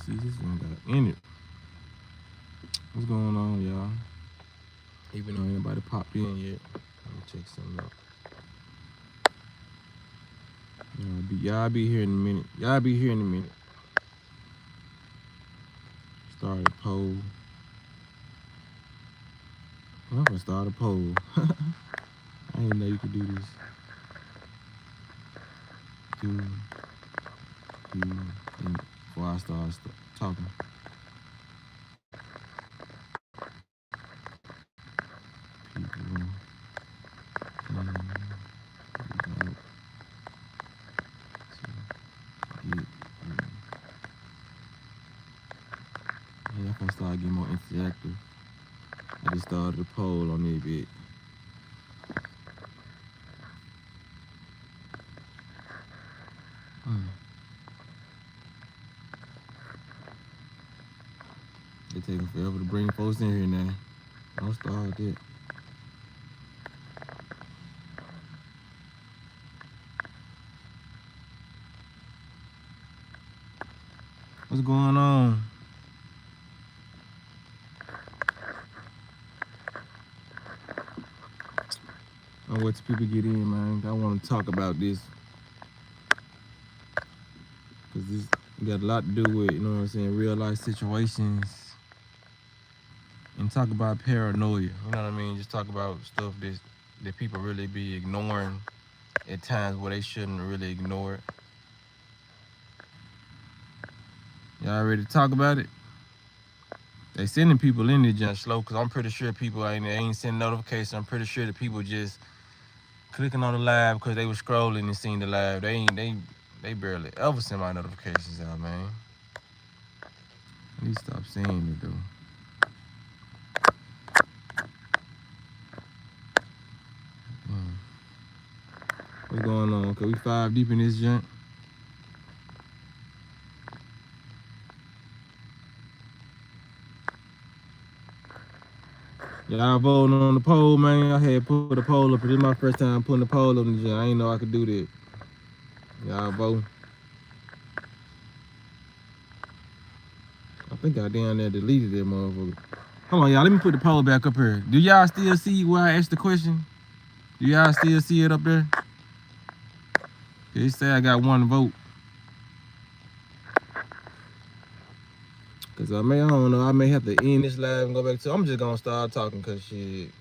see this one got in it. What's going on, y'all? Even though anybody popped in yet. Let me check something out. Y'all be here in a minute. Y'all be here in a minute. Start a poll. I'm gonna start a poll. I didn't know you could do this. Do you think before I start talking? People yeah, I can start getting more interactive. I just started a poll on it a bit. They taking forever to bring folks in here now. Don't start that. What's going on? I'll wait till people get in, man. I want to talk about this. Because this got a lot to do with, you know what I'm saying, real life situations. And talk about paranoia. You know what I mean? Just talk about stuff that people really be ignoring at times where they shouldn't really ignore it. Y'all ready to talk about it? They sending people in there just slow, because I'm pretty sure people ain't sending notifications. I'm pretty sure that people just clicking on the live because they were scrolling and seeing the live. They barely ever send my notifications out, man. At least stop saying it though. What's going on? Cause we 5 deep in this junk. Y'all voting on the poll, man. I had put a poll up. This is my first time putting a poll on the junk. I ain't know I could do that. Y'all vote. I think I down there deleted that motherfucker. Hold on, y'all. Let me put the poll back up here. Do y'all still see where I asked the question? Do y'all still see it up there? They say I got 1 vote. Cause I don't know, I may have to end this live and go back to, I'm just gonna start talking, cause shit,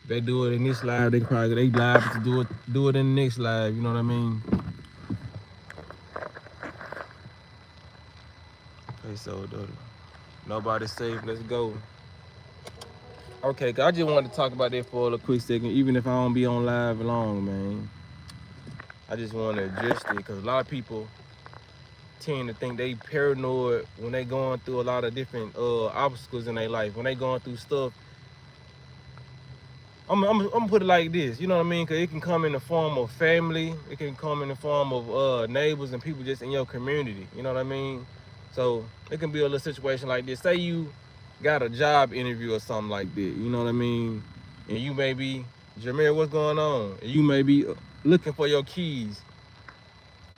they do it in this live, they live to do it in the next live, you know what I mean? Okay, so nobody's safe, let's go. Okay, I just wanted to talk about that for a quick second, even if I don't be on live long, man. I just want to address it, because a lot of people tend to think they paranoid when they going through a lot of different obstacles in their life, when they going through stuff. I'm gonna put it like this, you know what I mean? Because it can come in the form of family, it can come in the form of neighbors and people just in your community, you know what I mean? So it can be a little situation like this. Say you got a job interview or something like that, you know what I mean? And you may be, Jameer, what's going on? And you may be looking for your keys.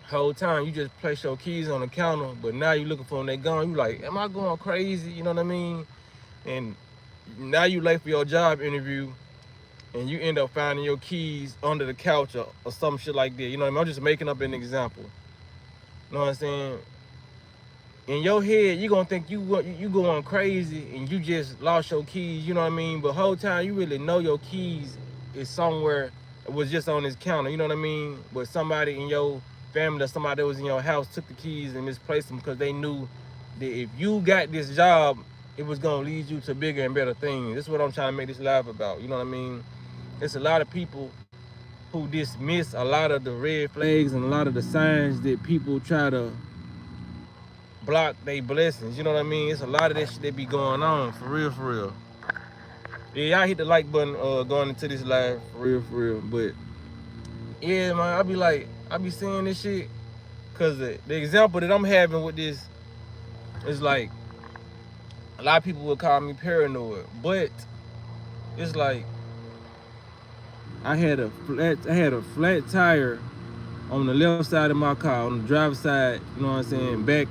Whole time you just place your keys on the counter, but now you looking for them, they gone. You like, am I going crazy? You know what I mean? And now you late for your job interview, and you end up finding your keys under the couch or some shit like that. You know what I mean? I'm just making up an example. You know what I'm saying? In your head, you gonna think you going crazy and you just lost your keys, you know what I mean? But whole time you really know your keys is somewhere, it was just on this counter, you know what I mean? But somebody in your family or somebody that was in your house took the keys and misplaced them because they knew that if you got this job, it was gonna lead you to bigger and better things. This is what I'm trying to make this live about, you know what I mean? It's a lot of people who dismiss a lot of the red flags and a lot of the signs that people try to block their blessings, you know what I mean? It's a lot of that shit that be going on, for real, for real. Yeah, y'all hit the like button going into this live, for real, for real. But yeah, man, I be seeing this shit, cause the example that I'm having with this is like, a lot of people would call me paranoid, but it's like, I had a flat tire on the left side of my car, on the driver's side, you know what I'm saying, back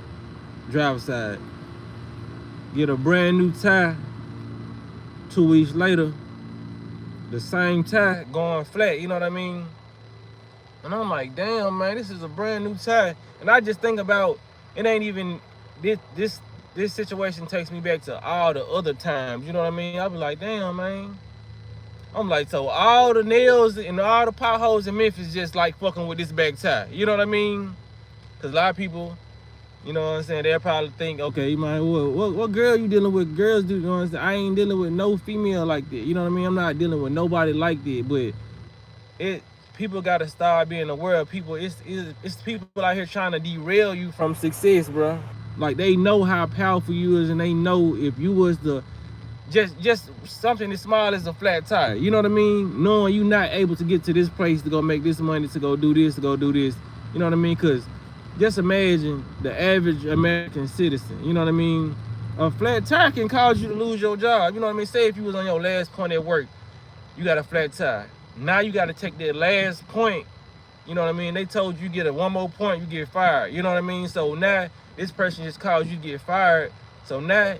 driver's side. Get a brand new tire. 2 weeks later, the same tire going flat. You know what I mean? And I'm like, damn, man, this is a brand new tire. And I just think about, it ain't even this situation takes me back to all the other times. You know what I mean? I'll be like, damn, man. I'm like, so all the nails and all the potholes in Memphis just like fucking with this back tire. You know what I mean? Because a lot of people, you know what I'm saying, they'll probably think, okay, man, what girl you dealing with? Girls do, you know what I'm saying? I ain't dealing with no female like that. You know what I mean? I'm not dealing with nobody like that. But people got to start being aware of people. It's people out here trying to derail you from success, bro. Like, they know how powerful you is, and they know if you was the just something as small as a flat tire, you know what I mean? Knowing you not able to get to this place to go make this money, to go do this, you know what I mean? Because just imagine the average American citizen, you know what I mean? A flat tire can cause you to lose your job, you know what I mean? Say if you was on your last point at work, you got a flat tire. Now you got to take that last point, you know what I mean? They told you get one more point, you get fired, you know what I mean? So now this person just caused you to get fired. So now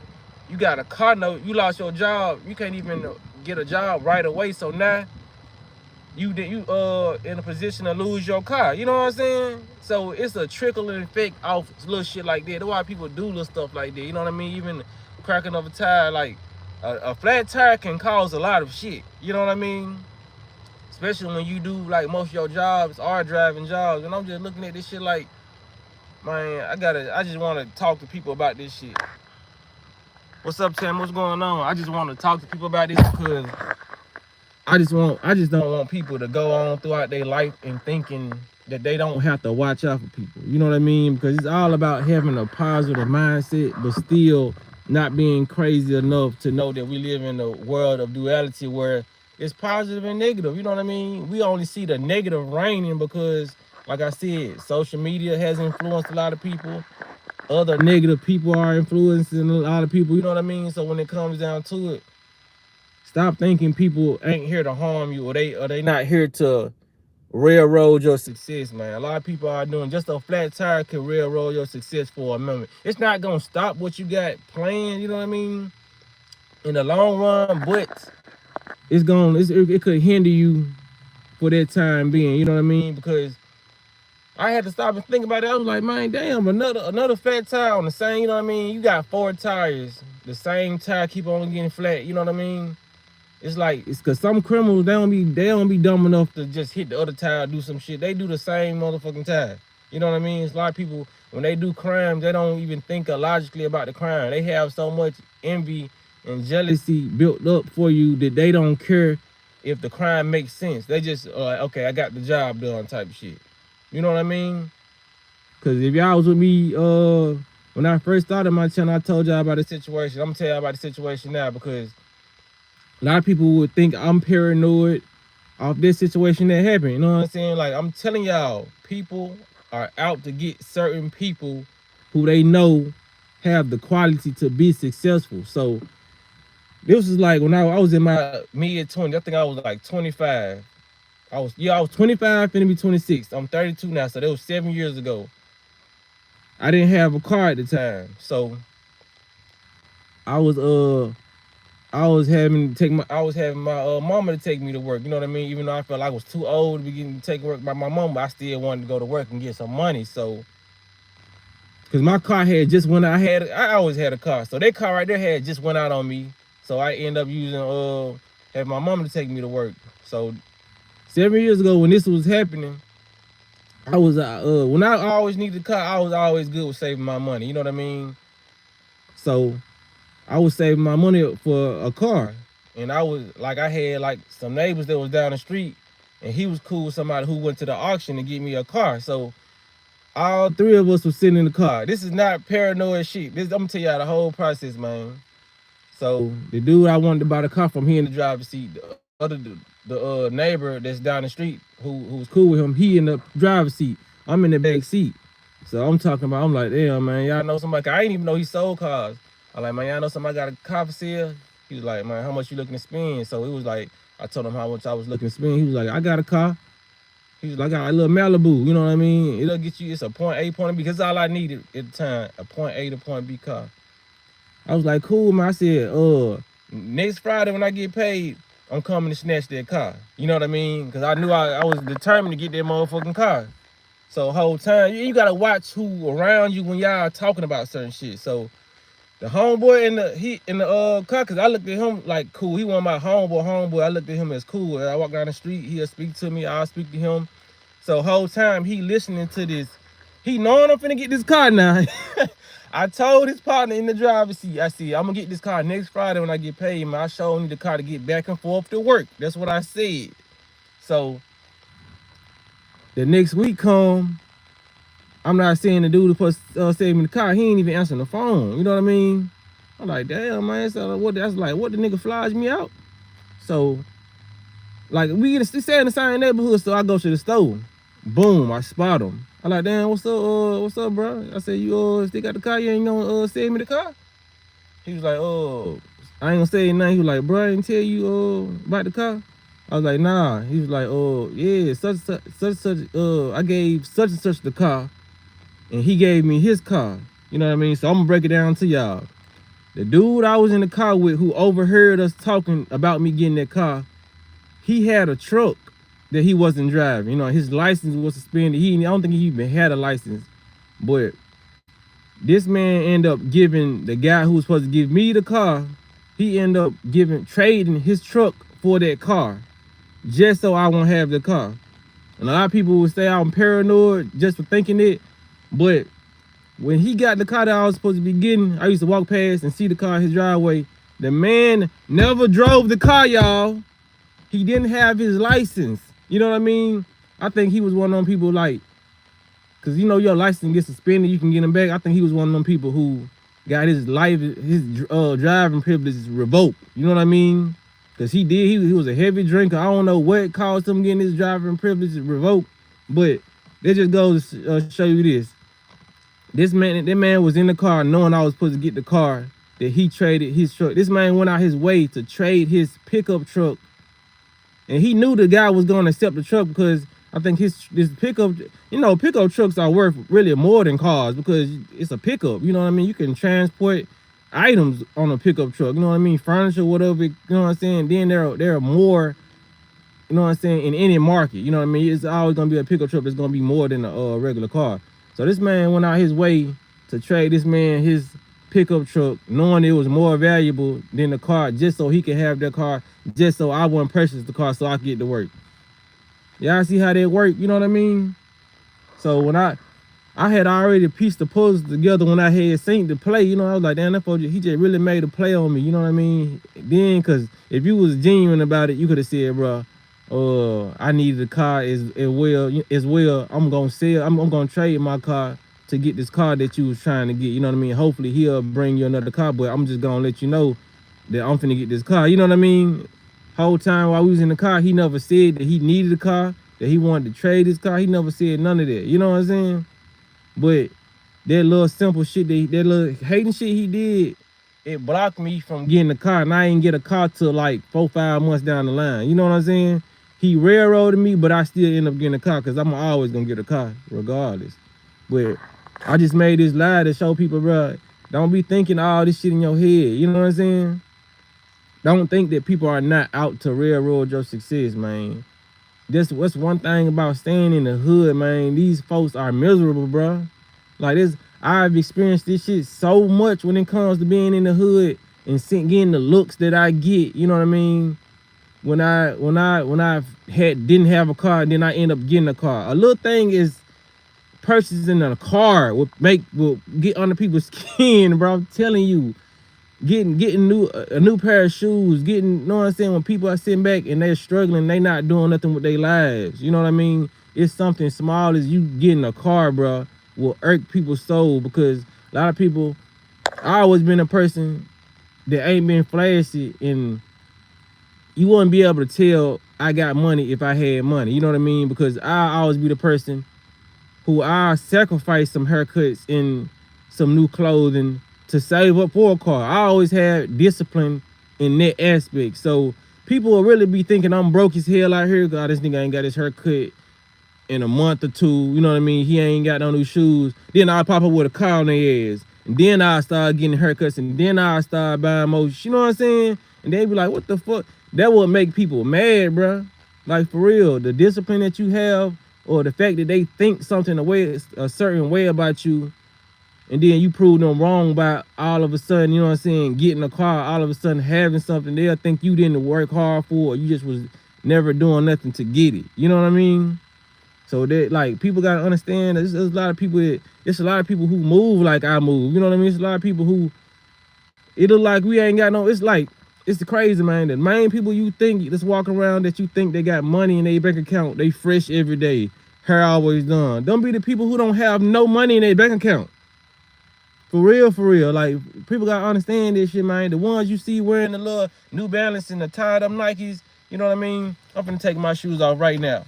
you got a car note, you lost your job, you can't even get a job right away. So now you in a position to lose your car. You know what I'm saying? So it's a trickling effect off little shit like that. That's why people do little stuff like that. You know what I mean? Even cracking of a tire, like a flat tire can cause a lot of shit. You know what I mean? Especially when you do, like, most of your jobs are driving jobs. And I'm just looking at this shit like, man, I just want to talk to people about this shit. What's up, Tim? What's going on? I just want to talk to people about this because I just don't want people to go on throughout their life and thinking that they don't have to watch out for people. You know what I mean? Because it's all about having a positive mindset, but still not being crazy enough to know that we live in a world of duality where it's positive and negative. You know what I mean? We only see the negative reigning because, like I said, social media has influenced a lot of people. Other negative people are influencing a lot of people. You know what I mean? So when it comes down to it, stop thinking people ain't here to harm you, or they not here to railroad your success, man. A lot of people are doing just a flat tire can railroad your success for a moment. It's not gonna stop what you got planned, you know what I mean, in the long run, but it could hinder you for that time being, you know what I mean? Because I had to stop and think about it. I was like, man, damn, another flat tire on the same, you know what I mean? You got 4 tires, the same tire keep on getting flat, you know what I mean? It's like, it's because some criminals, they don't be dumb enough to just hit the other tire, do some shit. They do the same motherfucking tire. You know what I mean? It's a lot of people, when they do crimes, they don't even think logically about the crime. They have so much envy and jealousy built up for you that they don't care if the crime makes sense. They just, okay, I got the job done type of shit. You know what I mean? Because if y'all was with me when I first started my channel, I told y'all about the situation. I'm going to tell y'all about the situation now because a lot of people would think I'm paranoid off this situation that happened. You know what I'm saying? Like, I'm telling y'all, people are out to get certain people who they know have the quality to be successful. So this was like when I was in my mid-20s. I think I was like 25. I was 25, finna be 26. I'm 32 now, so that was 7 years ago. I didn't have a car at the time, so I was having my mama to take me to work. You know what I mean? Even though I felt like I was too old to be getting taken to work by my mama, I still wanted to go to work and get some money. So, cause my car had just went out. I always had a car, so that car right there had just went out on me. So I ended up using having my mama to take me to work. So 7 years ago, when this was happening, I was when I always needed a car, I was always good with saving my money. You know what I mean? So I was saving my money for a car. And I had like some neighbors that was down the street, and he was cool with somebody who went to the auction to get me a car. So all 3 of us were sitting in the car. This is not paranoid shit. I'm gonna tell y'all the whole process, man. So the dude I wanted to buy the car from, he in the driver's seat. The neighbor that's down the street who was cool with him, he in the driver's seat. I'm in the back seat. So I'm like, damn, man, y'all know somebody. I didn't even know he sold cars. I'm like, man, y'all know somebody got a car for sale? He was like, man, how much you looking to spend? So it was like, I told him how much I was looking to spend. He was like, I got a car. He was like, I got a little Malibu, you know what I mean? It'll get you, it's a point A, point B, because all I needed at the time, a point A to point B car. I was like, cool, man. I said, next Friday when I get paid, I'm coming to snatch that car. You know what I mean? Because I knew I was determined to get that motherfucking car. So whole time, you gotta watch who around you when y'all talking about certain shit. So the homeboy in the car, cause I looked at him like cool. He wasn't my homeboy. I looked at him as cool. I walk down the street, he'll speak to me, I'll speak to him. So whole time he listening to this, he knowing I'm finna get this car now. I told his partner in the driver's seat, I said, I'm gonna get this car next Friday when I get paid, man. I sure need the car to get back and forth to work. That's what I said. So the next week come, I'm not saying the dude who saved me the car, he ain't even answering the phone. You know what I mean? I'm like, damn, man. So what? That's like, what the nigga flies me out? So, like, we stay in the same neighborhood, so I go to the store. Boom, I spot him. I'm like, damn, what's up, bro? I said, you still got the car? You ain't gonna save me the car? He was like, I ain't gonna say nothing. He was like, bro, I didn't tell you about the car. I was like, nah. He was like, yeah, such, I gave such and such the car, and he gave me his car. You know what I mean? So I'm gonna break it down to y'all. The dude I was in the car with who overheard us talking about me getting that car, he had a truck that he wasn't driving. You know, his license was suspended. I don't think he even had a license. But this man ended up giving the guy who was supposed to give me the car, he ended up trading his truck for that car, just so I won't have the car. And a lot of people would say I'm paranoid just for thinking it, but when he got the car that I was supposed to be getting, I used to walk past and see the car in his driveway. The man never drove the car, y'all. He didn't have his license. You know what I mean? I think he was one of them people like, cause you know your license gets suspended, you can get him back. I think he was one of them people who got his driving privileges revoked. You know what I mean? Cause he was a heavy drinker. I don't know what caused him getting his driving privileges revoked, but that just goes to show you this. That man was in the car knowing I was supposed to get the car that he traded his truck. This man went out his way to trade his pickup truck. And he knew the guy was going to accept the truck because I think this pickup, pickup trucks are worth really more than cars because it's a pickup. You know what I mean? You can transport items on a pickup truck. You know what I mean? Furniture, whatever. You know what I'm saying? Then there are more, you know what I'm saying, in any market. You know what I mean? It's always going to be a pickup truck that's going to be more than a regular car. So this man went out his way to trade this man his pickup truck, knowing it was more valuable than the car, just so he could have that car, just so I wouldn't purchase the car so I could get to work. Y'all see how that work? You know what I mean? So when I had already pieced the puzzle together when I had seen the play, you know, I was like, damn, that fool, he just really made a play on me. You know what I mean? Then, because if you was genuine about it, you could have said, bro, I needed a car as well. I'm gonna trade my car to get this car that you was trying to get. You know what I mean? Hopefully he'll bring you another car, but I'm just gonna let you know that I'm finna get this car. You know what I mean? Whole time while we was in the car, he never said that he needed a car, that he wanted to trade his car. He never said none of that. You know what I'm saying? But that little simple shit, that little hating shit he did, it blocked me from getting a car, and I didn't get a car till like 4-5 months down the line. You know what I'm saying? He railroaded me, but I still end up getting a car because I'm always gonna get a car regardless. But I just made this lie to show people, bro, don't be thinking all this shit in your head. You know what I'm saying? Don't think that people are not out to railroad your success, man. That's what's one thing about staying in the hood, man. These folks are miserable, bro. Like this, I've experienced this shit so much when it comes to being in the hood and getting the looks that I get. You know what I mean? When I didn't have a car, then I end up getting a car. A little thing is purchasing a car will get under people's skin, bro. I'm telling you, getting a new pair of shoes, you know what I'm saying, when people are sitting back and they're struggling, they not doing nothing with their lives. You know what I mean? It's something small as you getting a car, bro, will irk people's soul because a lot of people, I always been a person that ain't been flashy, and you wouldn't be able to tell I got money if I had money. You know what I mean? Because I always be the person who I sacrifice some haircuts and some new clothing to save up for a car. I always had discipline in that aspect. So people will really be thinking I'm broke as hell out here. God, this nigga ain't got his haircut in a month or two, you know what I mean, he ain't got no new shoes. Then I pop up with a car on their ass. And then I start getting haircuts, and then I start buying more, you know what I'm saying? And they be like, what the fuck? That would make people mad, bro. Like, for real, the discipline that you have, or the fact that they think something a certain way about you, and then you prove them wrong by all of a sudden, you know what I'm saying, getting a car, all of a sudden having something, they'll think you didn't work hard for, or you just was never doing nothing to get it. You know what I mean? So that, like, people gotta understand there's a lot of people it's a lot of people who move like I move. You know what I mean? It's a lot of people who it look like we ain't got no, it's like, it's the crazy, man. The main people you think that's walking around that you think they got money in their bank account, they fresh every day, hair always done. Don't be the people who don't have no money in their bank account. For real. Like, people gotta understand this shit, man. The ones you see wearing the little New Balance and the tied up Nikes, you know what I mean? I'm finna take my shoes off right now.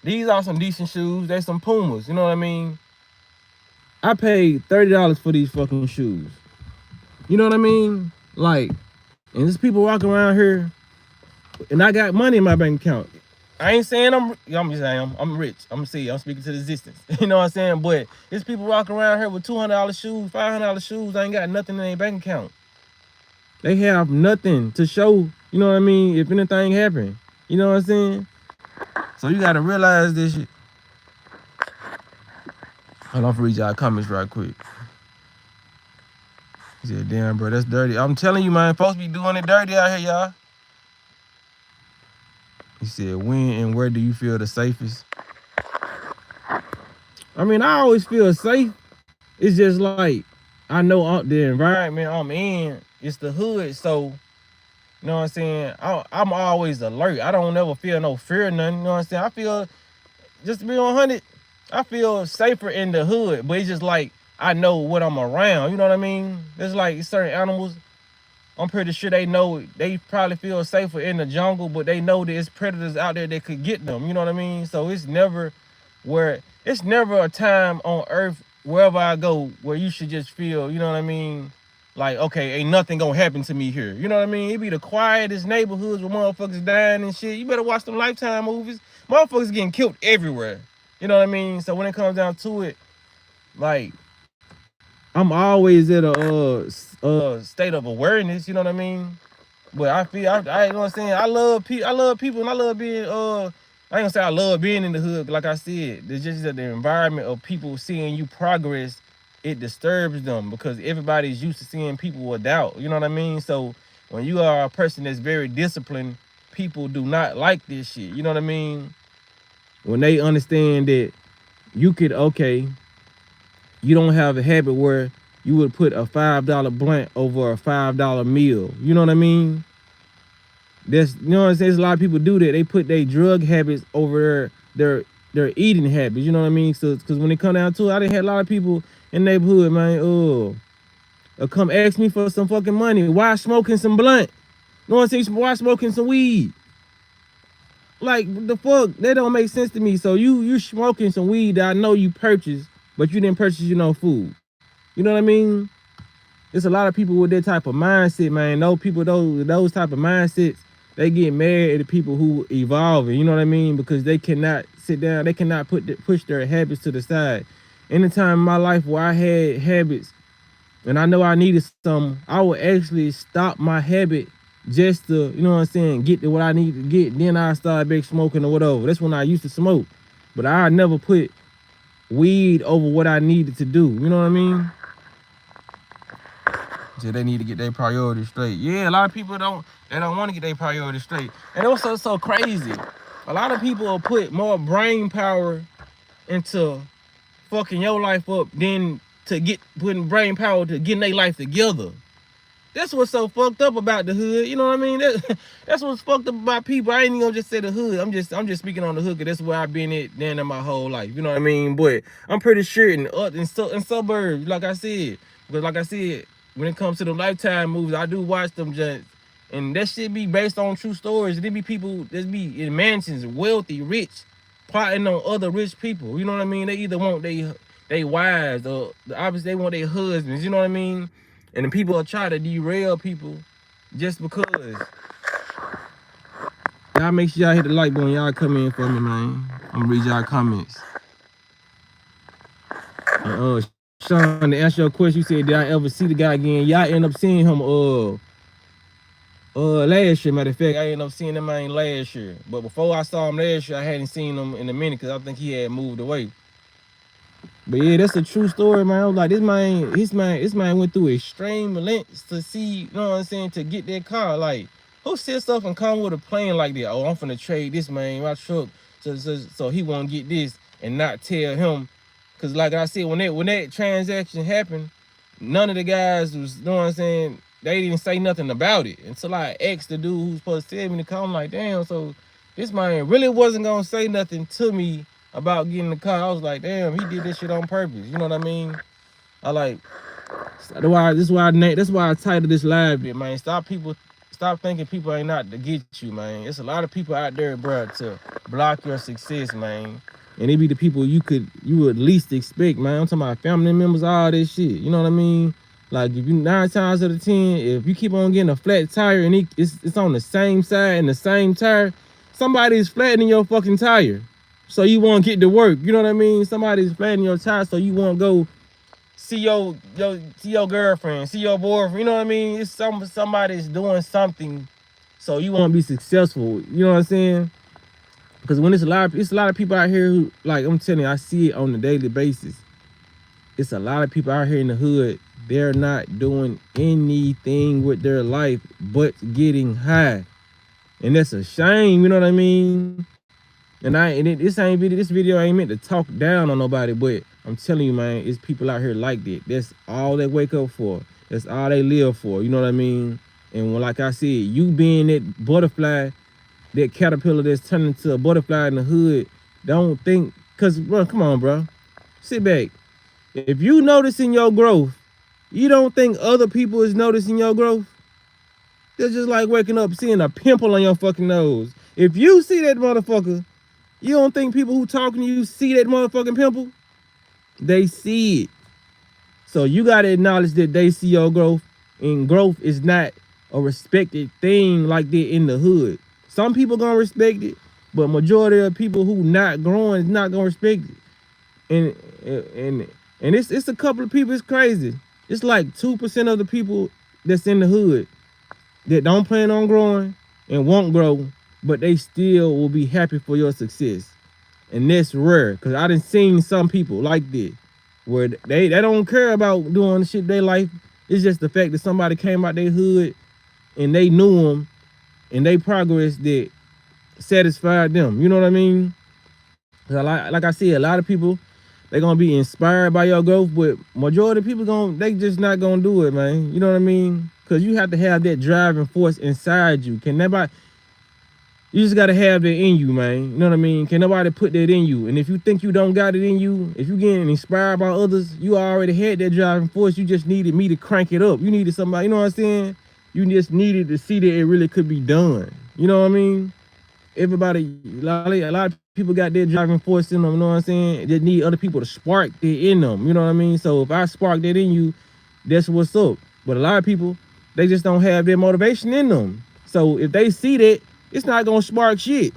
These are some decent shoes. They some Pumas, you know what I mean? I paid $30 for these fucking shoes. You know what I mean? Like, and there's people walking around here, and I got money in my bank account. I ain't saying I'm just saying I'm rich. I'm speaking to the existence. You know what I'm saying? But there's people walking around here with $200 shoes, $500 shoes. I ain't got nothing in their bank account. They have nothing to show, you know what I mean, if anything happened. You know what I'm saying? So you gotta realize this shit. Hold on, for read y'all comments right quick. He said, damn, bro, that's dirty. I'm telling you, man, folks be doing it dirty out here, y'all. He said, when and where do you feel the safest? I mean, I always feel safe. It's just like, I know the environment I'm in, it's the hood, so, you know what I'm saying? I'm always alert. I don't never feel no fear or nothing, you know what I'm saying? I feel, just to be 100, I feel safer in the hood, but it's just like, I know what I'm around, you know what I mean? There's like certain animals, I'm pretty sure they know, they probably feel safer in the jungle, but they know there's predators out there that could get them, you know what I mean? So it's never a time on earth, wherever I go, where you should just feel, you know what I mean? Like, okay, ain't nothing gonna happen to me here. You know what I mean? It be the quietest neighborhoods where motherfuckers dying and shit. You better watch them Lifetime movies. Motherfuckers getting killed everywhere. You know what I mean? So when it comes down to it, like, I'm always at a state of awareness, you know what I mean? But I feel, I you know what I'm saying? I love people, and I love being, I ain't gonna say I love being in the hood, like I said. It's just that the environment of people seeing you progress, it disturbs them, because everybody's used to seeing people without, you know what I mean? So when you are a person that's very disciplined, people do not like this shit, you know what I mean? When they understand that you could, okay, you don't have a habit where you would put a $5 blunt over a $5 meal. You know what I mean? There's, you know what I'm saying? There's a lot of people do that. They put their drug habits over their eating habits. You know what I mean? So, because when it come down to it, I done had a lot of people in the neighborhood, man, come ask me for some fucking money. Why smoking some blunt? You know what I'm saying? Why smoking some weed? Like, the fuck? That don't make sense to me. So you smoking some weed that I know you purchased, but you didn't purchase, you know, food. You know what I mean? There's a lot of people with that type of mindset, man. Those type of mindsets, they get mad at the people who evolving. You know what I mean? Because they cannot sit down. They cannot push their habits to the side. Anytime in my life where I had habits and I know I needed some, I would actually stop my habit just to, you know what I'm saying, get to what I need to get. Then I start back smoking or whatever. That's when I used to smoke. But I never put weed over what I needed to do. You know what I mean? So they need to get their priorities straight. Yeah, a lot of people don't want to get their priorities straight. And also, so crazy. A lot of people will put more brain power into fucking your life up than to putting brain power to getting their life together. That's what's so fucked up about the hood. You know what I mean? That's what's fucked up about people. I ain't even gonna just say the hood. I'm just speaking on the hood, because that's where I've been at then in my whole life. You know what I mean? But I'm pretty sure in suburbs, like I said, because like I said, when it comes to the Lifetime movies, I do watch them just, and that shit be based on true stories. There be people that be in mansions, wealthy, rich, plotting on other rich people. You know what I mean? They either want they wives, or obviously they want their husbands. You know what I mean? And the people will try to derail people just because. Y'all make sure y'all hit the like button. Y'all come in for me, man. I'm gonna read y'all comments. Sean, to answer your question, you said, did I ever see the guy again? Y'all end up seeing him last year. Matter of fact, I ended up seeing him last year. But before I saw him last year, I hadn't seen him in a minute because I think he had moved away. But yeah, that's a true story, man. I was like, this man went through extreme lengths to see, you know what I'm saying, to get that car. Like, who sits up and come with a plan like that? Oh, I'm finna trade this man my truck so he won't get this and not tell him. Cause like I said, when that transaction happened, none of the guys was, you know what I'm saying, they didn't say nothing about it. Until I asked the dude who's supposed to tell me to come, I'm like, damn, so this man really wasn't gonna say nothing to me about getting the car. I was like, damn, he did this shit on purpose. You know what I mean? That's why I titled this live, man. Stop thinking people ain't out to get you, man. It's a lot of people out there, bro, to block your success, man. And it be the people you would least expect, man. I'm talking about family members, all this shit. You know what I mean? Like, if you 9 times out of 10, if you keep on getting a flat tire and it's on the same side and the same tire, somebody's flattening your fucking tire, so you won't get to work. You know what I mean? Somebody's flattening your tire, so you won't go see your girlfriend, see your boyfriend. You know what I mean? It's somebody's doing something, so you won't be successful. You know what I'm saying? Because when it's a lot of people out here who, like, I'm telling you, I see it on a daily basis. It's a lot of people out here in the hood. They're not doing anything with their life but getting high, and that's a shame. You know what I mean? This video ain't meant to talk down on nobody, but I'm telling you, man, it's people out here like that. That's all they wake up for. That's all they live for. You know what I mean? And when, like I said, you being that butterfly, that caterpillar that's turning into a butterfly in the hood, don't think, cause bro, come on, bro, sit back. If you noticing your growth, you don't think other people is noticing your growth? That's just like waking up seeing a pimple on your fucking nose. If you see that motherfucker, you don't think people who talking to you see that motherfucking pimple? They see it. So you gotta acknowledge that they see your growth, and growth is not a respected thing like that in the hood. Some people gonna respect it, but majority of people who not growing is not gonna respect it. And it's a couple of people. It's crazy. It's like 2% of the people that's in the hood that don't plan on growing and won't grow, but they still will be happy for your success. And that's rare, because I done seen some people like that, where they don't care about doing the shit they like. It's just the fact that somebody came out their hood and they knew them, and they progress that satisfied them. You know what I mean? Like I said, a lot of people, they gonna be inspired by your growth, but majority of people they just not gonna do it, man. You know what I mean? Because you have to have that driving force inside you. You just gotta have that in you, man. You know what I mean? Can nobody put that in you? And if you think you don't got it in you, if you getting inspired by others, you already had that driving force. You just needed me to crank it up. You needed somebody, you know what I'm saying? You just needed to see that it really could be done. You know what I mean? Everybody, a lot of people got their driving force in them, you know what I'm saying? They need other people to spark that in them, you know what I mean? So if I spark that in you, that's what's up. But a lot of people, they just don't have their motivation in them. So if they see that, it's not gonna spark shit.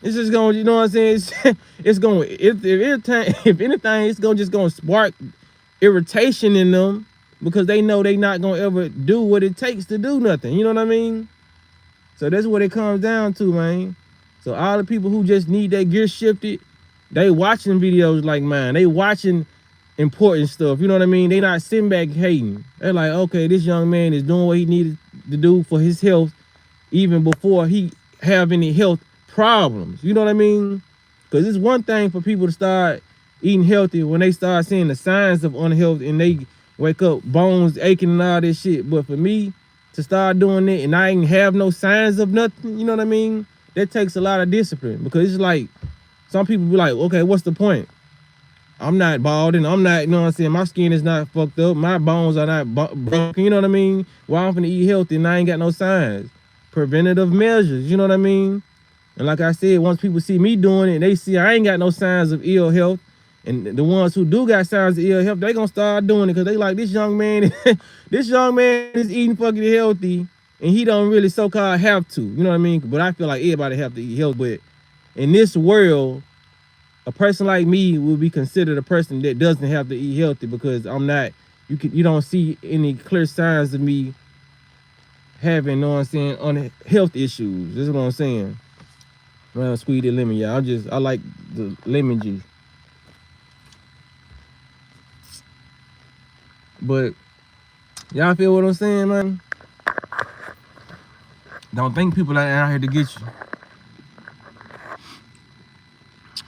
It's just gonna, you know what I'm saying? It's gonna, if anything, it's gonna spark irritation in them, because they know they not gonna ever do what it takes to do nothing. You know what I mean? So that's what it comes down to, man. So all the people who just need their gear shifted, they watching videos like mine. They watching important stuff. You know what I mean? They not sitting back hating. They're like, okay, this young man is doing what he needed to do for his health, even before he have any health problems. You know what I mean? Because it's one thing for people to start eating healthy when they start seeing the signs of unhealth and they wake up bones aching and all this shit. But for me to start doing it and I ain't have no signs of nothing, you know what I mean? That takes a lot of discipline, because it's like, some people be like, okay, what's the point? I'm not balding. I'm not, you know what I'm saying? My skin is not fucked up. My bones are not broken. You know what I mean? Well, I'm finna eat healthy and I ain't got no signs. Preventative measures, you know what I mean? And like I said, once people see me doing it, they see I ain't got no signs of ill health. And the ones who do got signs of ill health, they gonna start doing it, because they like, this young man, this young man is eating fucking healthy, and he don't really so-called have to. You know what I mean? But I feel like everybody have to eat healthy. But in this world, a person like me will be considered a person that doesn't have to eat healthy because I'm not. You don't see any clear signs of me having, you know what I'm saying, on health issues. This is what I'm saying. Well, squeeze the lemon, y'all. I like the lemon juice. But y'all feel what I'm saying, man? Don't think people out here to get you.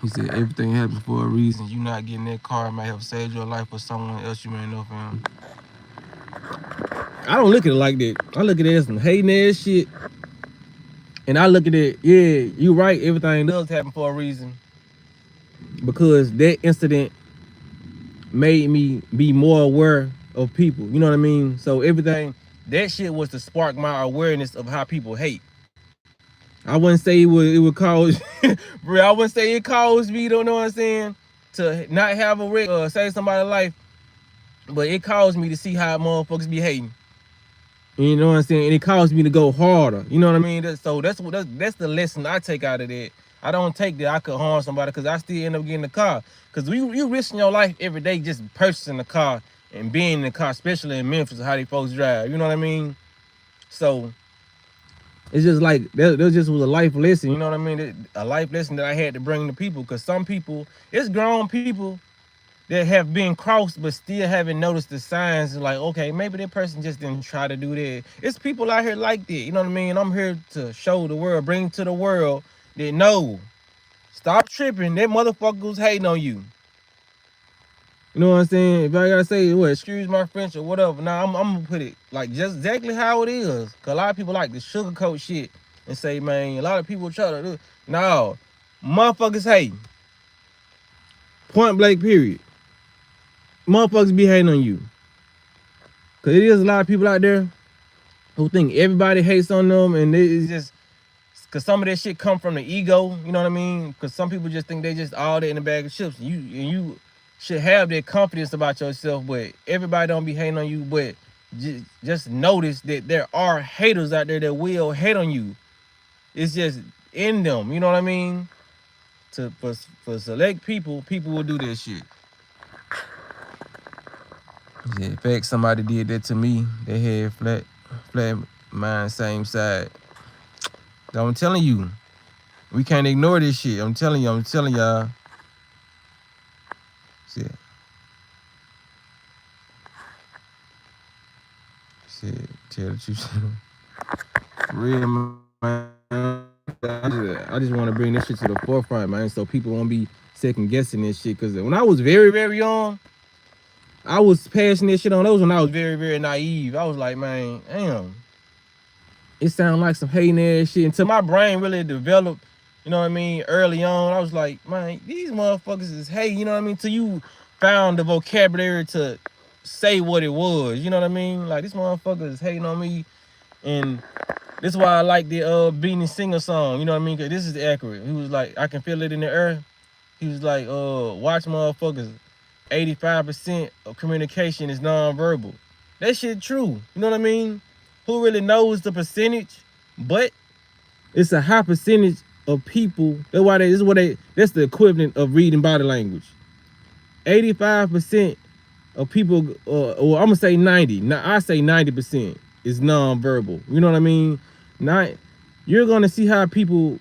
He said everything happens for a reason. You not getting that car might have saved your life for someone else you may know, fam. I don't look at it like that. I look at it as some hating ass shit. And I look at it, yeah, you right, everything does happen for a reason. Because that incident made me be more aware of people. You know what I mean? So everything, that shit was to spark my awareness of how people hate. I wouldn't say it would cause, bro, I wouldn't say it caused me, you know what I'm saying, to not have a wreck or save somebody's life, but it caused me to see how motherfuckers be hating. You know what I'm saying? And it caused me to go harder. You know what I mean? So that's the lesson I take out of that. I don't take that I could harm somebody because I still end up getting the car. Because you risking your life every day just purchasing the car and being in the car, especially in Memphis, how these folks drive. You know what I mean? So it's just like, that just was a life lesson, you know what I mean? A life lesson that I had to bring to people, because some people, it's grown people that have been crossed but still haven't noticed the signs. Like, okay, maybe that person just didn't try to do that. It's people out here like that, you know what I mean? I'm here to show the world, bring to the world that no, stop tripping, that motherfucker's hating on you. You know what I'm saying? If I gotta say, what, excuse my French or whatever, now I'm gonna put it like just exactly how it is. Cause a lot of people like to sugarcoat shit and say, man, a lot of people try to do. No, motherfuckers hate. Point blank, period. Motherfuckers be hating on you. Cause it is a lot of people out there who think everybody hates on them, and it's just cause some of that shit come from the ego. You know what I mean? Cause some people just think they just all that in a bag of chips. You should have that confidence about yourself, but everybody don't be hating on you. But just notice that there are haters out there that will hate on you. It's just in them, you know what I mean? For select people will do this shit. Yeah, in fact, somebody did that to me. They had flat mind, same side. I'm telling you, we can't ignore this shit. I'm telling y'all. Shit. Tell the truth. Real, man. I just want to bring this shit to the forefront, man, so people won't be second guessing this shit. Cause when I was very, very young, I was passing this shit on those when I was very, very naive. I was like, man, damn. It sounded like some hating ass shit. Until my brain really developed, you know what I mean, early on, I was like, man, these motherfuckers is hate, you know what I mean? Till you found the vocabulary to say what it was, you know what I mean? Like, this motherfucker is hating on me. And this is why I like the Beanie Singer song, you know what I mean? Cause this is accurate. He was like, I can feel it in the air. He was like, watch motherfuckers, 85% of communication is nonverbal. That shit true, you know what I mean? Who really knows the percentage? But it's a high percentage of people. That's why that's the equivalent of reading body language. 85% of people, or I'm gonna say 90. Now I say 90% is nonverbal. You know what I mean? You're gonna see how people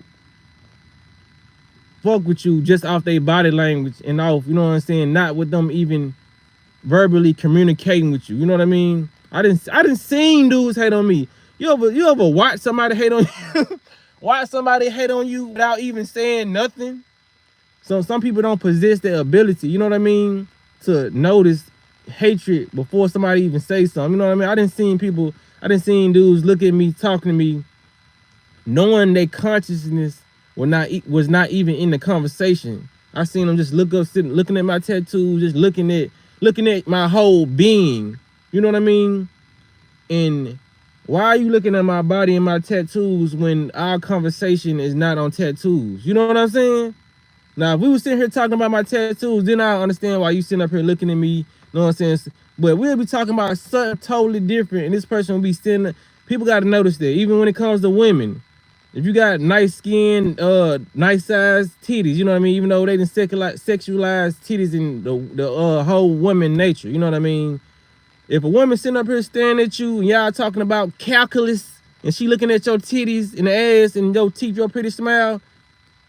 fuck with you just off their body language and off, you know what I'm saying? Not with them even verbally communicating with you. You know what I mean? I didn't seen dudes hate on me. You ever watch somebody hate on you? Watch somebody hate on you without even saying nothing? So some people don't possess the ability, you know what I mean, to notice hatred before somebody even say something. You know what I mean? I didn't seen dudes look at me, talking to me, knowing their consciousness was not even in the conversation. I seen them just look up, sitting, looking at my tattoos, just looking at my whole being. You know what I mean? And why are you looking at my body and my tattoos when our conversation is not on tattoos? You know what I'm saying? Now, if we were sitting here talking about my tattoos, then I understand why you sitting up here looking at me. You know what I'm saying? But we'll be talking about something totally different, and this person will be sitting. People got to notice that. Even when it comes to women, if you got nice skin, nice sized titties, you know what I mean? Even though they didn't sexualize titties in the whole woman nature, you know what I mean? If a woman sitting up here staring at you and y'all talking about calculus and she looking at your titties and the ass and your teeth, your pretty smile,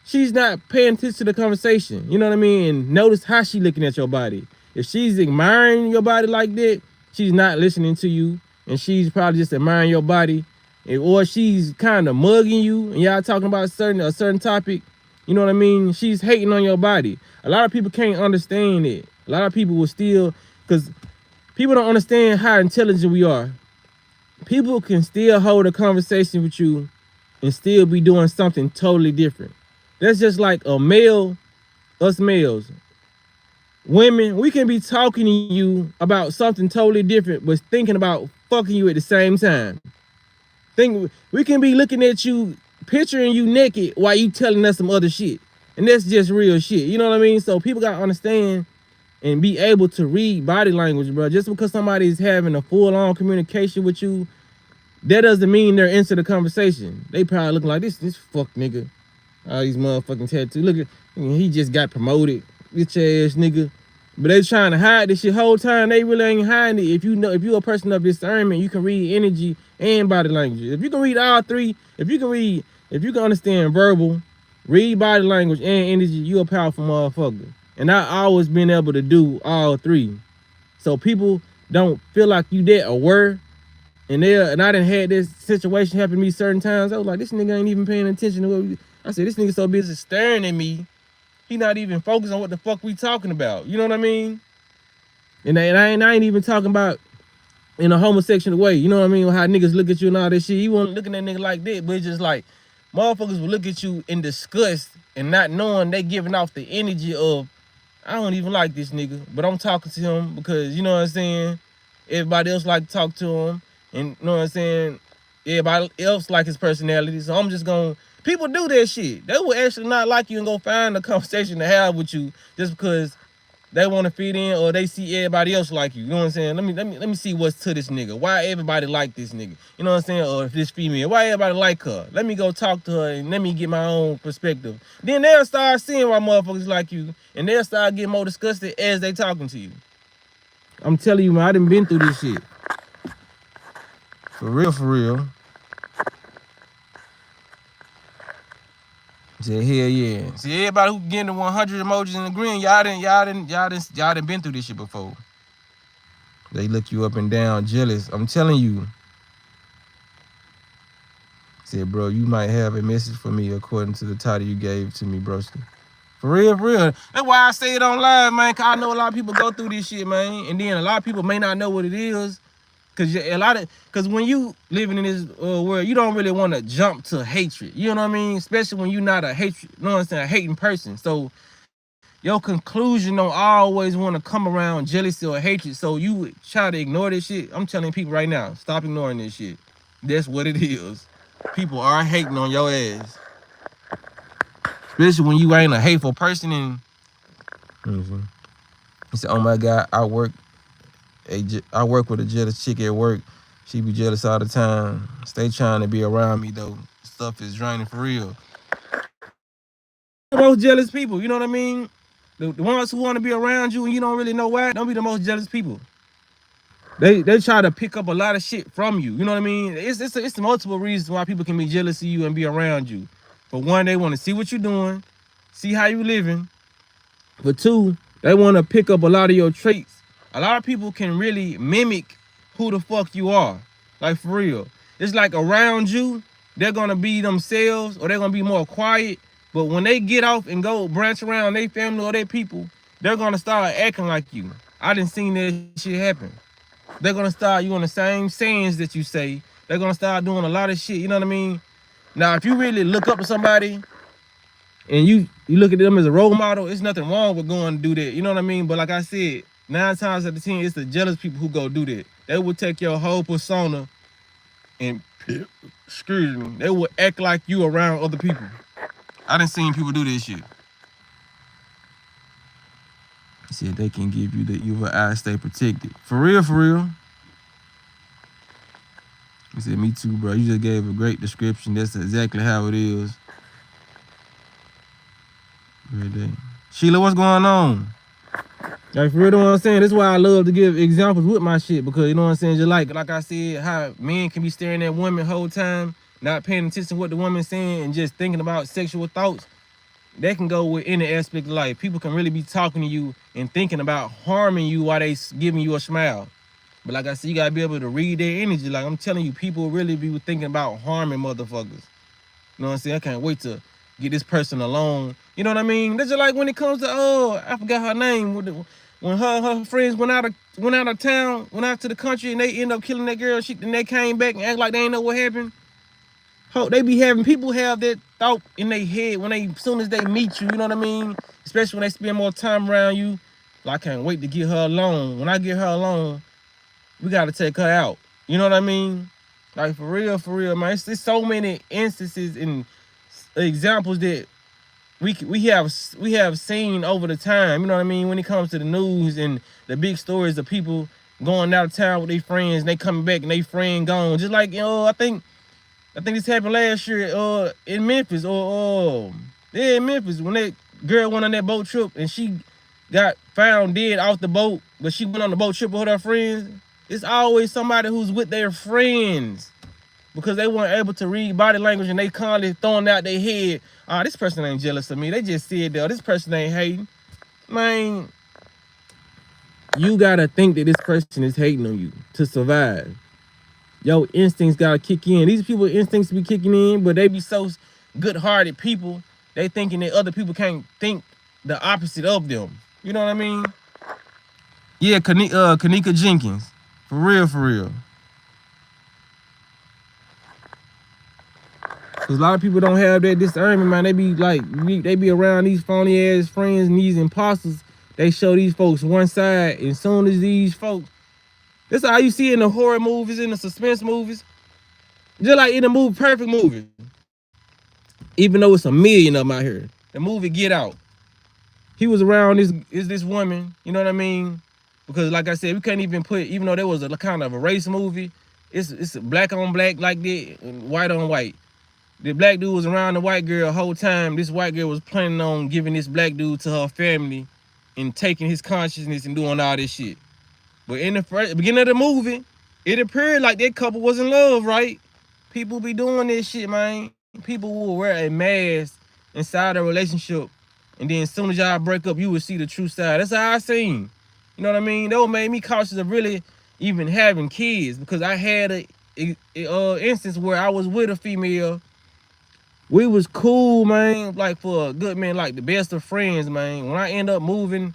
she's not paying attention to the conversation. You know what I mean? And notice how she looking at your body. If she's admiring your body like that, she's not listening to you, and she's probably just admiring your body, or she's kind of mugging you, and y'all talking about a certain topic. You know what I mean? She's hating on your body. A lot of people can't understand it. A lot of people will still, because people don't understand how intelligent we are. People can still hold a conversation with you and still be doing something totally different. That's just like a male, us males. Women, we can be talking to you about something totally different, but thinking about fucking you at the same time. We can be looking at you, picturing you naked while you telling us some other shit. And that's just real shit. You know what I mean? So people gotta understand and be able to read body language, bro. Just because somebody is having a full-on communication with you, that doesn't mean they're into the conversation. They probably looking like this fuck nigga. All these motherfucking tattoos. Look at, he just got promoted. Bitch ass nigga. But they trying to hide this shit whole time. They really ain't hiding it. If you know, if you're a person of discernment, you can read energy and body language. If you can read all three, if you can understand verbal, read body language and energy, you a powerful motherfucker. And I always been able to do all three. So people don't feel like you that aware. And I done had this situation happen to me certain times. I was like, this nigga ain't even paying attention to what I said, this nigga so busy staring at me, he not even focused on what the fuck we talking about. You know what I mean? And I ain't even talking about in a homosexual way. You know what I mean? How niggas look at you and all that shit. You wasn't looking at nigga like that, but it's just like motherfuckers will look at you in disgust and not knowing they giving off the energy of, I don't even like this nigga, but I'm talking to him because, you know what I'm saying? Everybody else like to talk to him. And you know what I'm saying? Everybody else like his personality. So I'm just gonna, people do that shit. They will actually not like you and go find a conversation to have with you just because they want to fit in or they see everybody else like you. You know what I'm saying? Let me see what's to this nigga. Why everybody like this nigga? You know what I'm saying? Or if this female, why everybody like her? Let me go talk to her and let me get my own perspective. Then they'll start seeing why motherfuckers like you, and they'll start getting more disgusted as they talking to you. I'm telling you, man, I done been through this shit. For real, for real. Said, hell yeah. See, everybody who getting the 100 emojis in the green, y'all done been through this shit before. They look you up and down, jealous. I'm telling you. Said, bro, you might have a message for me according to the title you gave to me, broski. For real, for real. That's why I say it on live, man, because I know a lot of people go through this shit, man. And then a lot of people may not know what it is. Cause when you living in this world, you don't really want to jump to hatred. You know what I mean? Especially when you're not a hating person. So your conclusion don't always want to come around jealousy or hatred. So you try to ignore this shit. I'm telling people right now, stop ignoring this shit. That's what it is. People are hating on your ass. Especially when you ain't a hateful person. And he said, oh my God, I work with a jealous chick at work. She be jealous all the time. Stay trying to be around me though. Stuff is draining for real. The most jealous people, you know what I mean? The ones who want to be around you and you don't really know why, don't be the most jealous people. They try to pick up a lot of shit from you. You know what I mean? It's multiple reasons why people can be jealous of you and be around you. For one, they want to see what you're doing, see how you living. For two, they want to pick up a lot of your traits. A lot of people can really mimic who the fuck you are. Like, for real. It's like around you, they're going to be themselves or they're going to be more quiet. But when they get off and go branch around their family or their people, they're going to start acting like you. I done seen that shit happen. They're going to start you on the same sayings that you say. They're going to start doing a lot of shit. You know what I mean? Now, if you really look up to somebody and you look at them as a role model, it's nothing wrong with going to do that. You know what I mean? But like I said, 9 times out of 10, it's the jealous people who go do that. They will take your whole persona and, excuse me, they will act like you around other people. I done seen people do this shit. He said they can give you the evil eye, stay protected. For real, for real. He said, me too, bro. You just gave a great description. That's exactly how it is. Great day. Sheila, what's going on? Like, for real, you know what I'm saying? That's why I love to give examples with my shit, because, you know what I'm saying, just like I said, how men can be staring at women the whole time, not paying attention to what the woman's saying, and just thinking about sexual thoughts. That can go with any aspect of life. People can really be talking to you and thinking about harming you while they giving you a smile. But like I said, you gotta be able to read their energy. Like I'm telling you, people really be thinking about harming motherfuckers. You know what I'm saying? I can't wait to get this person alone. You know what I mean? That's just like when it comes to I forgot her name. When her friends went out of town, went out to the country, and they end up killing that girl. And they came back and act like they ain't know what happened. They be having people have that thought in their head when as soon as they meet you. You know what I mean? Especially when they spend more time around you. Like, I can't wait to get her alone. When I get her alone, we gotta take her out. You know what I mean? Like, for real, man. There's so many instances and examples that we have seen over the time. You know what I mean? When it comes to the news and the big stories of people going out of town with their friends, and they coming back and they friend gone. Just like, I think this happened last year in Memphis, in Memphis, when that girl went on that boat trip and she got found dead off the boat, but she went on the boat trip with her friends. It's always somebody who's with their friends, because they weren't able to read body language, and they constantly throwing out their head, this person ain't jealous of me. They just said that, this person ain't hating. Man, you gotta think that this person is hating on you to survive. Yo, instincts gotta kick in. These people instincts be kicking in, but they be so good-hearted people, they thinking that other people can't think the opposite of them. You know what I mean? Yeah, Kanika Jenkins. For real. Cause a lot of people don't have that discernment, man. They be like, they be around these phony ass friends and these imposters. They show these folks one side, and as soon as these folks, that's how you see it in the horror movies, in the suspense movies. Just like in the movie Perfect movie. Even though it's a million of them out here. The movie Get Out. He was around this woman, you know what I mean? Because like I said, we can't even put, even though there was a kind of a race movie, it's black on black like that, and white on white. The black dude was around the white girl the whole time. This white girl was planning on giving this black dude to her family and taking his consciousness and doing all this shit. But in the beginning of the movie, it appeared like that couple was in love, right? People be doing this shit, man. People will wear a mask inside a relationship, and then as soon as y'all break up, you will see the true side. That's how I seen. You know what I mean? That made me cautious of really even having kids, because I had a instance where I was with a female. We was cool, man, like for a good man, like the best of friends, man. When I end up moving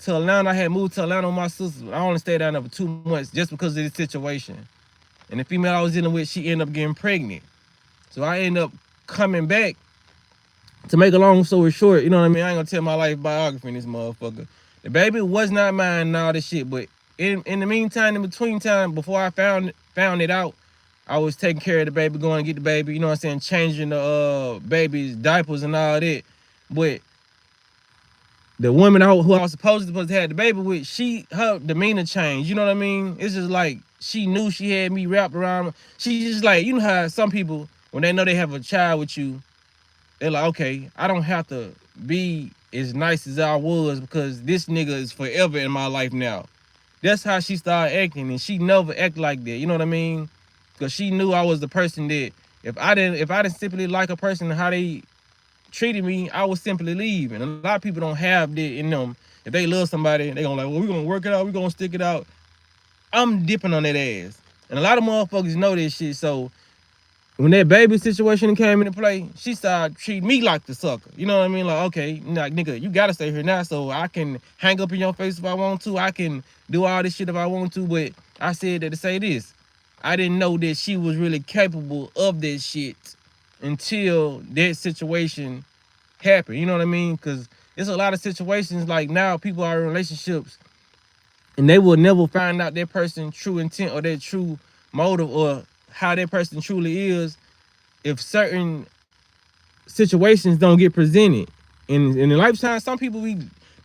to Atlanta, I had moved to Atlanta with my sister. I only stayed down there for 2 months just because of this situation. And the female I was dealing with, she ended up getting pregnant. So I ended up coming back. To make a long story short, you know what I mean? I ain't gonna tell my life biography in this motherfucker. The baby was not mine and all this shit, but in the meantime, in between time, before I found it out, I was taking care of the baby, going to get the baby, you know what I'm saying, changing the baby's diapers and all that. But the woman who I was supposed to have the baby with, her demeanor changed, you know what I mean? It's just like she knew she had me wrapped around. She just like, you know how some people, when they know they have a child with you, they're like, okay, I don't have to be as nice as I was because this nigga is forever in my life now. That's how she started acting, and she never act like that, you know what I mean? Because she knew I was the person that if I didn't simply like a person and how they treated me, I would simply leave. And a lot of people don't have that in them. If they love somebody, they gonna like, well, we're gonna work it out, we're gonna stick it out. I'm dipping on that ass. And a lot of motherfuckers know this shit. So when that baby situation came into play, she started treating me like the sucker. You know what I mean? Like, okay, like, nigga, you gotta stay here now so I can hang up in your face if I want to. I can do all this shit if I want to. But I said that to say this. I didn't know that she was really capable of that shit until that situation happened. You know what I mean? Because there's a lot of situations like now people are in relationships and they will never find out their person's true intent or their true motive or how that person truly is if certain situations don't get presented. In the lifetime, some people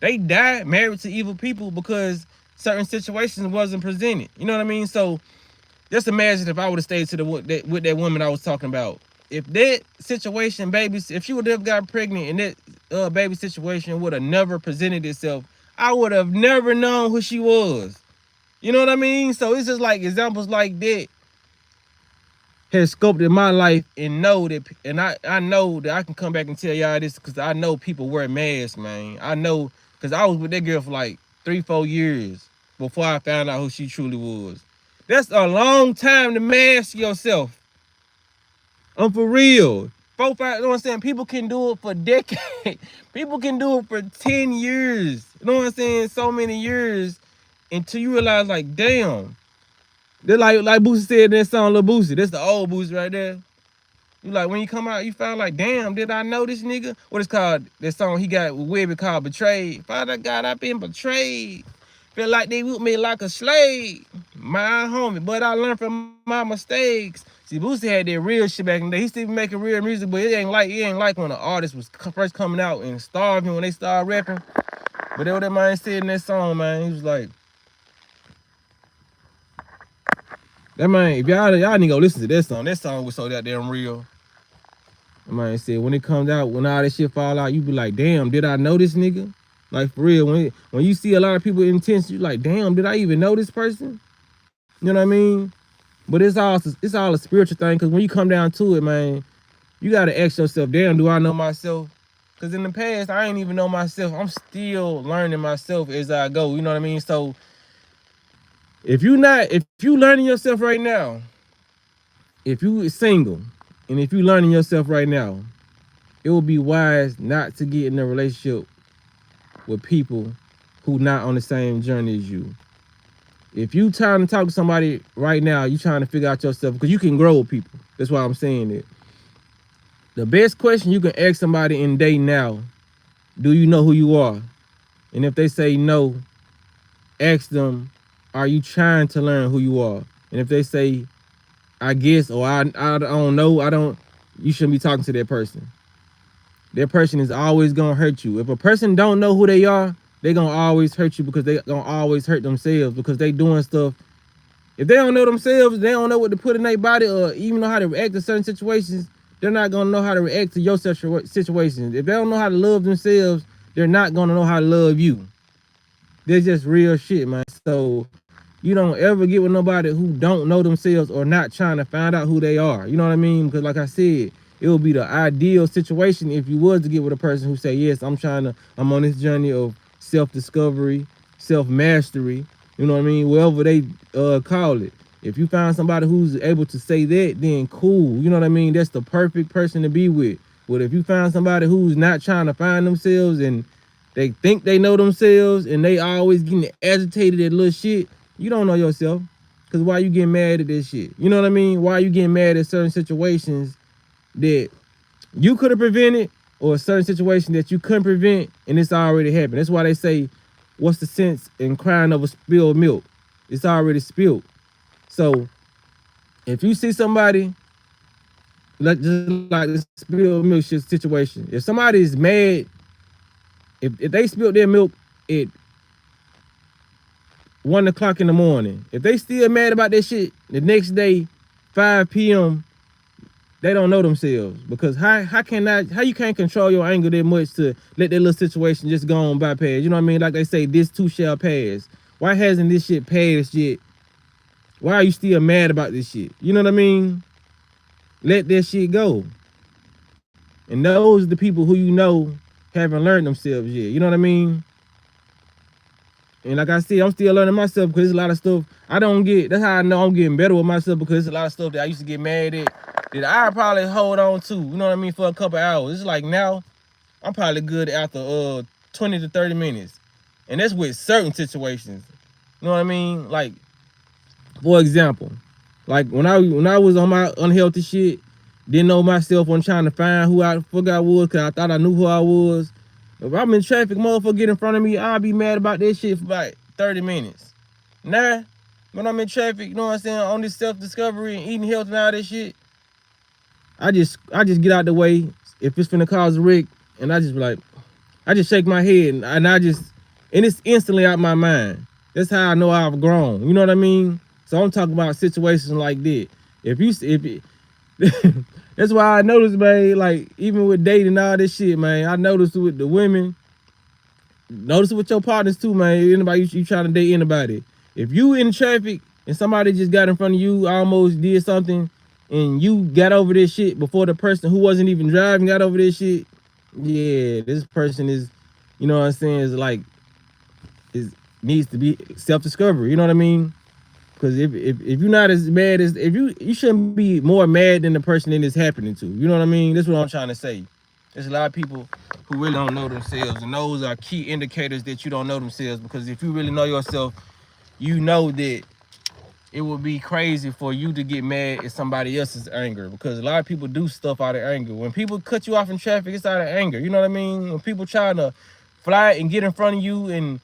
they die married to evil people because certain situations wasn't presented. You know what I mean? So Just imagine if I would have stayed to with that woman I was talking about. If that situation, baby, if she would have got pregnant and that baby situation would have never presented itself, I would have never known who she was. You know what I mean? So it's just like examples like that has scoped in my life and know that, and I know that I can come back and tell y'all this because I know people wear masks, man. I know because I was with that girl for like 3-4 years before I found out who she truly was. That's a long time to mask yourself. I'm for real. 4, 5, you know what I'm saying? People can do it for decades. People can do it for 10 years. You know what I'm saying? So many years until you realize, like, damn. They're like Boosie said in that song, Lil Boosie. That's the old Boosie right there. You like, when you come out, you found like, damn, did I know this nigga? What is called, that song he got with Webby called Betrayed. Father God, I've been betrayed. Feel like they whipped me like a slave. My homie, but I learned from my mistakes. See, Boosie had that real shit back in the day. He still making real music, but it ain't like when an artist was first coming out and starving when they started rapping. But that's what that man said in that song, man. He was like, that man, if y'all need to go listen to that song was so goddamn real. That man said when it comes out, when all that shit fall out, you be like, damn, did I know this nigga? Like for real, when you see a lot of people intense, you like, damn, did I even know this person? You know what I mean? But it's all a spiritual thing, because when you come down to it, man, you gotta ask yourself, damn, do I know myself? Because in the past, I ain't even know myself. I'm still learning myself as I go. You know what I mean? So if you learning yourself right now, if you single, and if you learning yourself right now, it would be wise not to get in a relationship with people who not on the same journey as you. If you trying to talk to somebody right now, you trying to figure out yourself, because you can grow with people. That's why I'm saying it. The best question you can ask somebody in day now, do you know who you are? And if they say no, ask them, are you trying to learn who you are? And if they say, I guess, or I don't know, you shouldn't be talking to that person. That person is always gonna hurt you. If a person don't know who they are, they gonna always hurt you, because they gonna always hurt themselves, because they doing stuff. If they don't know themselves, they don't know what to put in their body, or even know how to react to certain situations, they're not gonna know how to react to your situations. If they don't know how to love themselves, they're not gonna know how to love you. They're just real shit, man. So you don't ever get with nobody who don't know themselves or not trying to find out who they are. You know what I mean? Because like I said, it would be the ideal situation if you was to get with a person who say, yes, I'm on this journey of self-discovery, self-mastery, you know what I mean? Whatever they call it. If you find somebody who's able to say that, then cool. You know what I mean? That's the perfect person to be with. But if you find somebody who's not trying to find themselves and they think they know themselves and they always getting agitated at little shit, you don't know yourself. Because why you getting mad at this shit? You know what I mean? Why you getting mad at certain situations that you could have prevented, or a certain situation that you couldn't prevent and it's already happened? That's why they say, what's the sense in crying over spilled milk? It's already spilled. So if you see somebody, just like the spilled milk situation, if somebody is mad, if they spilled their milk at 1 o'clock in the morning, if they still mad about that shit the next day, 5 p.m., they don't know themselves. Because how you can't control your anger that much to let that little situation just go on bypass? You know what I mean? Like they say, this too shall pass. Why hasn't this shit passed yet? Why are you still mad about this shit? You know what I mean? Let that shit go. And those are the people who you know haven't learned themselves yet. You know what I mean? And like I said, I'm still learning myself, because there's a lot of stuff I don't get. That's how I know I'm getting better with myself, because there's a lot of stuff that I used to get mad at that I probably hold on to, you know what I mean, for a couple hours. It's like now, I'm probably good after 20 to 30 minutes. And that's with certain situations. You know what I mean? Like, for example, like when I was on my unhealthy shit, didn't know myself, when trying to find who I forgot was, because I thought I knew who I was. If I'm in traffic, motherfucker get in front of me, I'll be mad about that shit for about 30 minutes. Now, when I'm in traffic, you know what I'm saying, on this self-discovery and eating health and all that shit, I just get out the way if it's finna cause a wreck, and I just be like, I just shake my head, and it's instantly out my mind. That's how I know I've grown. You know what I mean? So I'm talking about situations like that. If it, that's why I noticed, man. Like even with dating all this shit, man. I noticed with the women. Notice it with your partners too, man. Anybody you trying to date anybody. If you in traffic and somebody just got in front of you, almost did something, and you got over this shit before the person who wasn't even driving got over this shit, yeah, this person is, you know what I'm saying, is like, is needs to be self-discovery. You know what I mean? Because if you're not as mad as if you shouldn't be more mad than the person that it's happening to. You know what I mean? That's what I'm trying to say. There's a lot of people who really don't know themselves, and those are key indicators that you don't know themselves. Because if you really know yourself, you know that it would be crazy for you to get mad at somebody else's anger. Because a lot of people do stuff out of anger. When people cut you off in traffic, it's out of anger. You know what I mean? When people trying to fly and get in front of you and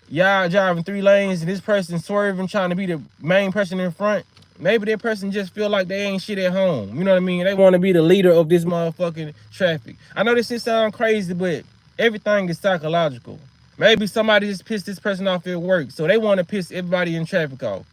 y'all driving 3 lanes and this person swerving trying to be the main person in front, maybe that person just feel like they ain't shit at home. You know what I mean? They want to be the leader of this motherfucking traffic. I know this shit sound crazy, but everything is psychological. Maybe somebody just pissed this person off at work, so they want to piss everybody in traffic off.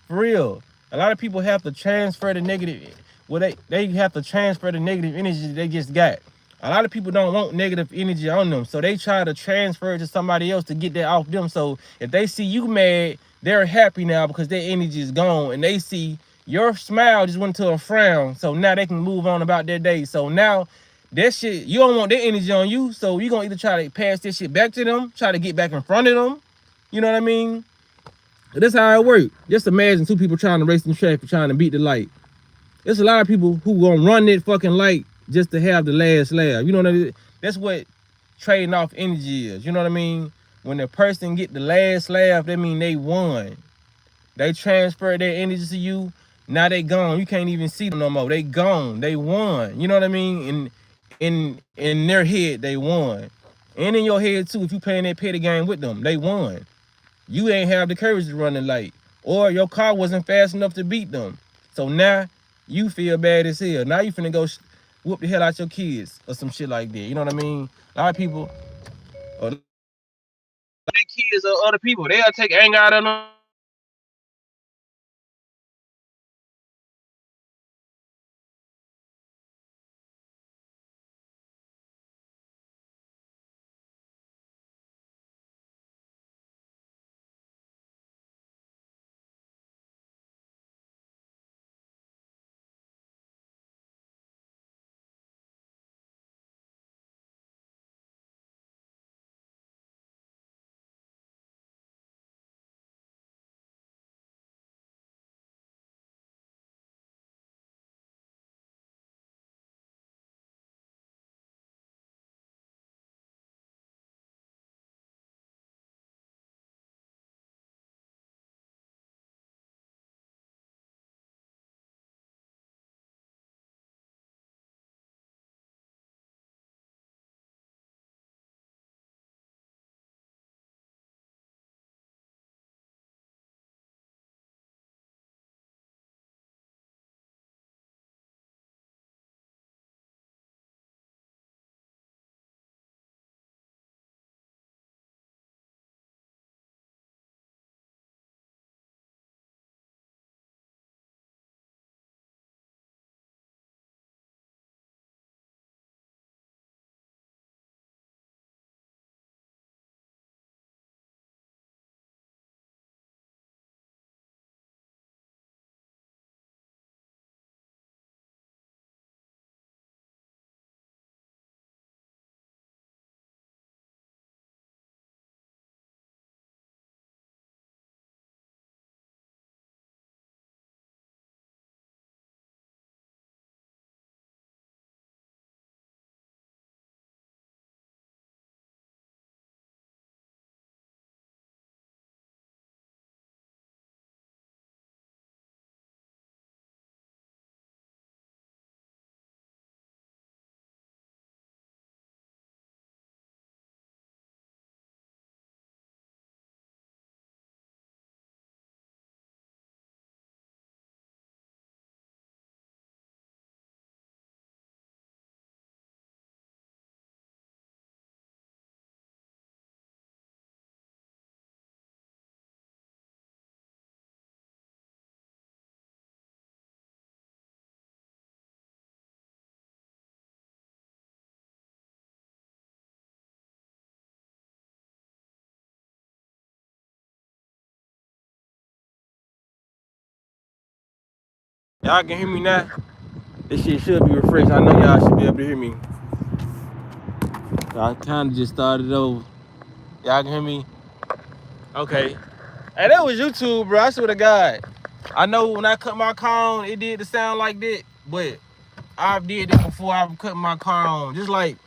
For real. A lot of people have to transfer the negative, well, they have to transfer the negative energy they just got. A lot of people don't want negative energy on them, so they try to transfer it to somebody else to get that off them. So if they see you mad, they're happy now because their energy is gone, and they see your smile just went to a frown, so now they can move on about their day. So now that shit, you don't want their energy on you, so you're gonna either try to pass this shit back to them, try to get back in front of them, you know what I mean? That's how it works. Just imagine 2 people trying to race in traffic, trying to beat the light. There's a lot of people who gonna run that fucking light just to have the last laugh. You know what I mean? That's what trading off energy is. You know what I mean? When the person get the last laugh, that mean they won. They transfer their energy to you. Now they gone. You can't even see them no more. They gone. They won. You know what I mean? In their head, they won. And in your head too, if you playing that petty game with them, they won. You ain't have the courage to run the light, or your car wasn't fast enough to beat them. So now you feel bad as hell. Now you finna go whoop the hell out your kids or some shit like that. You know what I mean? A lot of people, or their kids or other people, they'll take anger out of them. Y'all can hear me now? This shit should be refreshed. I know y'all should be able to hear me. I kind of just started over. Y'all can hear me? Okay. Hey, that was YouTube, bro. I swear to God. I know when I cut my car on, it did the sound like that, but I did it before I cut my car on. Just like,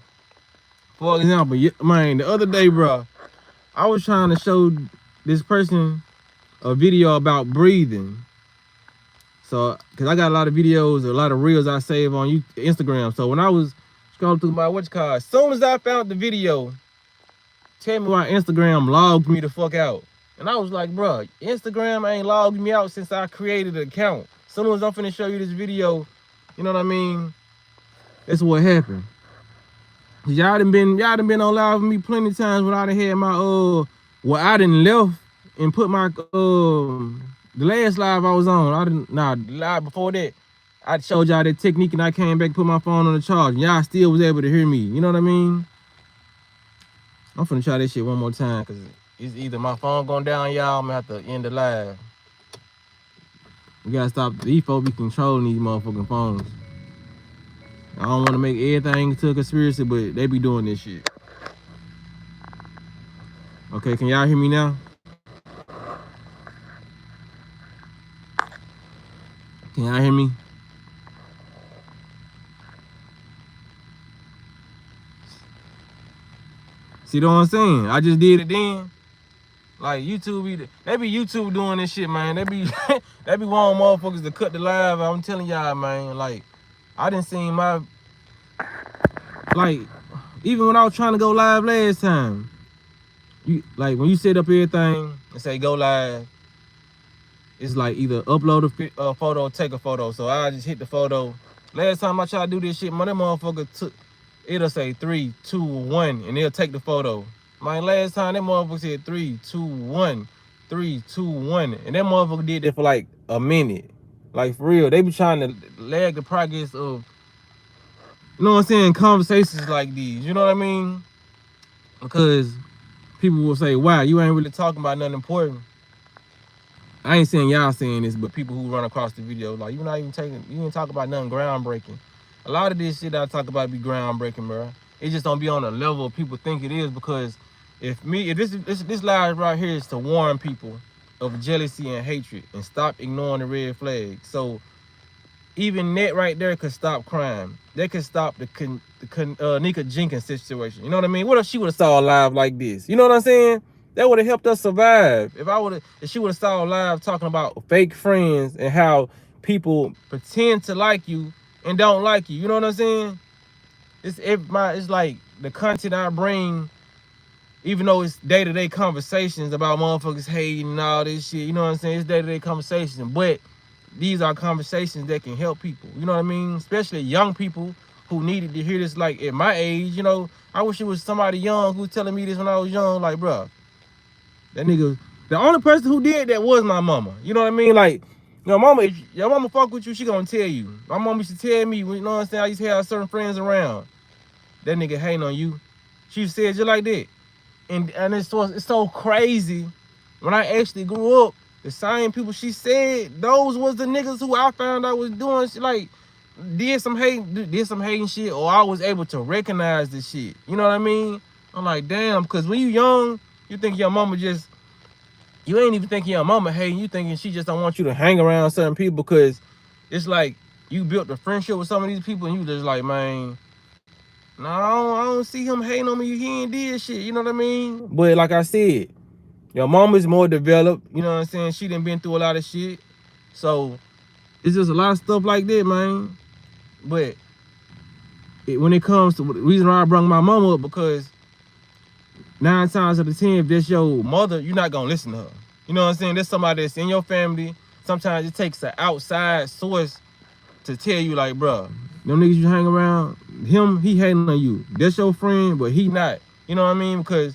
for example, man, the other day, bro, I was trying to show this person a video about breathing. So, cause I got a lot of videos, a lot of reels I save on Instagram. So when I was scrolling through my as soon as I found the video, tell me why Instagram logged me the fuck out. And I was like, bro, Instagram ain't logged me out since I created an account. As soon as I'm finna show you this video, you know what I mean? That's what happened. Y'all done been on live with me plenty of times when I done had my well, I done left and put my the last live I was on, the live before that, I showed y'all that technique and I came back, put my phone on the charge, and y'all still was able to hear me. You know what I mean? I'm finna try this shit one more time, cause it's either my phone going down, y'all, I'm gonna have to end the live. We gotta stop these folks be controlling these motherfucking phones. I don't wanna make everything to a conspiracy, but they be doing this shit. Okay, can y'all hear me now? Can y'all hear me? See what I'm saying? I just did it then. Like YouTube, they be YouTube doing this shit, man. They be they be wanting motherfuckers to cut the live. I'm telling y'all, man. Like, I didn't see my, like, even when I was trying to go live last time, like when you set up everything and say go live, it's like either upload a photo or take a photo. So I just hit the photo. Last time I tried to do this shit, man, that motherfucker it'll say 3, 2, 1, and it'll take the photo. My last time that motherfucker said 3, 2, 1, 3, 2, 1, and that motherfucker did that for like a minute. Like, for real, they be trying to lag the progress of, you know what I'm saying, conversations like these. You know what I mean? Because people will say, wow, you ain't really talking about nothing important. I ain't saying y'all saying this, but people who run across the video, like, you ain't talking about nothing groundbreaking. A lot of this shit I talk about be groundbreaking, bro. It just don't be on the level people think it is, because if this live right here is to warn people of jealousy and hatred and stop ignoring the red flag. So even that right there could stop crime. That could stop the Nika Jenkins situation. You know what I mean? What if she would have saw a live like this? You know what I'm saying? That would have helped us survive. If she would have saw a live talking about fake friends and how people pretend to like you and don't like you. You know what I'm saying? It's like the content I bring, even though it's day-to-day conversations about motherfuckers hating and all this shit, you know what I'm saying? It's day-to-day conversations, but these are conversations that can help people, you know what I mean? Especially young people who needed to hear this, like, at my age, you know? I wish it was somebody young who was telling me this when I was young, like, bro, that nigga, the only person who did that was my mama, you know what I mean? Like, your mama, if your mama fuck with you, she gonna tell you. My mama used to tell me, you know what I'm saying? I used to have certain friends around. That nigga hating on you. She said just like that. And it's so crazy. When I actually grew up, the same people she said, those was the niggas who I found out was doing shit, like, did some hating shit, or I was able to recognize this shit. You know what I mean? I'm like, damn, because when you young, you think your mama just, you ain't even thinking your mama hating, you thinking she just don't want you to hang around certain people, because it's like you built a friendship with some of these people and you just like, man, no, I don't see him hating on me. He ain't did shit, you know what I mean? But like I said, your mama's more developed, you know what I'm saying? She done been through a lot of shit. So it's just a lot of stuff like that, man. But when it comes to the reason why I brought my mama up, because 9 times out of 10, if that's your mother, you're not gonna listen to her. You know what I'm saying? There's somebody that's in your family. Sometimes it takes an outside source to tell you, like, bro, them niggas you hang around, he hating on you. That's your friend, but he not. You know what I mean? Because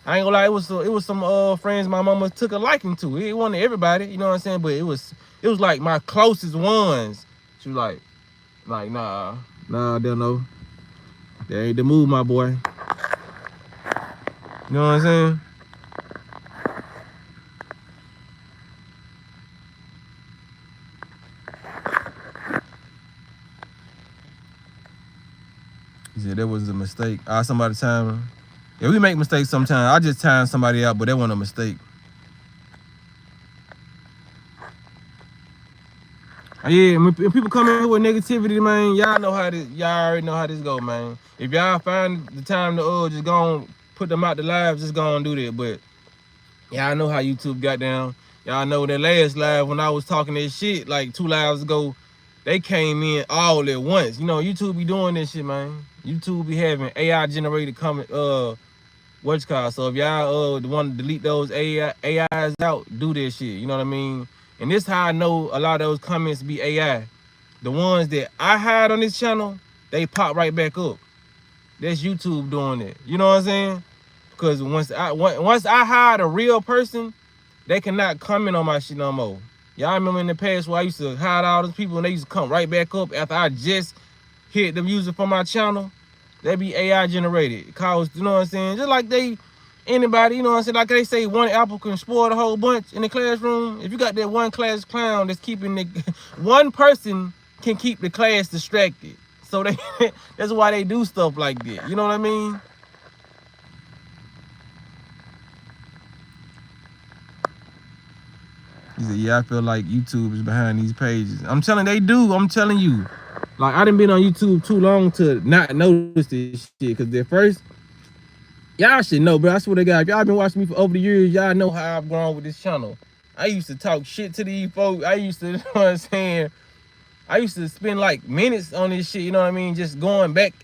I ain't gonna lie, it was some friends my mama took a liking to. It wasn't everybody, you know what I'm saying? But it was like my closest ones. She was like, nah, they know. That ain't the move, my boy. You know what I'm saying? Yeah, that was a mistake. Somebody time. Yeah, we make mistakes sometimes. I just time somebody out, but that wasn't a mistake. Yeah, when people come in here with negativity, man, y'all know how this. Y'all already know how this go, man. If y'all find the time to just go on, put them out the live, just go on do that. But y'all know how YouTube got down. Y'all know that last live when I was talking that shit like 2 lives ago, they came in all at once. You know, YouTube be doing this shit, man. YouTube be having AI generated comment what's called. So if y'all want to delete those AIs out, do this shit. You know what I mean? And this how I know a lot of those comments be AI. The ones that I hide on this channel, they pop right back up. That's YouTube doing it. You know what I'm saying? Because once I hide a real person, they cannot comment on my shit no more. Y'all remember in the past where I used to hide all those people and they used to come right back up after I just hit them using from my channel? They be AI generated. Cause, you know what I'm saying? Just like anybody, you know what I'm saying? Like they say one apple can spoil the whole bunch in the classroom. If you got that one class clown that's keeping one person can keep the class distracted. So that's why they do stuff like that. You know what I mean? He said, yeah, I feel like YouTube is behind these pages. I'm telling they do. I'm telling you. Like, I done been on YouTube too long to not notice this shit. Because at first, y'all should know, bro. I swear to God, if y'all been watching me for over the years, y'all know how I've grown with this channel. I used to talk shit to these folks. I used to, you know what I'm saying? I used to spend like minutes on this shit, you know what I mean? Just going back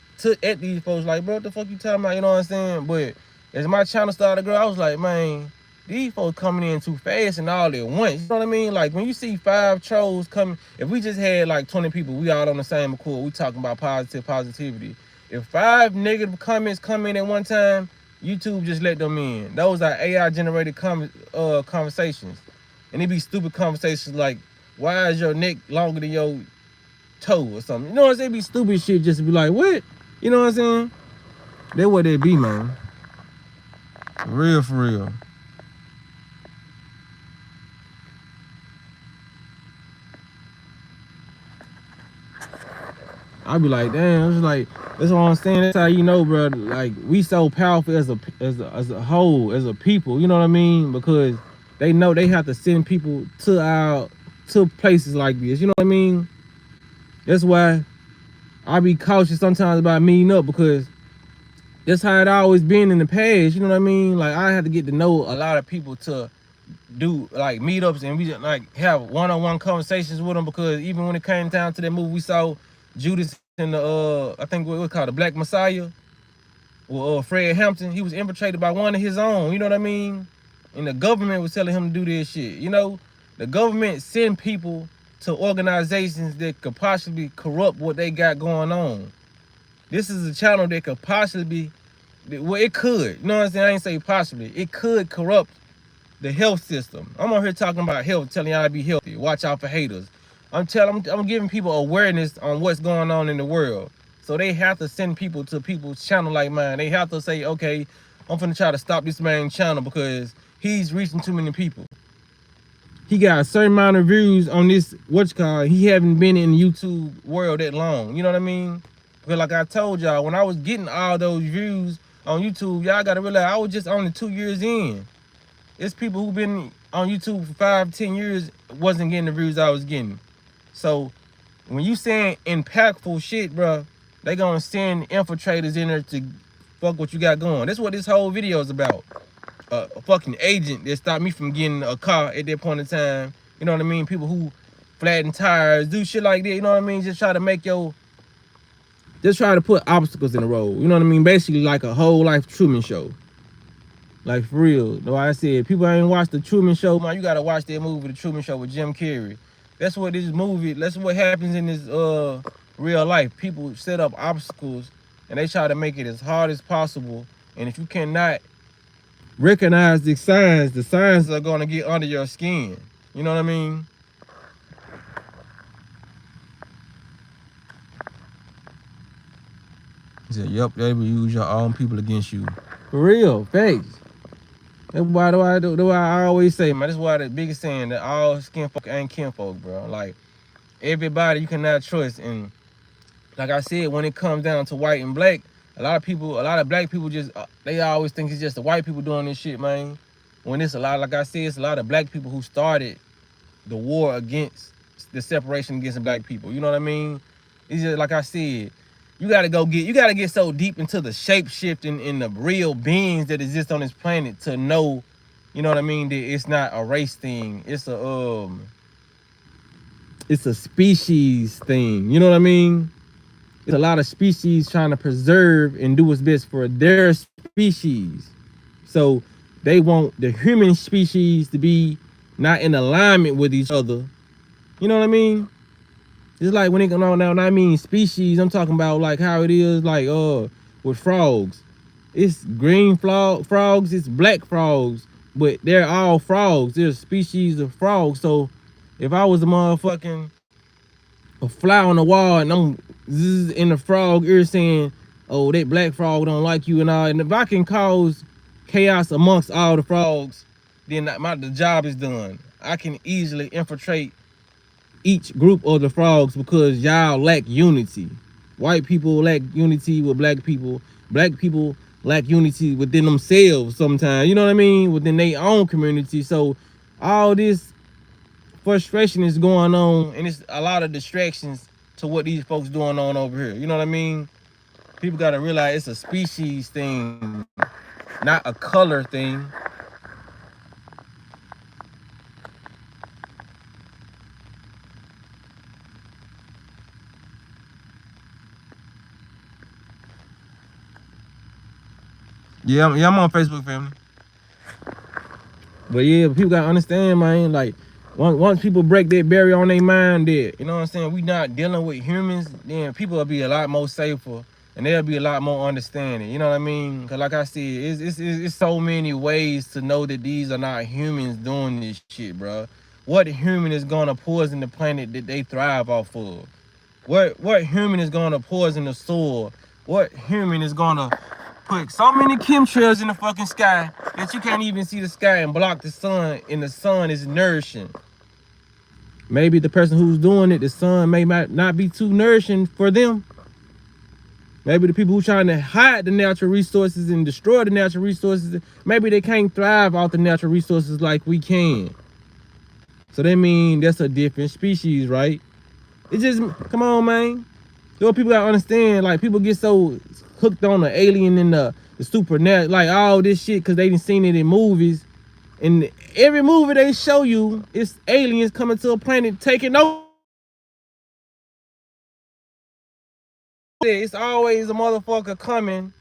at these folks like, bro, what the fuck you talking about? You know what I'm saying? But as my channel started to grow, I was like, man, these folks coming in too fast and all at once. You know what I mean? Like when you see 5 trolls coming, if we just had like 20 people, we all on the same accord, we talking about positivity. If 5 negative comments come in at one time, YouTube just let them in. Those are AI generated conversations. And it be stupid conversations like, why is your neck longer than your toe or something? You know what I'm saying? It be stupid shit just to be like, what? You know what I'm saying? That's what they be, man. For real, for real. I be like, damn, it's like, that's what I'm saying. That's how you know, bro. Like, we so powerful as a whole, as a people, you know what I mean? Because they know they have to send people to places like this, you know what I mean? That's why I be cautious sometimes about meeting up, because that's how it always been in the past, you know what I mean? Like, I had to get to know a lot of people to do like meetups, and we just like have one-on-one conversations with them, because even when it came down to that movie, we saw Judas and the I think what was called the Black Messiah, or Fred Hampton. He was infiltrated by one of his own, you know what I mean? And the government was telling him to do this shit. You know, the government send people to organizations that could possibly corrupt what they got going on. This is a channel that could possibly be, well, it could, you know what I'm saying? I ain't say possibly. It could corrupt the health system. I'm on here talking about health, telling y'all to be healthy. Watch out for haters. I'm giving people awareness on what's going on in the world. So they have to send people to people's channel like mine. They have to say, okay, I'm finna try to stop this man's channel because he's reaching too many people. He got a certain amount of views on this, he haven't been in the YouTube world that long. You know what I mean? Because like I told y'all, when I was getting all those views on YouTube, y'all gotta realize I was just only 2 years in. It's people who've been on YouTube for 5-10 years wasn't getting the views I was getting. So when you saying impactful shit, bro, they gonna send infiltrators in there to fuck what you got going. That's what this whole video is about. A fucking agent that stopped me from getting a car at that point in time. You know what I mean? People who flatten tires, do shit like that. You know what I mean? Just try to put obstacles in the road. You know what I mean? Basically like a whole life Truman Show. Like for real. Though I said, people ain't watched the Truman Show, man, you gotta watch that movie, The Truman Show with Jim Carrey. That's what this movie, that's what happens in this real life. People set up obstacles and they try to make it as hard as possible. And if you cannot recognize the signs are gonna get under your skin. You know what I mean? He said, yep, they will use your own people against you. For real, facts. That's why I always say, man, that's why the biggest saying that all skin folk ain't kinfolk, bro. Like, everybody you cannot trust. And like I said, when it comes down to white and black, A lot of black people just they always think it's just the white people doing this shit, man. When it's a lot, like I said, it's a lot of black people who started the war against the separation against black people. You know what I mean? It's just like I said, you gotta get so deep into the shape shifting in the real beings that exist on this planet to know, you know what I mean, that it's not a race thing. It's a species thing. You know what I mean? It's a lot of species trying to preserve and do what's best for their species. So they want the human species to be not in alignment with each other. You know what I mean? It's like when it come on now, when I mean species, I'm talking about like how it is like with frogs. It's green frogs, it's black frogs, but they're all frogs. They're species of frogs. So if I was a fly on the wall and I'm in the frog ear saying, oh, that black frog don't like you and all, and if I can cause chaos amongst all the frogs, then the job is done. I can easily infiltrate each group of the frogs because y'all lack unity. White people lack unity with black people. Black people lack unity within themselves sometimes, you know what I mean? Within their own community. So all this frustration is going on, and it's a lot of distractions to what these folks doing on over here. You know what I mean? People got to realize it's a species thing, not a color thing. Yeah, I'm on Facebook, family. But yeah, people gotta understand, man. Like, once people break that barrier on their mind, that, you know what I'm saying, we not dealing with humans, then people will be a lot more safer and they'll be a lot more understanding. You know what I mean? Because like I said, it's so many ways to know that these are not humans doing this shit, bro. What human is gonna poison the planet that they thrive off of? What human is gonna poison the soil? What human is gonna put so many chemtrails in the fucking sky that you can't even see the sky and block the sun, and the sun is nourishing? Maybe the person who's doing it, the sun may not be too nourishing for them. Maybe the people who trying to hide the natural resources and destroy the natural resources, maybe they can't thrive off the natural resources like we can. So that means that's a different species, right? It's just, come on, man. Those people gotta understand, like, people get so hooked on the alien and the supernatural, like all this shit, because they done seen it in movies. And every movie they show you, it's aliens coming to a planet taking over. It's always a motherfucker coming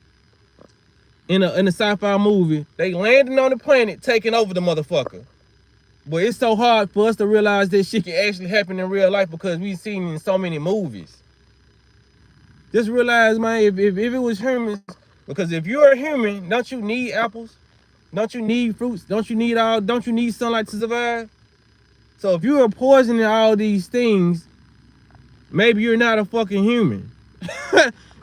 in a sci-fi movie. They landing on the planet, taking over the motherfucker. But it's so hard for us to realize this shit can actually happen in real life because we've seen it in so many movies. Just realize, man, if it was humans, because if you're a human, don't you need apples? Don't you need fruits? Don't you need sunlight to survive? So if you are poisoning all these things, maybe you're not a fucking human.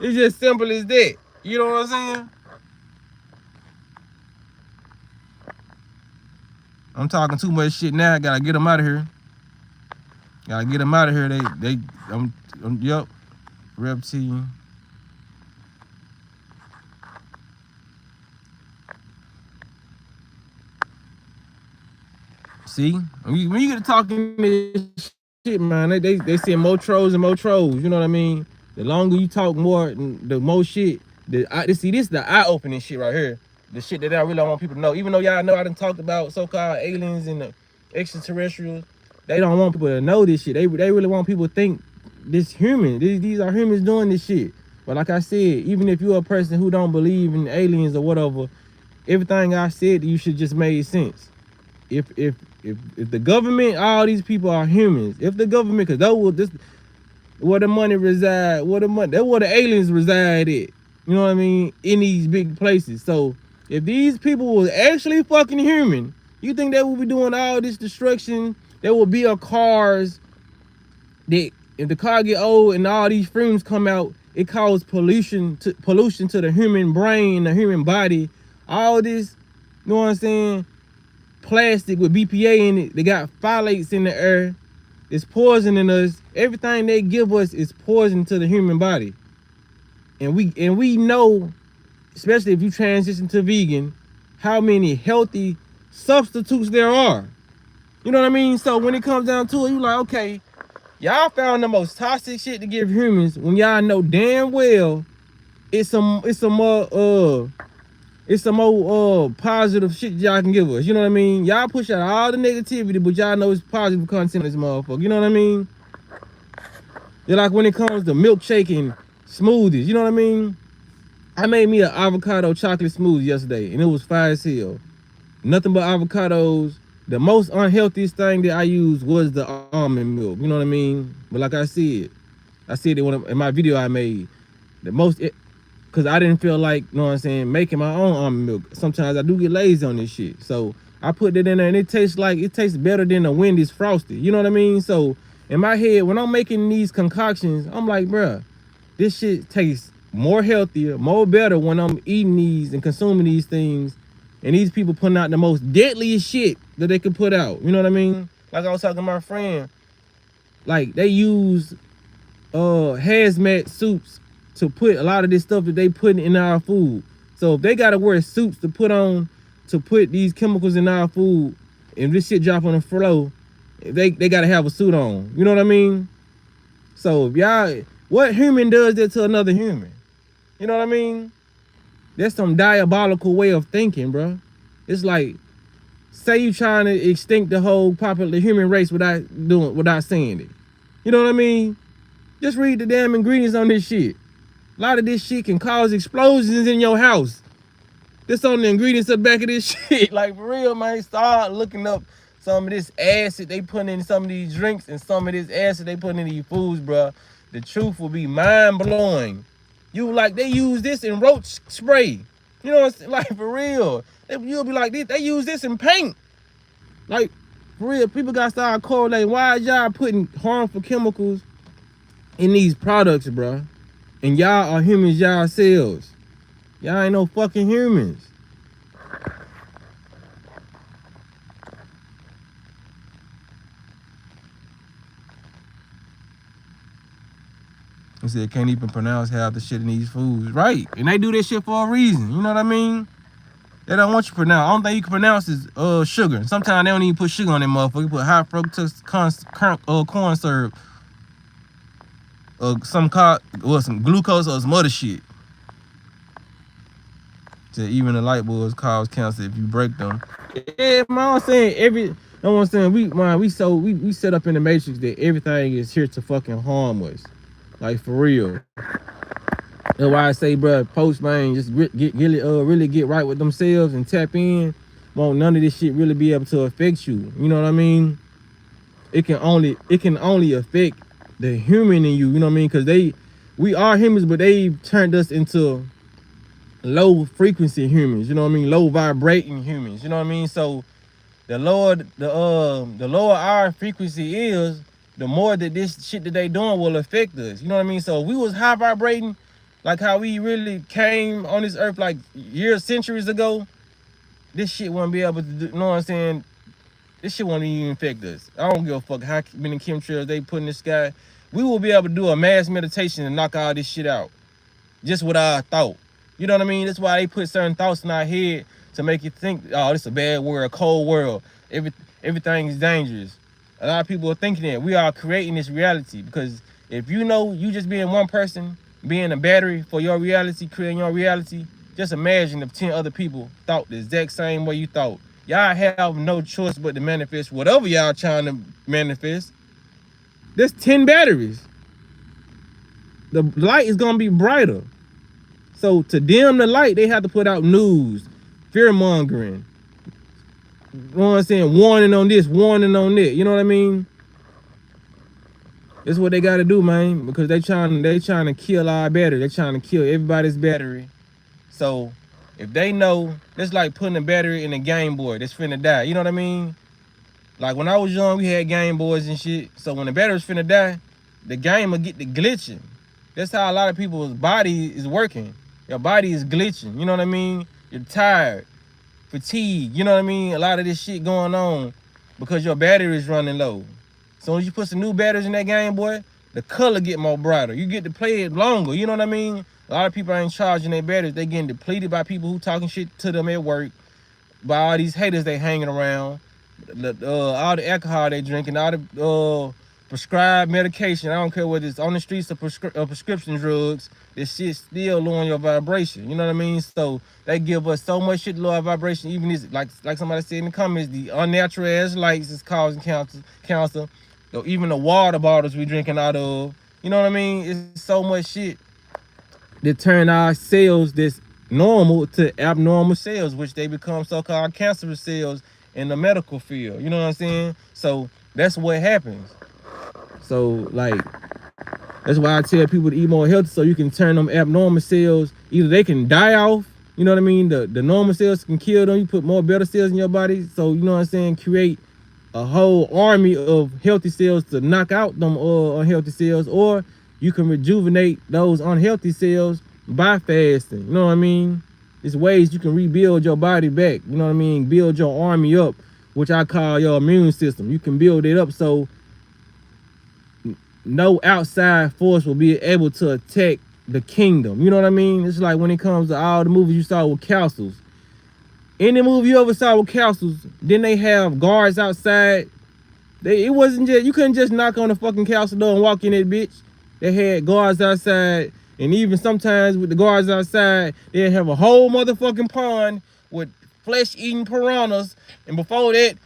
It's just simple as that. You know what I'm saying? I'm talking too much shit now. Gotta get them out of here. Gotta get them out of here. Yep. Reptilian. See, when you get to talking this shit, man, they say more trolls and more trolls. You know what I mean? The longer you talk more, the more shit. This is the eye-opening shit right here. The shit that I really want people to know. Even though y'all know I done talked about so-called aliens and the extraterrestrials, they don't want people to know this shit. They really want people to think this human. These are humans doing this shit. But like I said, even if you're a person who don't believe in aliens or whatever, everything I said to you should just make sense. If the government, all these people are humans. If the government, because where the money reside, that's where the aliens reside at. You know what I mean? In these big places. So if these people were actually fucking human, you think they would be doing all this destruction? There will be cars that, if the car get old and all these fumes come out, it causes pollution to the human brain, the human body. All this, you know what I'm saying? Plastic with BPA in it. They got phthalates in the air. It's poisoning us. Everything they give us is poison to the human body. And we know, especially if you transition to vegan, how many healthy substitutes there are. You know what I mean? So when it comes down to it, you like, okay, y'all found the most toxic shit to give humans when y'all know damn well it's some more positive shit y'all can give us. You know what I mean? Y'all push out all the negativity, but y'all know it's positive content in this motherfucker. You know what I mean? They're like when it comes to milkshake and smoothies. You know what I mean? I made me an avocado chocolate smoothie yesterday, and it was fire as hell. Nothing but avocados. The most unhealthiest thing that I used was the almond milk. You know what I mean? But like I said it in my video I made. The most, because I didn't feel like, you know what I'm saying, making my own almond milk. Sometimes I do get lazy on this shit. So I put it in there, and it tastes better than a Wendy's Frosty. You know what I mean? So in my head, when I'm making these concoctions, I'm like, bruh, this shit tastes more healthier, more better when I'm eating these and consuming these things. And these people putting out the most deadliest shit that they can put out. You know what I mean? Like I was talking to my friend, like they use hazmat suits to put a lot of this stuff that they put in our food. So if they gotta wear suits to put these chemicals in our food, and this shit drop on the floor, they gotta have a suit on. You know what I mean? So if y'all, what human does that to another human? You know what I mean? That's some diabolical way of thinking, bro. It's like, say you trying to extinct the whole the human race without saying it. You know what I mean? Just read the damn ingredients on this shit. A lot of this shit can cause explosions in your house. This on the ingredients at the back of this shit. Like, for real, man, start looking up some of this acid they put in some of these drinks and some of this acid they put in these foods, bro. The truth will be mind-blowing. They use this in roach spray. You know what I'm saying? Like, for real. You'll be like, they use this in paint. Like, for real, people got to start correlating. Why is y'all putting harmful chemicals in these products, bro? And y'all are humans yourselves. Y'all ain't no fucking humans. He said, can't even pronounce half the shit in these foods. Right. And they do this shit for a reason. You know what I mean? They don't want you to pronounce. I don't think you can pronounce is sugar. Sometimes they don't even put sugar on that motherfucker. You put high fructose corn syrup. Some glucose or some other shit. So even the light bulbs cause cancer if you break them. Yeah, man, I'm saying I'm saying we set up in the matrix that everything is here to fucking harm us. Like, for real. That's why I say, bro, post, man, just really get right with themselves and tap in. Won't none of this shit really be able to affect you. You know what I mean? It can only affect the human in you. You know what I mean? Because we are humans, but they turned us into low frequency humans. You know what I mean? Low vibrating humans. You know what I mean? So the lower our frequency is, the more that this shit that they doing will affect us. You know what I mean? So if we was high vibrating, like how we really came on this earth like centuries ago, this shit wouldn't be able to do, you know what I'm saying? This shit won't even affect us. I don't give a fuck how many chemtrails they put in the sky. We will be able to do a mass meditation and knock all this shit out. Just with our thought. You know what I mean? That's why they put certain thoughts in our head to make you think, oh, this is a bad world, a cold world. Everything is dangerous. A lot of people are thinking that we are creating this reality, because if you know you just being one person, being a battery for your reality, creating your reality, just imagine if 10 other people thought the exact same way you thought. Y'all have no choice but to manifest whatever y'all trying to manifest. There's 10 batteries. The light is gonna be brighter. So to dim the light, they have to put out news, fear mongering. You know what I'm saying? Warning on this, warning on that. You know what I mean? That's what they gotta do, man. Because they trying to kill our battery. They trying to kill everybody's battery. So if they know, it's like putting a battery in a Game Boy that's finna die. You know what I mean? Like when I was young, we had Game Boys and shit. So when the battery's finna die, the game will get the glitching. That's how a lot of people's body is working. Your body is glitching. You know what I mean? You're tired, fatigued. You know what I mean? A lot of this shit going on because your battery is running low. So when you put some new batteries in that Game Boy, the color get more brighter. You get to play it longer. You know what I mean? A lot of people ain't charging their batteries. They getting depleted by people who talking shit to them at work, by all these haters they hanging around, all the alcohol they drinking, all the prescribed medication. I don't care whether it's on the streets or prescription drugs. This shit still lowering your vibration. You know what I mean? So they give us so much shit to lower our vibration. Even this, like somebody said in the comments, the unnatural ass lights is causing cancer. Even the water bottles we drinking out of. You know what I mean? It's so much shit that turn our cells that's normal to abnormal cells, which they become so-called cancerous cells in the medical field. You know what I'm saying? So that's what happens. So like, that's why I tell people to eat more healthy, so you can turn them abnormal cells, either they can die off, you know what I mean? The normal cells can kill them. You put more better cells in your body. So, you know what I'm saying? Create a whole army of healthy cells to knock out them unhealthy cells, or you can rejuvenate those unhealthy cells by fasting. You know what I mean? There's ways you can rebuild your body back. You know what I mean? Build your army up, which I call your immune system. You can build it up so no outside force will be able to attack the kingdom. You know what I mean? It's like when it comes to all the movies you saw with castles. Any movie you ever saw with castles, then they have guards outside. It wasn't just, you couldn't just knock on the fucking castle door and walk in that bitch. They had guards outside, and even sometimes with the guards outside, they'd have a whole motherfucking pond with flesh-eating piranhas, and before that,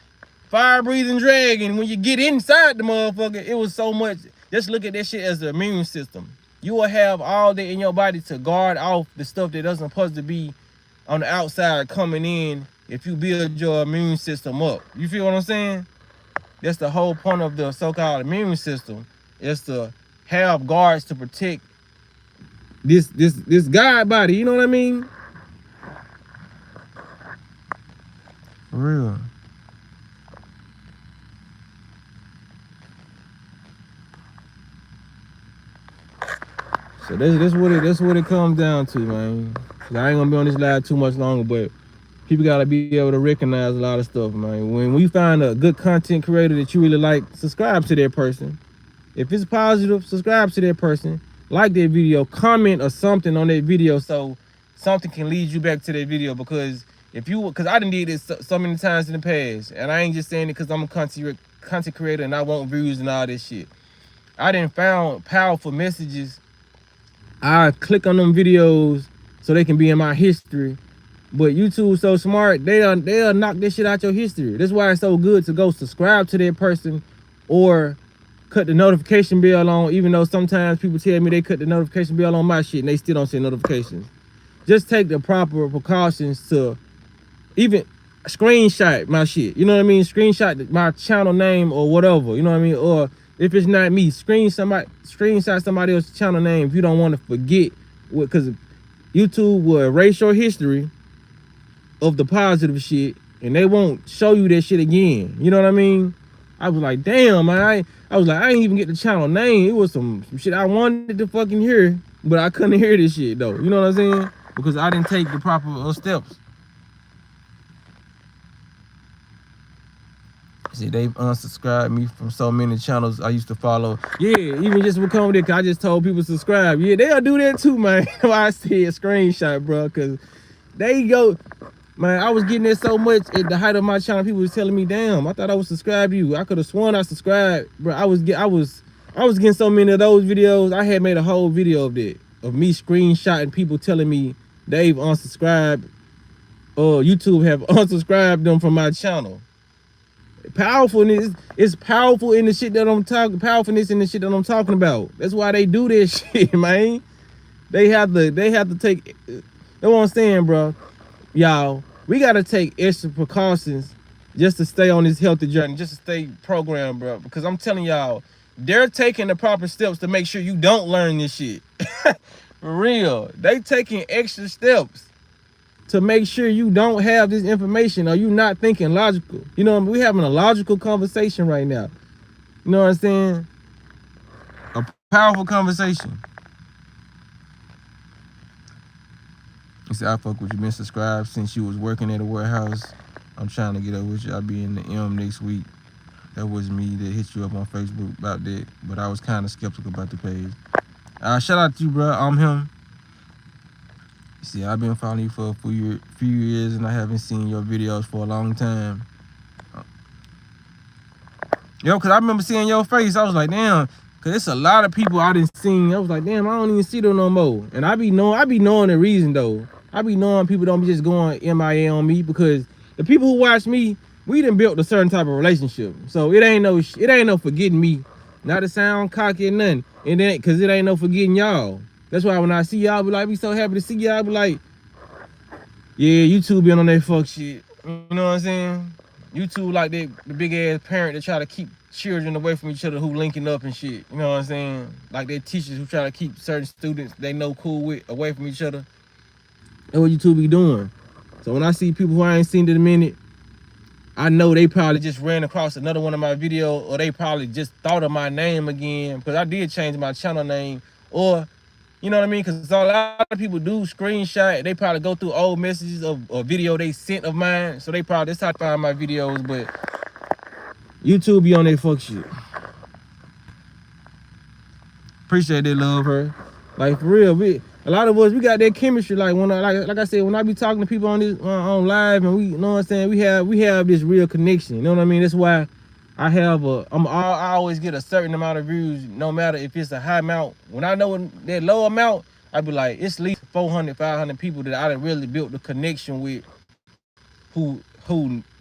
fire-breathing dragon. When you get inside the motherfucker, it was so much. Just look at that shit as the immune system. You will have all that in your body to guard off the stuff that doesn't supposed to be on the outside coming in if you build your immune system up. You feel what I'm saying? That's the whole point of the so-called immune system, is to have guards to protect this God body. You know what I mean? For real. So that's what it comes down to, man. I ain't gonna be on this live too much longer, but people gotta be able to recognize a lot of stuff, man. When we find a good content creator that you really like, subscribe to that person. If it's positive, subscribe to that person. Like that video, comment or something on that video so something can lead you back to that video. Because I done did this so many times in the past, and I ain't just saying it because I'm a content creator and I want views and all this shit. I done found powerful messages. I click on them videos so they can be in my history. But YouTube so smart, they'll knock this shit out your history. That's why it's so good to go subscribe to that person or cut the notification bell on, even though sometimes people tell me they cut the notification bell on my shit and they still don't see notifications. Just take the proper precautions to even screenshot my shit. You know what I mean? Screenshot my channel name or whatever. You know what I mean? Or if it's not me, screenshot somebody else's channel name if you don't want to forget. Because YouTube will erase your history of the positive shit and they won't show you that shit again. You know what I mean? I was like, damn, man. I was like, I didn't even get the channel name. It was some shit I wanted to fucking hear, but I couldn't hear this shit though. You know what I'm saying? Because I didn't take the proper steps. See, they've unsubscribed me from so many channels I used to follow. Yeah, even just with comedy, I just told people subscribe. Yeah, they'll do that too, man. Why I see a screenshot, bro, because they go, man, I was getting it so much at the height of my channel. People was telling me, damn, I thought I was subscribed to you. I could have sworn I subscribed, bro. I was getting so many of those videos. I had made a whole video of that, of me screenshotting people telling me they've unsubscribed, or YouTube have unsubscribed them from my channel. Powerfulness is powerful in the shit that I'm talking. Powerfulness in the shit that I'm talking about. That's why they do this shit, man. They have to take. You know what I'm saying, bro? Y'all, we gotta take extra precautions just to stay on this healthy journey, just to stay programmed, bro. Because I'm telling y'all, they're taking the proper steps to make sure you don't learn this shit. For real, they taking extra steps to make sure you don't have this information or you not thinking logical. You know, we having a logical conversation right now. You know what I'm saying? A powerful conversation. You said, I fuck with you, been subscribed since you was working at a warehouse. I'm trying to get up with you. I'll be in the M next week. That was me that hit you up on Facebook about that, but I was kind of skeptical about the page. Shout out to you, bro. I'm him. See, I've been following you for a few years, and I haven't seen your videos for a long time. Yo, cause I remember seeing your face. I was like, damn, cause it's a lot of people I didn't see. I was like, damn, I don't even see them no more. And I be knowing the reason though. I be knowing people don't be just going MIA on me, because the people who watch me, we done built a certain type of relationship. So it ain't no forgetting me. Not to sound cocky or nothing. And then, cause it ain't no forgetting y'all. That's why when I see y'all, be like, I be so happy to see y'all. Be like, yeah, you two been on that fuck shit. You know what I'm saying? You two like the big ass parent that try to keep children away from each other who linking up and shit. You know what I'm saying? Like they teachers who try to keep certain students they know cool with away from each other. That's what you two be doing. So when I see people who I ain't seen in a minute, I know they probably just ran across another one of my videos, or they probably just thought of my name again, because I did change my channel name. Or, you know what I mean? Because a lot of people do screenshot. They probably go through old messages of a video they sent of mine. So they probably, that's how I find my videos. But YouTube be on that fuck shit. Appreciate that love, her. Like, for real, a lot of us, we got that chemistry. Like, when like I said, when I be talking to people on this on live, and we, you know what I'm saying, we have this real connection. You know what I mean? That's why I have I always get a certain amount of views, no matter if it's a high amount. When I know that low amount, I be like, it's at least 400, 500 people that I done really built the connection with, who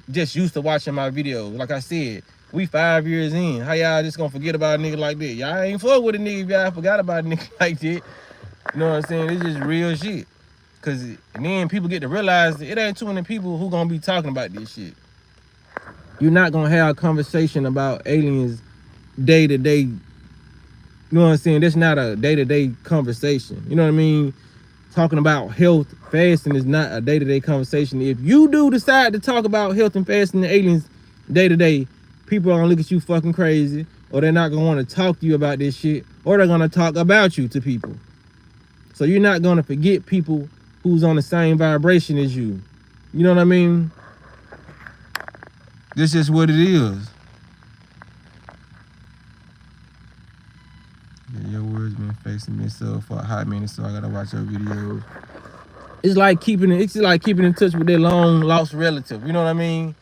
just used to watching my videos. Like I said, we 5 years in. How y'all just gonna forget about a nigga like that? Y'all ain't fuck with a nigga if y'all forgot about a nigga like that. You know what I'm saying? It's just real shit. And then people get to realize that it ain't too many people who gonna be talking about this shit. You're not gonna have a conversation about aliens day to day. You know what I'm saying? That's not a day-to-day conversation. You know what I mean? Talking about health, fasting is not a day-to-day conversation. If you do decide to talk about health and fasting and aliens day-to-day, people are gonna look at you fucking crazy, or they're not gonna want to talk to you about this shit, or they're gonna talk about you to people. So you're not gonna forget people who's on the same vibration as you. You know what I mean? This is what it is. Yeah, your words been facing me so for a hot minute, so I gotta watch your videos. It's like keeping in touch with their long lost relative. You know what I mean?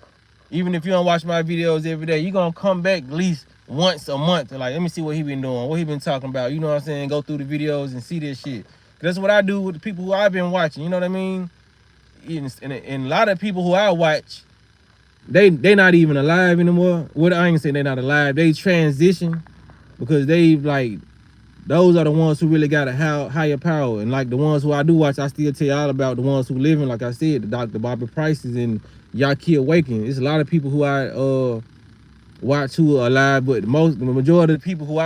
Even if you don't watch my videos every day, you're gonna come back at least once a month and like, let me see what he been doing, what he been talking about. You know what I'm saying? Go through the videos and see this shit. That's what I do with the people who I've been watching. You know what I mean? And a lot of people who I watch, they not even alive anymore. What I ain't saying they not alive. They transition because they like, those are the ones who really got a higher power. And like the ones who I do watch, I still tell y'all about the ones who living. Like I said, the Dr. Bobby Prices and Yaki Awaken. It's a lot of people who I watch who are alive, but the majority of the people who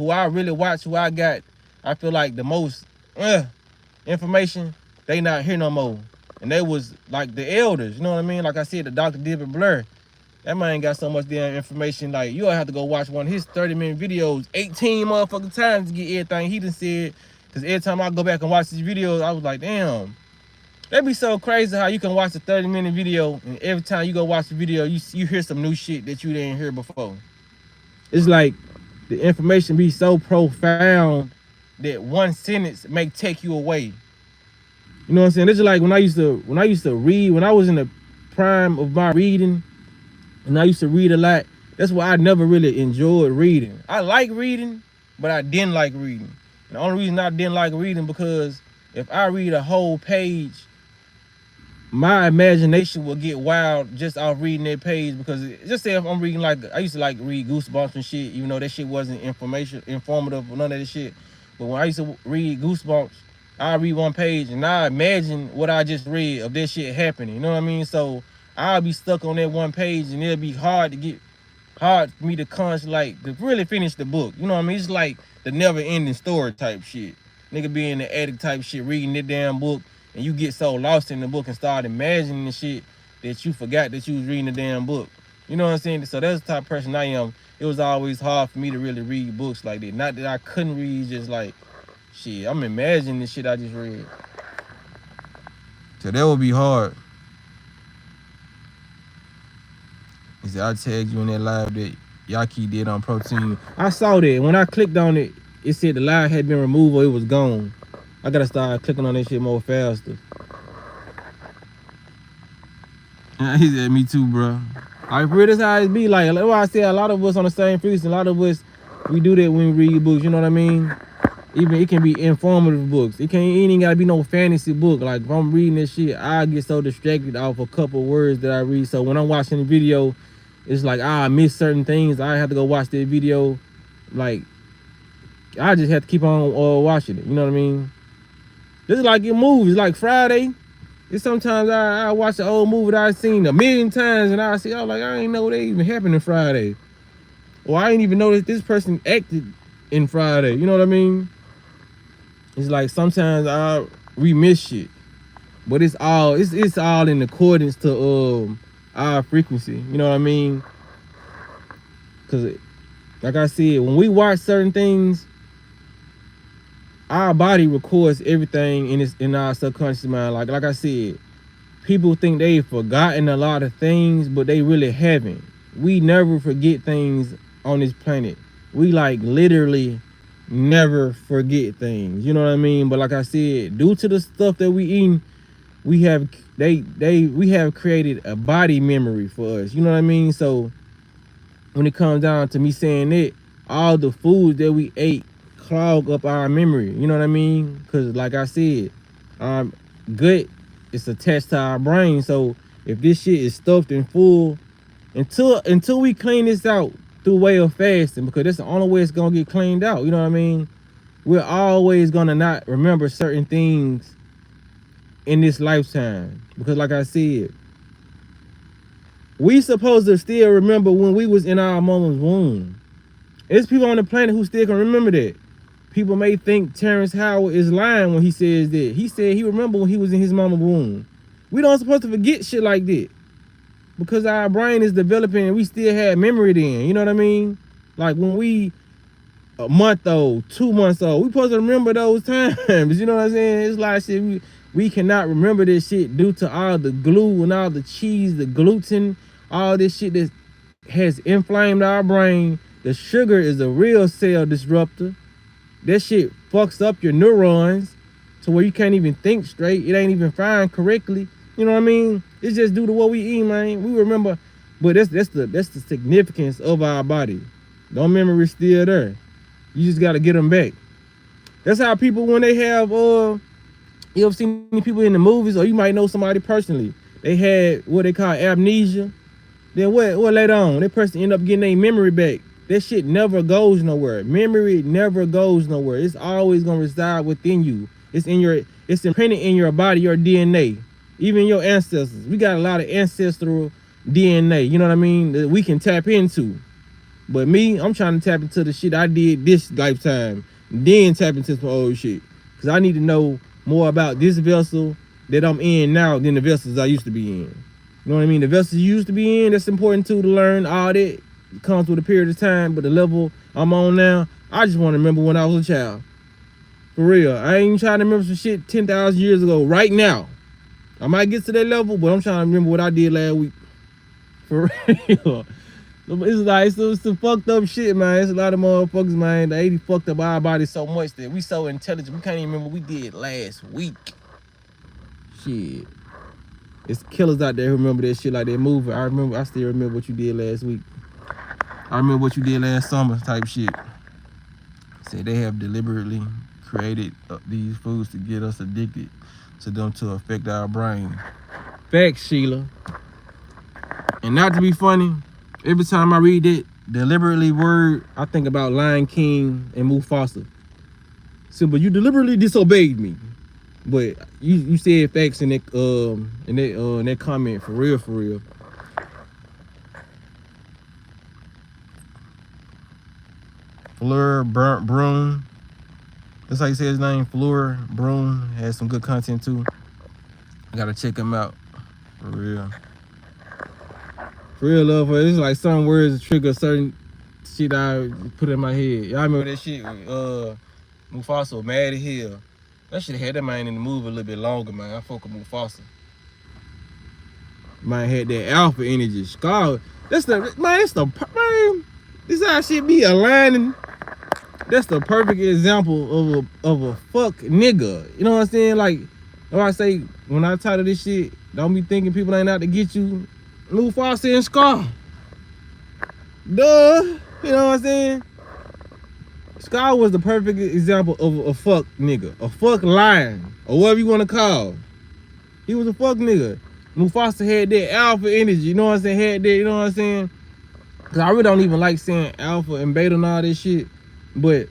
I really watch, who I got, I feel like the most information, they not here no more. And they was like the elders, you know what I mean? Like I said, the Dr. David Blur, that man got so much damn information. Like, you'll have to go watch one of his 30-minute videos 18 motherfucking times to get everything he done said. Because every time I go back and watch these videos, I was like, damn, that'd be so crazy how you can watch a 30-minute video, and every time you go watch the video, you hear some new shit that you didn't hear before. It's like the information be so profound that one sentence may take you away. You know what I'm saying? This is like when I used to read, when I was in the prime of my reading, and I used to read a lot. That's why I never really enjoyed reading. I like reading, but I didn't like reading. And the only reason I didn't like reading because if I read a whole page, my imagination will get wild just off reading that page. Because just say if I'm reading, like I used to like read Goosebumps and shit, even though that shit wasn't informative or none of that shit. But when I used to read Goosebumps, I read one page and I imagine what I just read of that shit happening. You know what I mean? So I'll be stuck on that one page, and it'll be hard for me to really finish the book. You know what I mean? It's like the never-ending story type shit. Nigga be in the attic type shit, reading that damn book, and you get so lost in the book and start imagining the shit that you forgot that you was reading the damn book. You know what I'm saying? So that's the type of person I am. It was always hard for me to really read books like that. Not that I couldn't read, just like, shit, I'm imagining the shit I just read. So that would be hard. He said, I tagged you in that live that Yaki did on protein. I saw that. When I clicked on it, it said the live had been removed or it was gone. I gotta start clicking on that shit more faster. Yeah, he said, me too, bro. Like, for real, that's how it be. Like, that's why I say a lot of us on the same frequency, a lot of us, we do that when we read books, you know what I mean? Even it can be informative books. It ain't gotta be no fantasy book. Like, if I'm reading this shit, I get so distracted off a couple words that I read. So when I'm watching the video, it's like I miss certain things. I have to go watch the video. Like, I just have to keep on watching it. You know what I mean? This is like in movies, like Friday. It's sometimes I watch an old movie that I've seen a million times and I see, I was like, I ain't know they even happened in Friday. Or I ain't even know that this person acted in Friday. You know what I mean? It's like sometimes we miss shit. But it's all in accordance to our frequency. You know what I mean? Cause like I said, when we watch certain things, our body records everything in our subconscious mind. Like I said, people think they've forgotten a lot of things, but they really haven't. We never forget things on this planet. We like literally never forget things. You know what I mean? But like I said, due to the stuff that we eat, we have created a body memory for us. You know what I mean? So when it comes down to me saying it, all the foods that we ate clog up our memory. You know what I mean? Because like I said, our gut is attached to our brain. So if this shit is stuffed and full, until we clean this out through way of fasting, because that's the only way it's gonna get cleaned out. You know what I mean? We're always gonna not remember certain things in this lifetime. Because like I said, we supposed to still remember when we was in our mama's womb. There's people on the planet who still can remember that. People may think Terrence Howard is lying when he says that. He said he remember when he was in his mama's womb. We don't supposed to forget shit like that. Because our brain is developing and we still have memory then. You know what I mean? Like when we a month old, 2 months old, we supposed to remember those times. You know what I'm saying? It's like shit, we cannot remember this shit due to all the glue and all the cheese, the gluten, all this shit that has inflamed our brain. The sugar is a real cell disruptor. That shit fucks up your neurons to where you can't even think straight. It ain't even firing correctly. You know what I mean? It's just due to what we eat, man. We remember, but that's the significance of our body. Those memories still there. You just gotta get them back. That's how people, when they have you ever seen people in the movies, or you might know somebody personally, they had what they call amnesia. Then what later on, that person end up getting their memory back. That shit never goes nowhere. Memory never goes nowhere. It's always gonna reside within you. It's imprinted in your body, your DNA. Even your ancestors. We got a lot of ancestral DNA, you know what I mean, that we can tap into. But me, I'm trying to tap into the shit I did this lifetime, then tap into some old shit. Cause I need to know more about this vessel that I'm in now than the vessels I used to be in. You know what I mean? The vessels you used to be in, that's important too, to learn all that. It comes with a period of time, but the level I'm on now, I just want to remember when I was a child. For real. I ain't trying to remember some shit 10,000 years ago right now. I might get to that level, but I'm trying to remember what I did last week. For real. It's like, it's some fucked up shit, man. It's a lot of motherfuckers, man. The 80 fucked up our body so much that we so intelligent, we can't even remember what we did last week. Shit. It's killers out there who remember that shit like that movie. I still remember what you did last week. I remember what you did last summer type shit. Say they have deliberately created these foods to get us addicted to them to affect our brain. Facts, Sheila. And not to be funny, every time I read that deliberately word, I think about Lion King and Mufasa. Simba, you deliberately disobeyed me. But you said facts in that comment, for real, for real. Fleur Brune. That's how you say his name, Fleur Brune. Has some good content too. I gotta check him out. For real. For real, love. It's like some words trigger certain shit I put in my head. Y'all remember that shit? Mufasa, mad as hell. That shit had that man in the movie a little bit longer, man. I fuck with Mufasa. Man had that alpha energy. Scar, That's the man. It's the man. This how shit be aligning. That's the perfect example of a fuck nigga. You know what I'm saying? Like, when I say, when I title this shit, don't be thinking people ain't out to get you. Mufasa and Scar. Duh. You know what I'm saying? Scar was the perfect example of a fuck nigga. A fuck lion. Or whatever you want to call. He was a fuck nigga. Mufasa had that alpha energy. You know what I'm saying? Had that, you know what I'm saying? Because I really don't even like saying alpha and beta and all this shit. But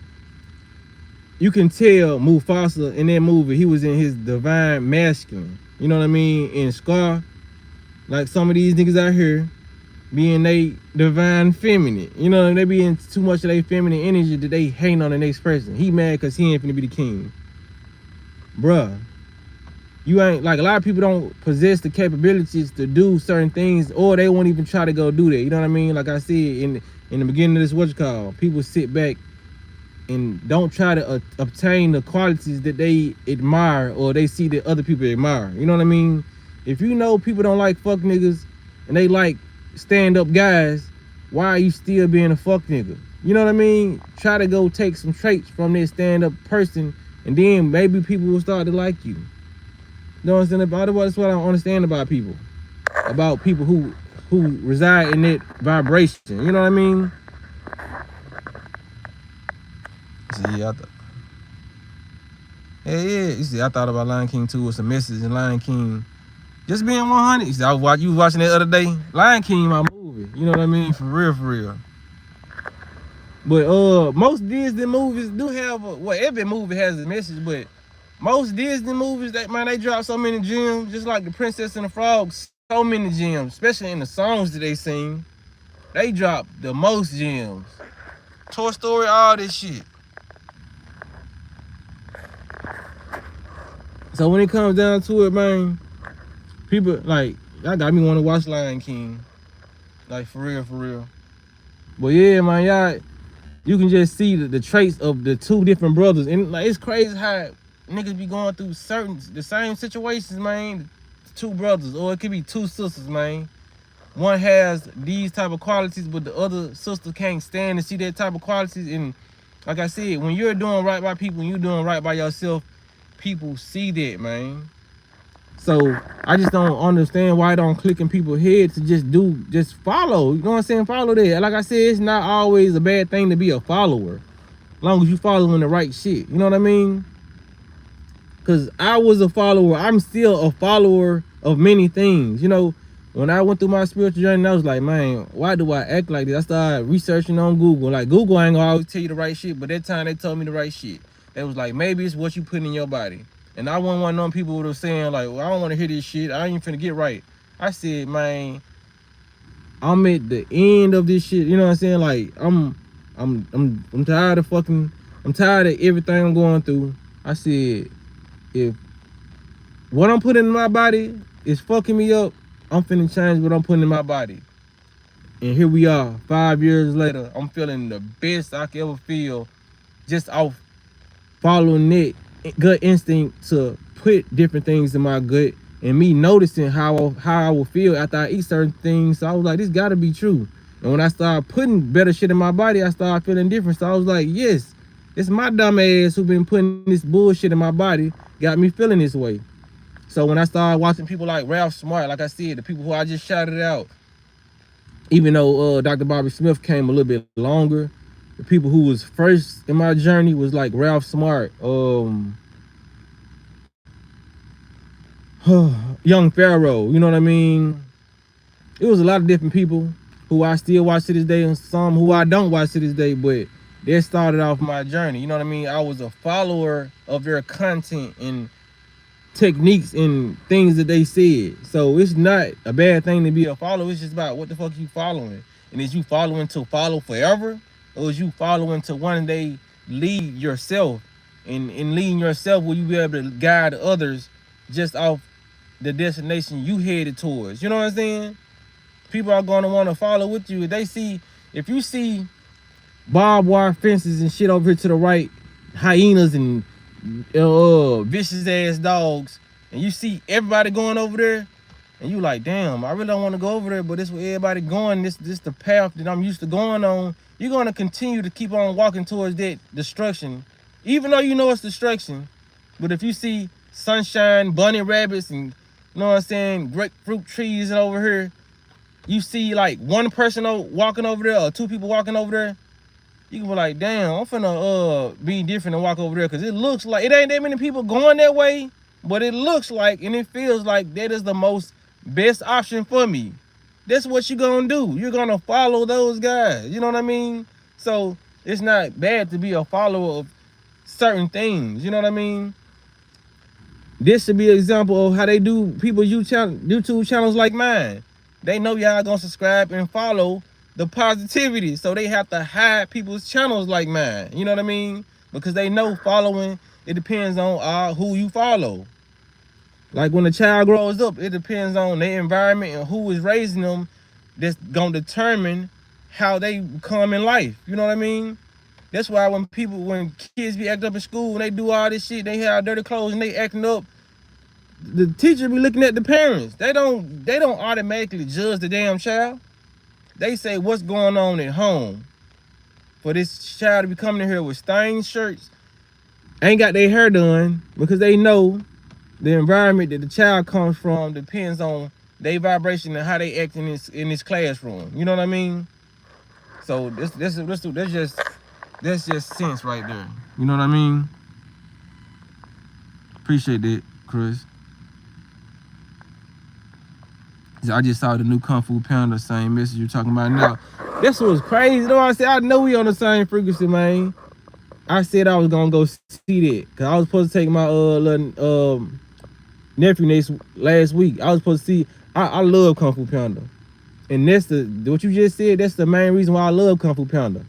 you can tell Mufasa in that movie, he was in his divine masculine. You know what I mean? In Scar, like some of these niggas out here, being they divine feminine. You know, they be in too much of their feminine energy that they hating on the next person. He mad because he ain't finna be the king. Bruh, you ain't, like, a lot of people don't possess the capabilities to do certain things, or they won't even try to go do that. You know what I mean? Like I said in the beginning of this, what you call, people sit back and don't try to obtain the qualities that they admire or they see that other people admire. You know what I mean? If you know people don't like fuck niggas and they like stand-up guys, why are you still being a fuck nigga? You know what I mean? Try to go take some traits from this stand-up person, and then maybe people will start to like you. You know what I'm saying? That's what I don't understand about people. About people who reside in that vibration. You know what I mean? See, you see, I thought about Lion King 2 with some message in Lion King. Just being 100. You see, you was watching that other day. Lion King, my movie. You know what I mean? For real, for real. But most Disney movies do have every movie has a message, but most Disney movies, they drop so many gems, just like The Princess and the Frog, so many gems, especially in the songs that they sing. They drop the most gems. Toy Story, all this shit. So when it comes down to it, man, people, like, y'all got me want to watch Lion King. Like, for real, for real. But yeah, man, y'all, you can just see the traits of the two different brothers. And like, it's crazy how niggas be going through the same situations, man. Two brothers, or it could be two sisters, man. One has these type of qualities, but the other sister can't stand to see that type of qualities. And like I said, when you're doing right by people and you're doing right by yourself, people see that, man. So I just don't understand why it don't click in people's heads to just follow. You know what I'm saying? Follow that. Like I said, it's not always a bad thing to be a follower, as long as you following the right shit. You know what I mean? Because I was a follower. I'm still a follower of many things. You know, when I went through my spiritual journey, I was like, man, why do I act like this? I started researching on Google. Like, Google ain't gonna always tell you the right shit, but that time they told me the right shit. They was like, maybe it's what you put in your body. And I wasn't one of them people who were saying, like, well, I don't want to hear this shit. I ain't finna get right. I said, man, I'm at the end of this shit. You know what I'm saying? Like, I'm tired of I'm tired of everything I'm going through. I said, if what I'm putting in my body is fucking me up, I'm finna change what I'm putting in my body. And here we are, 5 years later. I'm feeling the best I could ever feel, just off following that gut instinct to put different things in my gut, and me noticing how I will feel after I eat certain things. So I was like, this gotta be true. And when I started putting better shit in my body, I started feeling different. So I was like, yes, it's my dumb ass who been putting this bullshit in my body, got me feeling this way. So when I started watching people like Ralph Smart, like I said, the people who I just shouted out, even though Dr. Bobby Smith came a little bit longer, the people who was first in my journey was like Ralph Smart, Young Pharaoh, you know what I mean? It was a lot of different people who I still watch to this day, and some who I don't watch to this day, but they started off my journey. You know what I mean? I was a follower of their content and techniques and things that they said. So it's not a bad thing to be a follower. It's just about what the fuck you following. And is you following to follow forever? Or is you following to one day lead yourself? And leading yourself, will you be able to guide others just off the destination you headed towards? You know what I'm saying? People are going to want to follow with you. If you see barbed wire fences and shit over here to the right, hyenas and vicious ass dogs, and you see everybody going over there, and you like, damn, I really don't want to go over there, but this where everybody going, this the path that I'm used to going on, you're gonna continue to keep on walking towards that destruction, even though you know it's destruction. But if you see sunshine, bunny rabbits, and you know what I'm saying, grapefruit trees over here, you see like one person walking over there or two people walking over there, you can be like, damn, I'm finna be different and walk over there, because it looks like it ain't that many people going that way, but it looks like and it feels like that is the most best option for me. That's what you're gonna do. You're gonna follow those guys. You know what I mean? So it's not bad to be a follower of certain things. You know what I mean? This should be an example of how they do people's YouTube channels like mine. They know y'all gonna subscribe and follow the positivity, so they have to hide people's channels like mine. You know what I mean? Because they know following, it depends on who you follow. Like when a child grows up, it depends on their environment and who is raising them. That's gonna determine how they become in life. You know what I mean? That's why when kids be acting up in school, when they do all this shit, they have dirty clothes and they acting up, the teacher be looking at the parents. They don't automatically judge the damn child. They say what's going on at home for this child to be coming in here with stained shirts, ain't got their hair done, because they know the environment that the child comes from depends on their vibration and how they act in this classroom. You know what I mean? So that's just sense right there. You know what I mean? Appreciate that, Chris. I just saw the new Kung Fu Panda, same message you're talking about now. This was crazy. You know what I said? I know we on the same frequency, man. I said I was gonna go see that, because I was supposed to take my little nephew last week. I was supposed to see. I love Kung Fu Panda, and that's what you just said. That's the main reason why I love Kung Fu Panda,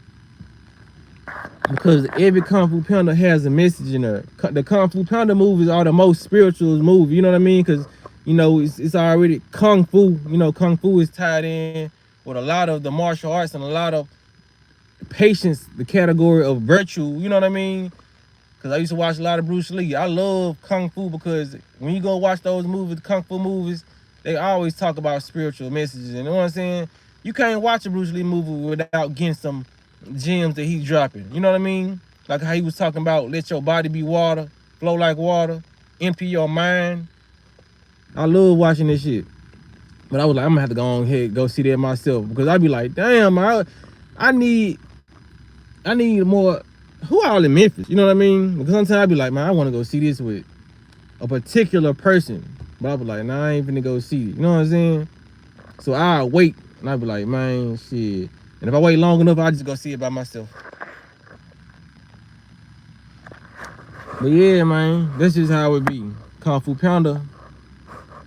because every Kung Fu Panda has a message in there. The Kung Fu Panda movies are the most spiritual movie. You know what I mean? Because you know it's already Kung Fu. You know, Kung Fu is tied in with a lot of the martial arts and a lot of patience, the category of virtue. You know what I mean? Because I used to watch a lot of Bruce Lee. I love Kung Fu because when you go watch those movies, Kung Fu movies, they always talk about spiritual messages. You know what I'm saying? You can't watch a Bruce Lee movie without getting some gems that he's dropping. You know what I mean? Like how he was talking about let your body be water, flow like water, empty your mind. I love watching this shit. But I was like, I'm gonna have to go on ahead go see that myself, because I'd be like, damn, I need more. Who all in Memphis? You know what I mean? Because sometimes I'd be like, man, I want to go see this with a particular person. But I'd be like, nah, I ain't finna go see it. You know what I'm saying? So I'll wait, and I'd be like, man, shit. And if I wait long enough, I'll just go see it by myself. But yeah, man, that's just how it be. Kung Fu Panda.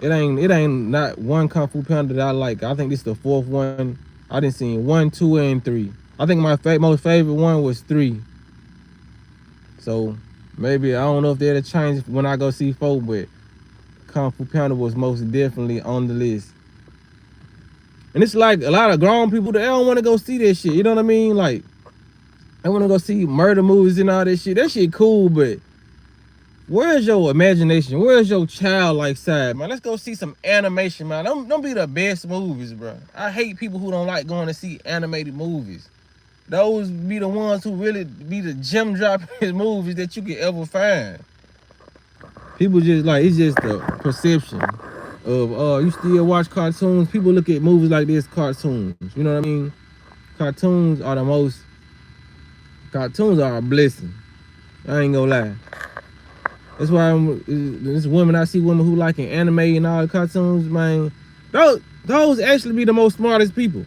It ain't not one Kung Fu Panda that I like. I think this is the fourth one. I done seen 1, 2, and 3. I think my most favorite one was 3. So maybe I don't know if that'll change when I go see 4, but Kung Fu Panda was most definitely on the list. And it's like a lot of grown people that don't want to go see that shit. You know what I mean? Like, I want to go see murder movies and all that shit. That shit cool, but where's your imagination? Where's your childlike side, man? Let's go see some animation, man. Don't be the best movies, bro. I hate people who don't like going to see animated movies. Those be the ones who really be the gem dropping movies that you could ever find. People just like, it's just the perception of you still watch cartoons. People look at movies like this, cartoons. You know what I mean? Cartoons are a blessing. I ain't gonna lie. That's why I see women who like anime and all the cartoons, man. Those actually be the most smartest people.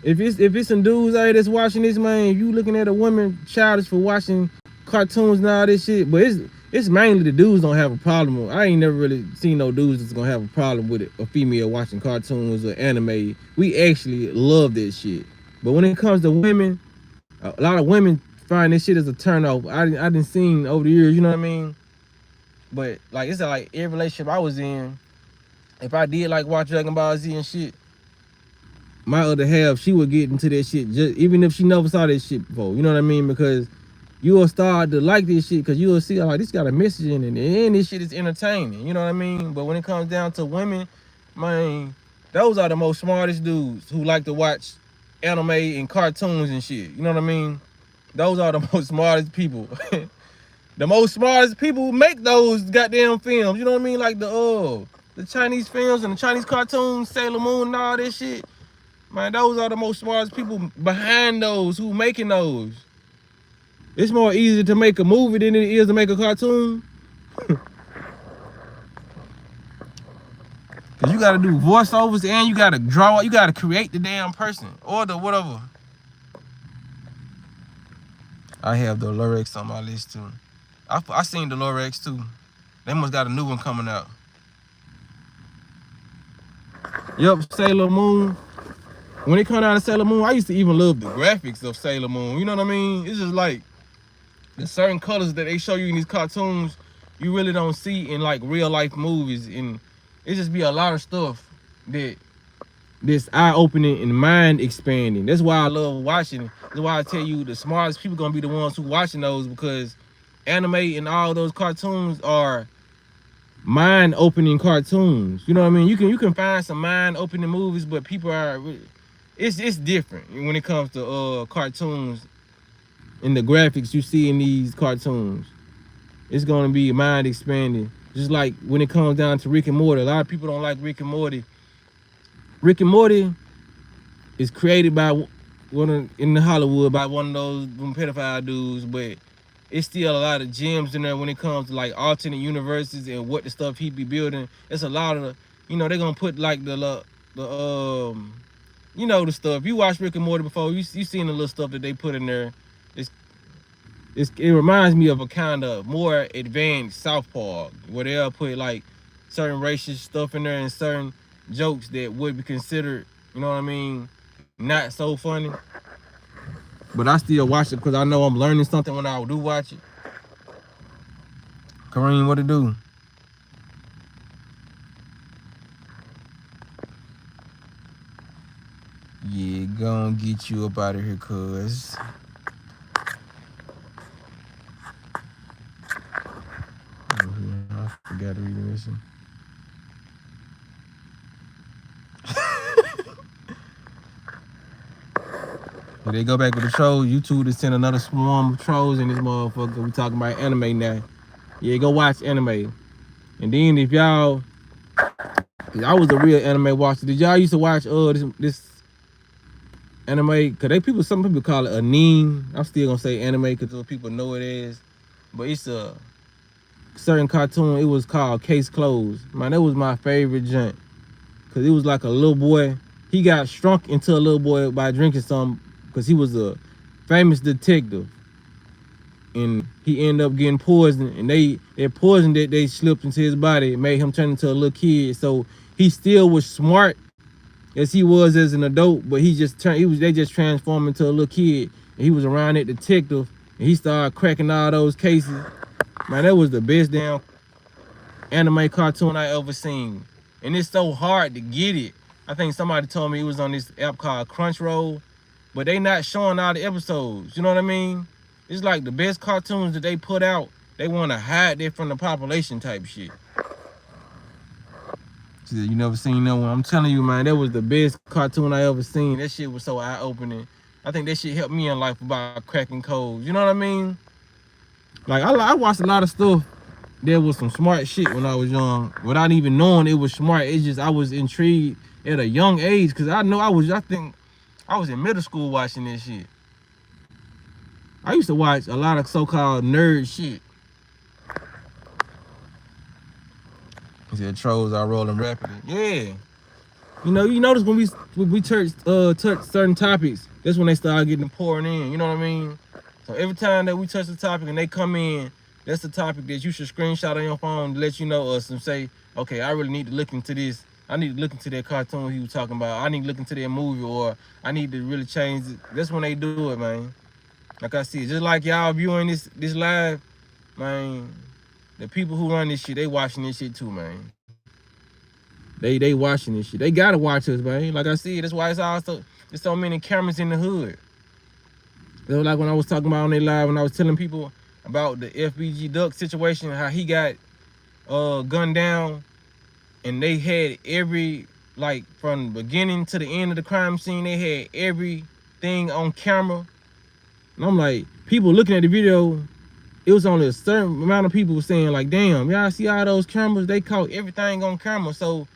If it's some dudes out here that's watching this, man, if you looking at a woman childish for watching cartoons and all this shit, but it's mainly the dudes don't have a problem. I ain't never really seen no dudes that's gonna have a problem with a female watching cartoons or anime. We actually love this shit. But when it comes to women, a lot of women find this shit as a turn off. I didn't seen over the years, you know what I mean? But like it's like every relationship I was in, if I did like watch Dragon Ball Z and shit, my other half, she would get into that shit just even if she never saw that shit before. You know what I mean? Because you will start to like this shit because you will see like this got a message in it and this shit is entertaining. You know what I mean? But when it comes down to women, Man, those are the most smartest dudes who like to watch anime and cartoons and shit. You know what I mean? Those are the most smartest people. The most smartest people who make those goddamn films. You know what I mean? Like the Chinese films and the Chinese cartoons, Sailor Moon and all that shit. Man, those are the most smartest people behind those, who making those. It's more easy to make a movie than it is to make a cartoon. Cause you gotta do voiceovers and you gotta draw, you gotta create the damn person or the whatever. I have the Lorex on my list too. I seen the Lorex too. They must got a new one coming out. Yep, Sailor Moon. When it come out of Sailor Moon, I used to even love the graphics of Sailor Moon. You know what I mean? It's just like the certain colors that they show you in these cartoons, you really don't see in like real life movies. And it just be a lot of stuff that's eye-opening and mind-expanding. That's why I love watching it. That's why I tell you the smartest people gonna be the ones who watching those, because anime and all those cartoons are mind-opening cartoons. You know what I mean? You can find some mind-opening movies, but people are, it's different when it comes to cartoons and the graphics you see in these cartoons. It's gonna be mind-expanding. Just like when it comes down to Rick and Morty. A lot of people don't like Rick and Morty. Rick and Morty is created by in Hollywood by one of those pedophile dudes, but it's still a lot of gems in there when it comes to like alternate universes and what the stuff he be building. It's a lot of, you know, they're gonna put like the you know, the stuff. You watched Rick and Morty before, you seen the little stuff that they put in there. It reminds me of a kind of more advanced South Park, where they'll put like certain racist stuff in there and certain jokes that would be considered, you know what I mean, not so funny. But I still watch it because I know I'm learning something when I do watch it. Kareem, what it do? Yeah, gonna get you up out of here, cuz. I forgot to read this one. If they go back with the trolls, YouTube to send another swarm of trolls in this motherfucker. We talking about anime now. Yeah, go watch anime. And then if y'all, I was a real anime watcher. Did y'all used to watch this anime? Cause some people call it anime. I'm still gonna say anime because those people know it is. But it's a certain cartoon. It was called Case Closed. Man, that was my favorite junk. Cause it was like a little boy. He got shrunk into a little boy by drinking some, because he was a famous detective. And he ended up getting poisoned, and their poison that they slipped into his body made him turn into a little kid. So he still was smart as he was as an adult, but they just transformed into a little kid. And he was around that detective, and he started cracking all those cases. Man, that was the best damn anime cartoon I ever seen. And it's so hard to get it. I think somebody told me it was on this app called Crunchyroll, but they not showing all the episodes. You know what I mean? It's like the best cartoons that they put out, they want to hide it from the population type shit. You never seen that one? I'm telling you, man, that was the best cartoon I ever seen. That shit was so eye-opening. I think that shit helped me in life about cracking codes. You know what I mean? Like, I watched a lot of stuff. There was some smart shit when I was young, without even knowing it was smart. It's just I was intrigued at a young age, because I think I was in middle school watching this shit. I used to watch a lot of so-called nerd shit. He said trolls are rolling rapidly. Yeah. You know, you notice when we touch certain topics, that's when they start getting pouring in. You know what I mean? So every time that we touch a topic and they come in, that's the topic that you should screenshot on your phone to let you know us and say, okay, I really need to look into this. I need to look into that cartoon he was talking about. I need to look into that movie, or I need to really change it. That's when they do it, man. Like I said, just like y'all viewing this live, man, the people who run this shit, they watching this shit too, man. They watching this shit. They gotta watch us, man. Like I said, that's why there's so many cameras in the hood. It was like when I was talking about on their live, when I was telling people about the FBG Duck situation, how he got gunned down and they had every, like from the beginning to the end of the crime scene, they had everything on camera. And I'm like, people looking at the video, it was only a certain amount of people saying like, damn, y'all see all those cameras? They caught everything on camera. So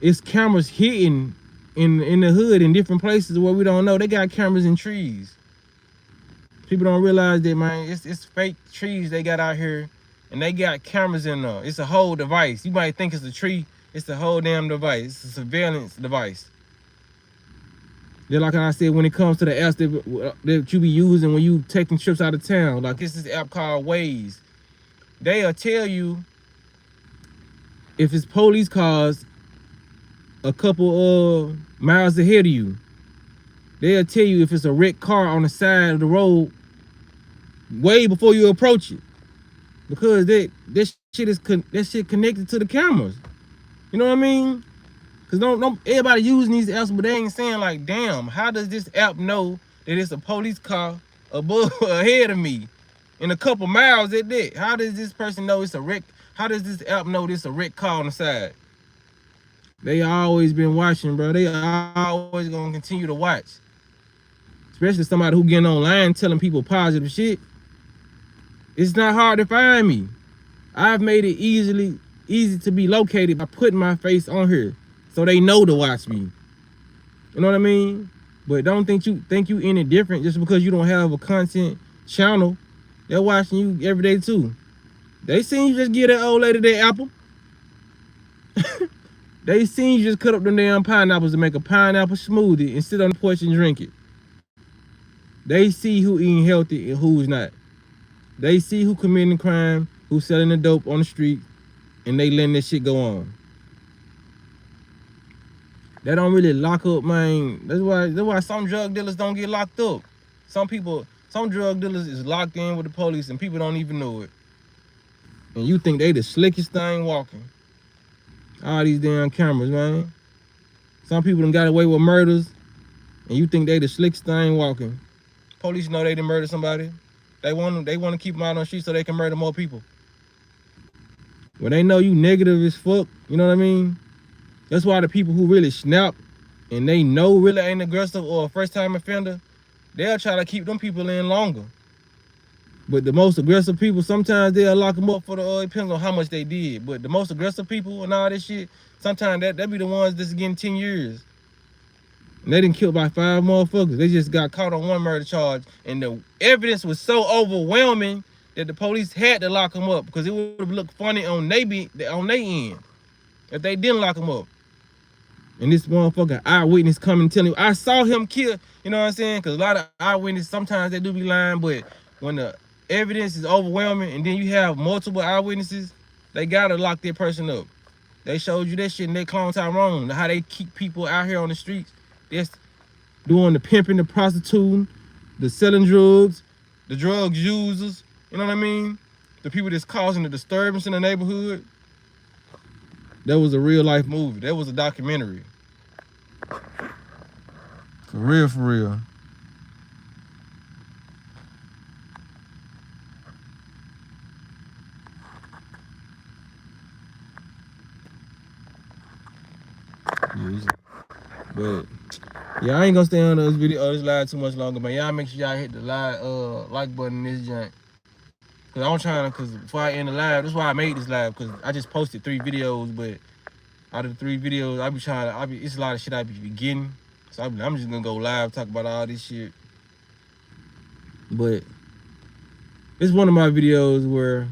it's cameras hitting in the hood in different places where we don't know. They got cameras in trees. People don't realize that, man, it's fake trees they got out here, and they got cameras in there. It's a whole device. You might think it's a tree. It's the whole damn device. It's a surveillance device. Just like I said, when it comes to the apps that you be using when you taking trips out of town, like this app called Waze. They'll tell you if it's police cars a couple miles ahead of you. They'll tell you if it's a wrecked car on the side of the road way before you approach it, because that shit connected to the cameras. You know what I mean? Cause don't everybody using these apps, but they ain't saying like, damn, how does this app know that it's a police car above ahead of me in a couple miles at that? How does this person know it's a wreck? How does this app know this a wrecked car on the side? They always been watching, bro. They always gonna continue to watch. Especially somebody who getting online telling people positive shit. It's not hard to find me. I've made it easy to be located by putting my face on here, so they know to watch me. You know what I mean? But don't think you any different just because you don't have a content channel. They're watching you every day too. They seen you just give that old lady that apple. They seen you just cut up them damn pineapples to make a pineapple smoothie and sit on the porch and drink it. They see who eating healthy and who's not. They see who committing crime, who's selling the dope on the street, and they letting this shit go on. They don't really lock up, man. That's why some drug dealers don't get locked up. Some drug dealers is locked in with the police and people don't even know it. And you think they the slickest thing walking. All these damn cameras, man. Some people done got away with murders, and you think they the slickest thing walking. Police know they done murder somebody. They want to keep them out on the street so they can murder more people. When they know you negative as fuck, you know what I mean? That's why the people who really snap and they know really ain't aggressive or a first-time offender, they'll try to keep them people in longer. But the most aggressive people, sometimes they'll lock them up for it depends on how much they did. But the most aggressive people and all this shit, sometimes that be the ones that's getting 10 years. And they done killed by 5 motherfuckers. They just got caught on one murder charge. And the evidence was so overwhelming that the police had to lock them up because it would have looked funny on their end if they didn't lock them up. And this motherfucker eyewitness coming and telling you, I saw him kill, you know what I'm saying? Because a lot of eyewitnesses, sometimes they do be lying, but when the evidence is overwhelming and then you have multiple eyewitnesses, they gotta lock that person up. They showed you that shit in that Clone Tyrone, how they keep people out here on the streets. That's doing the pimping, the prostituting, the selling drugs, the drug users, you know what I mean? The people that's causing the disturbance in the neighborhood. That was a real life movie. That was a documentary. For real, for real. Yeah, but yeah, I ain't gonna stay on this live too much longer, man. Y'all make sure y'all hit the like button in this joint. Cause I'm trying to, cause before I end the live, that's why I made this live, cause I just posted 3 videos, but out of the 3 videos, it's a lot of shit I be getting. So I'm just gonna go live, talk about all this shit. But it's one of my videos where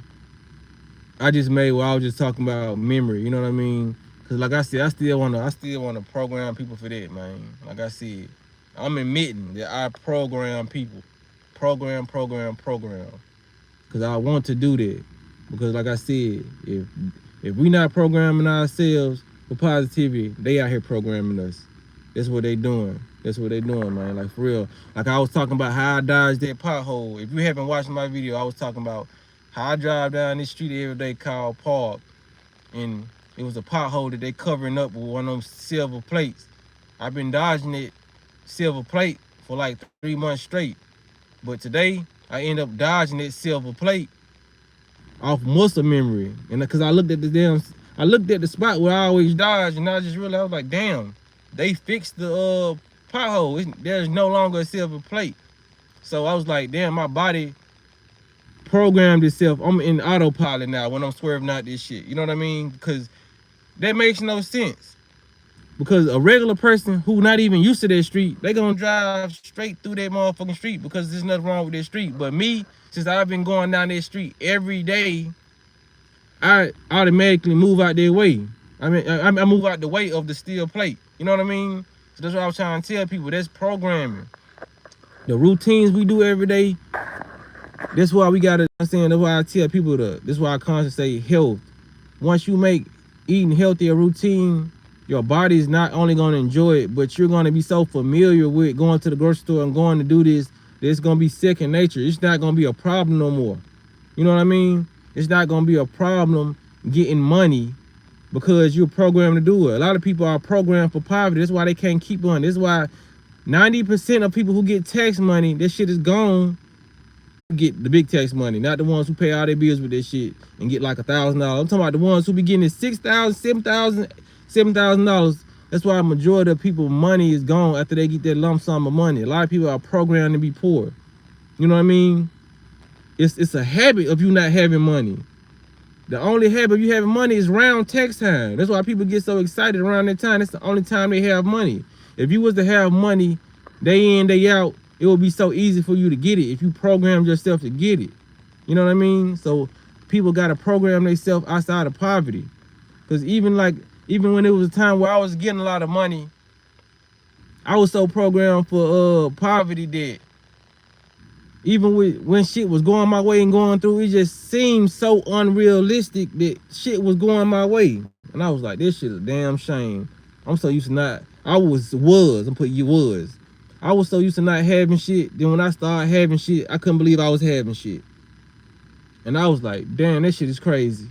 I just made where I was just talking about memory, you know what I mean? Cause like I said, I still wanna program people for that, man. Like I said, I'm admitting that I program people. Program. Cause I want to do that. Because like I said, if we not programming ourselves for positivity, they out here programming us. That's what they doing. Man. Like for real. Like I was talking about how I dodged that pothole. If you haven't watched my video, I was talking about how I drive down this street every day called Park. And it was a pothole that they covering up with one of them silver plates. I've been dodging it silver plate for like 3 months straight. But today, I end up dodging that silver plate off muscle memory. And because I looked at the damn, I looked at the spot where I always dodge, and I just realized, I was like, damn, they fixed the pothole. There's no longer a silver plate. So I was like, damn, my body programmed itself. I'm in autopilot now when I'm swerving out this shit. You know what I mean? Because that makes no sense. Because a regular person who not even used to that street, they gonna drive straight through that motherfucking street because there's nothing wrong with that street. But me, since I've been going down that street every day, I automatically move out their way. I move out the way of the steel plate. You know what I mean? So that's what I was trying to tell people. That's programming. The routines we do every day, that's why we gotta understand. That's why I tell people that's why I constantly say health. Once you make eating healthy a routine, your body is not only gonna enjoy it, but you're gonna be so familiar with going to the grocery store and going to do this, that it's gonna be second nature. It's not gonna be a problem no more. You know what I mean? It's not gonna be a problem getting money because you're programmed to do it. A lot of people are programmed for poverty. That's why they can't keep on. That's why 90% of people who get tax money, this shit is gone. Get the big tax money, not the ones who pay all their bills with this shit and get like $1,000. I'm talking about the ones who be getting $6,000, $7,000. That's why a majority of people money is gone after they get that lump sum of money. A lot of people are programmed to be poor. You know what I mean? It's a habit of you not having money. The only habit of you having money is around tax time. That's why people get so excited around that time. That's the only time they have money. If you was to have money day in, day out, it would be so easy for you to get it if you program yourself to get it. You know what I mean? So people got to program themselves outside of poverty. Because even when it was a time where I was getting a lot of money, I was so programmed for poverty that even when shit was going my way and going through, it just seemed so unrealistic that shit was going my way. And I was like, this shit is a damn shame. I'm so used to not, I'm putting you was. I was so used to not having shit. Then when I started having shit, I couldn't believe I was having shit. And I was like, damn, that shit is crazy.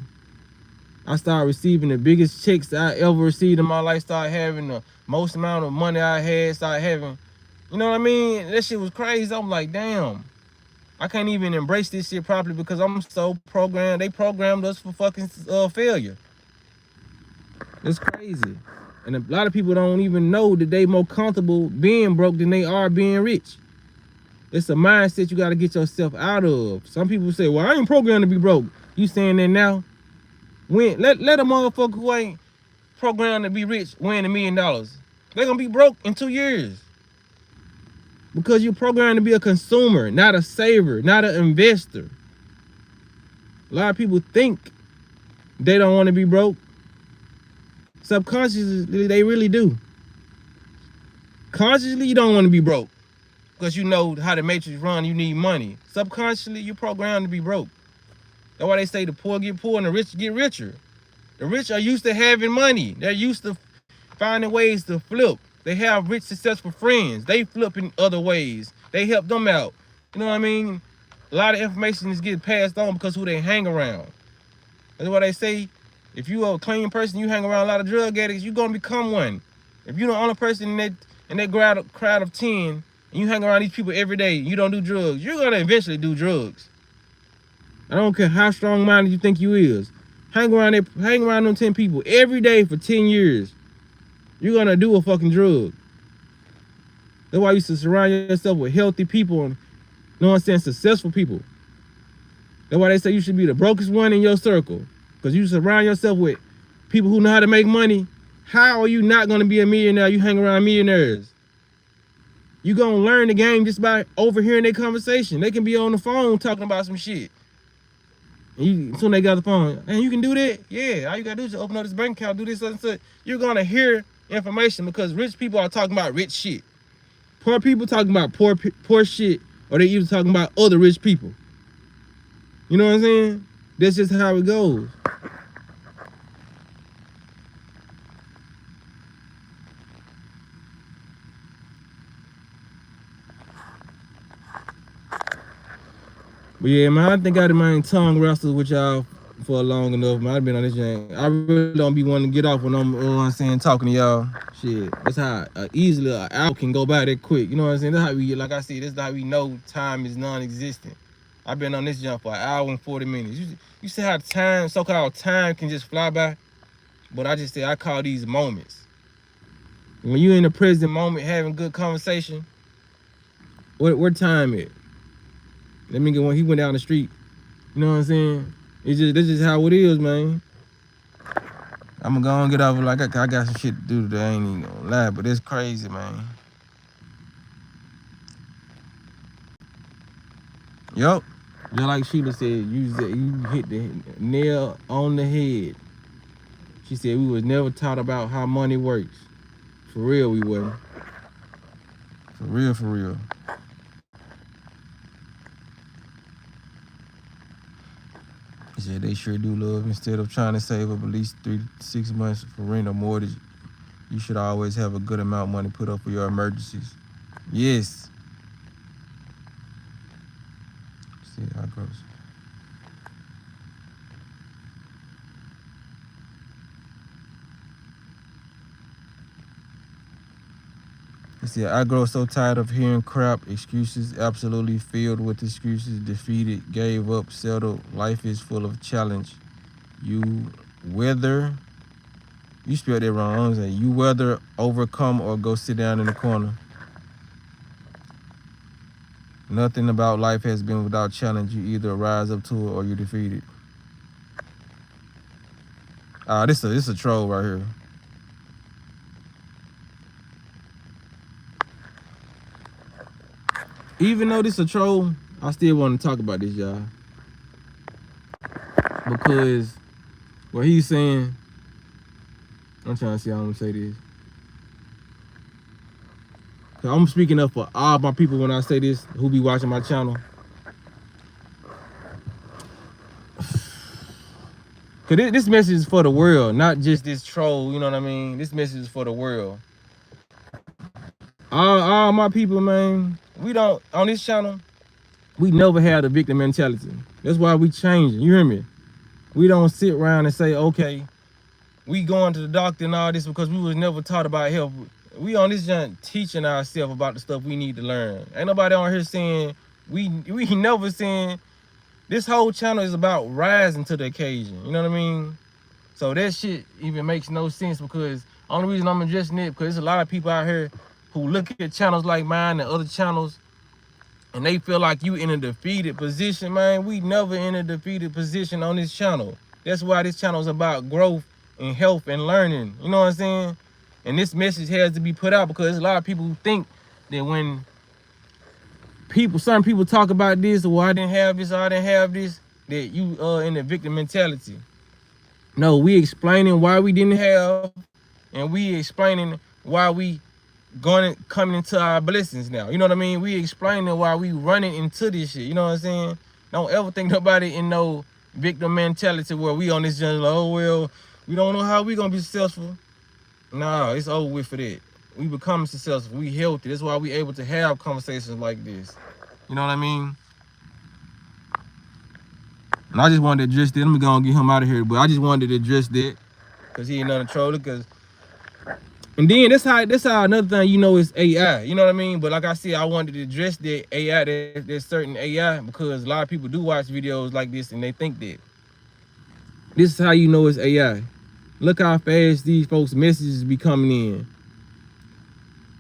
I started receiving the biggest checks I ever received in my life, started having the most amount of money I had, started having, you know what I mean? That shit was crazy. I'm like, damn. I can't even embrace this shit properly because I'm so programmed. They programmed us for fucking failure. It's crazy. And a lot of people don't even know that they more comfortable being broke than they are being rich. It's a mindset you got to get yourself out of. Some people say, well, I ain't programmed to be broke. You saying that now? Let a motherfucker who ain't programmed to be rich win $1 million. They're going to be broke in 2 years. Because you're programmed to be a consumer, not a saver, not an investor. A lot of people think they don't want to be broke. Subconsciously, they really do. Consciously, you don't want to be broke because you know how the matrix run, you need money. Subconsciously, you're programmed to be broke. That's why they say the poor get poor and the rich get richer. The rich are used to having money. They're used to finding ways to flip. They have rich, successful friends. They flip in other ways. They help them out. You know what I mean? A lot of information is getting passed on because who they hang around. That's why they say, if you are a clean person, you hang around a lot of drug addicts, you're going to become one. If you're the only person in that crowd of 10, and you hang around these people every day, you don't do drugs, you're going to eventually do drugs. I don't care how strong-minded you think you is. Hang around them 10 people every day for 10 years. You're going to do a fucking drug. That's why you should surround yourself with healthy people and, you know what I'm saying, successful people. That's why they say you should be the brokest one in your circle. Because you surround yourself with people who know how to make money. How are you not going to be a millionaire? You hang around millionaires. You're going to learn the game just by overhearing their conversation. They can be on the phone talking about some shit. And as soon as they got the phone, and you can do that? Yeah, all you got to do is open up this bank account, do this, and such. You're going to hear information because rich people are talking about rich shit. Poor people talking about poor shit, or they even talking about other rich people. You know what I'm saying? That's just how it goes. But yeah, man, I think I done my tongue wrestled with y'all for long enough, man. I've been on this thing. I really don't be wanting to get off when I'm saying, talking to y'all. Shit, that's how easily an hour can go by that quick. You know what I'm saying? That's how we, like I said, that's how we know time is non-existent. I've been on this jump for 1 hour and 40 minutes. You see how time, so-called time, can just fly by? But I just say I call these moments. When you in the present moment having good conversation, what time it? Let me get when he went down the street. You know what I'm saying? This is how it is, man. I'm gonna go and get over like I got some shit to do today. I ain't even gonna lie, but it's crazy, man. Yup. Just like Sheila said, you hit the nail on the head. She said we was never taught about how money works. For real, we wasn't. For real, for real. She said they sure do love. Instead of trying to save up at least 3 to 6 months for rent or mortgage, you should always have a good amount of money put up for your emergencies. Yes. See how it goes. He said, I grow so tired of hearing crap, excuses, absolutely filled with excuses, defeated, gave up, settled. Life is full of challenge. You whether, you spelled it wrong, I'm saying, you whether overcome or go sit down in the corner. Nothing about life has been without challenge. You either rise up to it or you defeat it. This a troll right here. Even though this a troll, I still want to talk about this, y'all. Because what he's saying, I'm trying to see how I'm gonna say this. Cause I'm speaking up for all my people when I say this, who be watching my channel. Cause this message is for the world, not just this troll, you know what I mean? This message is for the world. All my people, man, we don't, on this channel, we never had a victim mentality. That's why we changing, you hear me? We don't sit around and say, okay, we going to the doctor and all this because we was never taught about health. We on this junk teaching ourselves about the stuff we need to learn. Ain't nobody on here saying, we never saying, this whole channel is about rising to the occasion, you know what I mean? So that shit even makes no sense because only reason I'm addressing it because there's a lot of people out here who look at channels like mine and other channels and they feel like you in a defeated position, man. We never in a defeated position on this channel. That's why this channel is about growth and health and learning, you know what I'm saying? And this message has to be put out because there's a lot of people who think that when certain people talk about this, or I didn't have this, or I didn't have this, that you in the victim mentality. No, we explaining why we didn't have, and we explaining why we coming into our blessings now. You know what I mean? We explaining why we running into this shit. You know what I'm saying? Don't ever think nobody in no victim mentality where we on this journey like, oh well, we don't know how we gonna be successful. Nah, it's over with for that. We become successful. We healthy. That's why we able to have conversations like this. You know what I mean? And I just wanted to address that. Let me go and get him out of here. But I just wanted to address that because he ain't nothing troller. And then that's how another thing you know is AI. You know what I mean? But like I said, I wanted to address that AI. There's certain AI because a lot of people do watch videos like this and they think that. This is how you know it's AI. Look how fast these folks' messages be coming in.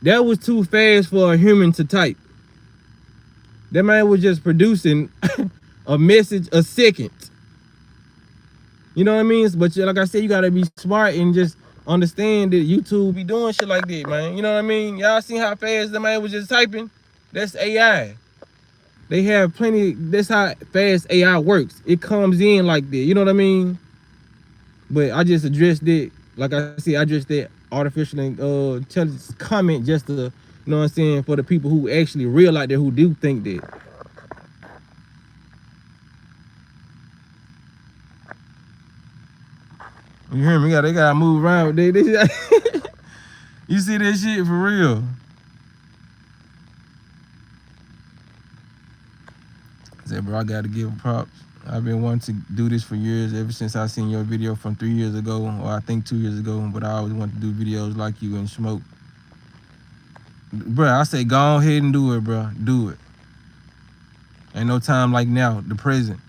That was too fast for a human to type. That man was just producing a message a second. You know what I mean? But like I said, you gotta be smart and just understand that YouTube be doing shit like that, man. You know what I mean? Y'all seen how fast the man was just typing? That's AI. They have plenty, that's how fast AI works. It comes in like that, you know what I mean? But I just addressed it, like I said, I addressed that artificial intelligence comment just to, you know what I'm saying, for the people who actually real out there who do think that. You hear me? They gotta move around. You see that shit for real? I said, bro, I gotta give props. I've been wanting to do this for years, ever since I seen your video from 3 years ago, or I think 2 years ago, but I always wanted to do videos like you and smoke. Bro, I say go ahead and do it, bro. Do it. Ain't no time like now, the present.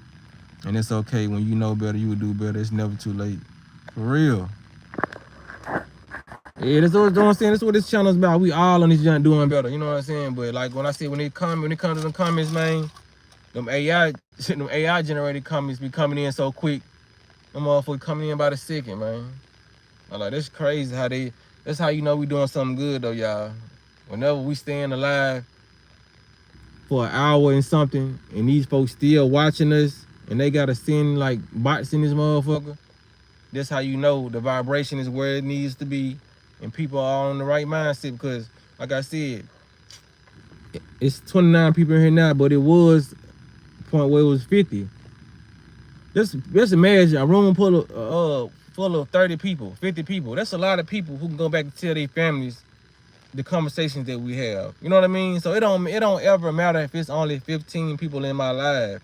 And it's okay. When you know better, you will do better. It's never too late. For real. Yeah, that's what I'm saying. That's what this channel is about. We all on this junk doing better. You know what I'm saying? But like when I say when it comes to the comments, man, them AI generated comments be coming in so quick. Them motherfuckers coming in by the second, man. I'm like, that's crazy how they. That's how you know we doing something good though, y'all. Whenever we staying alive for an hour and something, and these folks still watching us, and they gotta send like bots in this motherfucker. That's how you know the vibration is where it needs to be, and people are on the right mindset. Because, like I said, it's 29 people in here now, but it was a point where it was 50. Just imagine a room full of 30 people, 50 people. That's a lot of people who can go back and tell their families the conversations that we have. You know what I mean? So it don't ever matter if it's only 15 people in my life.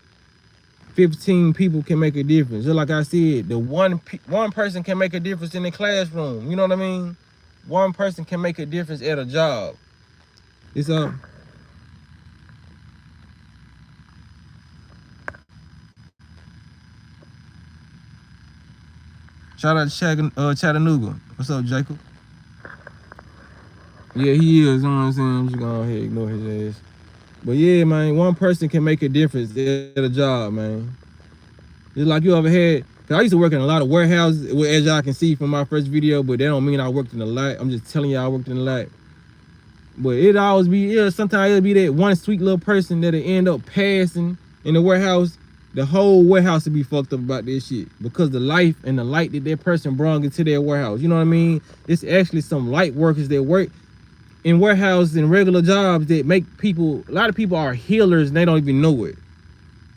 15 people can make a difference. Just like I said, the one person can make a difference in the classroom. You know what I mean? One person can make a difference at a job. It's shout out to Chattanooga. What's up, Jacob? Yeah, he is. You know what I'm saying? I'm just gonna go ahead and ignore his ass. But yeah, man, one person can make a difference at a job, man. Just like you ever had, cause I used to work in a lot of warehouses, as y'all can see from my first video, but that don't mean I worked in a lot. I'm just telling y'all I worked in a lot. But it always be, sometimes it'll be that one sweet little person that'll end up passing in the warehouse. The whole warehouse will be fucked up about this shit because the life and the light that person brought into their warehouse. You know what I mean? It's actually some light workers that work in warehouses and regular jobs that make people, a lot of people are healers and they don't even know it.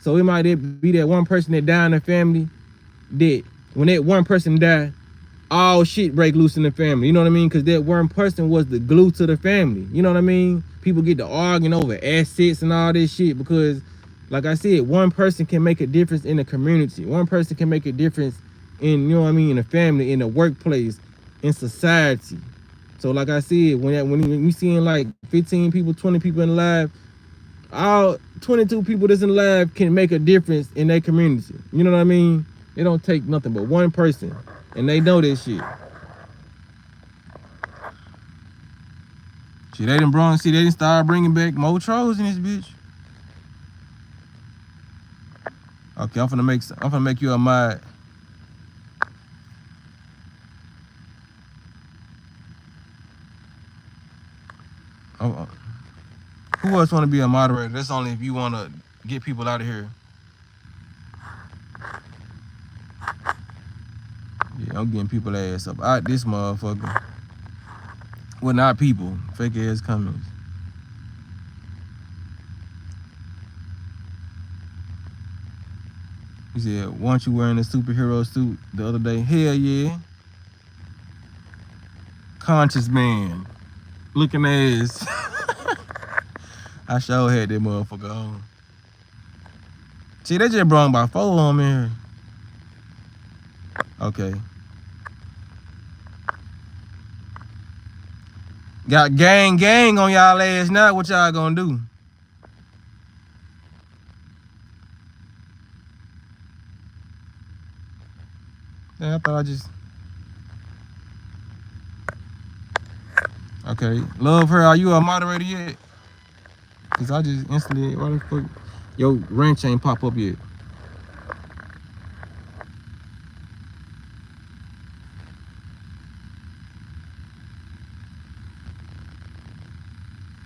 So it might be that one person that died in the family that when that one person died, all shit break loose in the family. You know what I mean? Because that one person was the glue to the family. You know what I mean? People get to arguing over assets and all this shit because, like I said, one person can make a difference in the community. One person can make a difference in, you know what I mean, in the family, in the workplace, in society. So like I said, when you seeing like 15 people, 20 people in live, all 22 people that's in live can make a difference in their community. You know what I mean? It don't take nothing but one person, and they know this shit. See, they didn't start bringing back more trolls in this bitch. Okay, I'm finna make you a mod. Who else want to be a moderator? That's only if you want to get people out of here. Yeah, I'm getting people ass up out this motherfucker. Well, not people, fake ass comments. He said, weren't you wearing a superhero suit the other day? Hell yeah. Conscious man. Looking ass. I sure had that motherfucker on. See, they just brought by 4 on me here. Okay. Got gang on y'all ass now. What y'all gonna do? Yeah, I thought I just... Okay. Love her, are you a moderator yet? Cause I just instantly, why the fuck your ranch ain't pop up yet?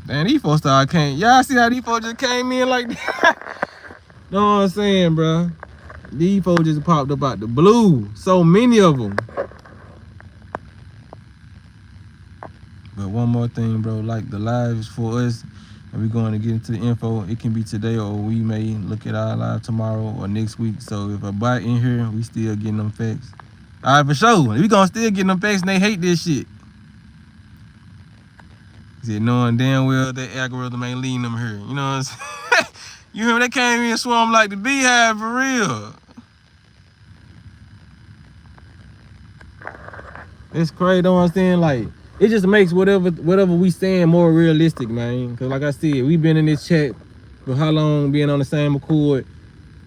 Man, these folks started came. Y'all see how these folks just came in like that? Know what I'm saying, bro? These folks just popped up out the blue. So many of them. But one more thing, bro. Like the lives for us, and we're going to get into the info. It can be today, or we may look at our live tomorrow or next week. So if a bot in here, we still getting them facts. All right, for sure. We gonna still get them facts, and they hate this shit. He said, knowing damn well that algorithm ain't leading them here. You know what I'm saying? You hear me? They came in and swarm like the beehive for real. It's crazy, don't understand? Like, it just makes whatever we saying more realistic, man. Cause like I said, we been in this chat for how long, being on the same accord,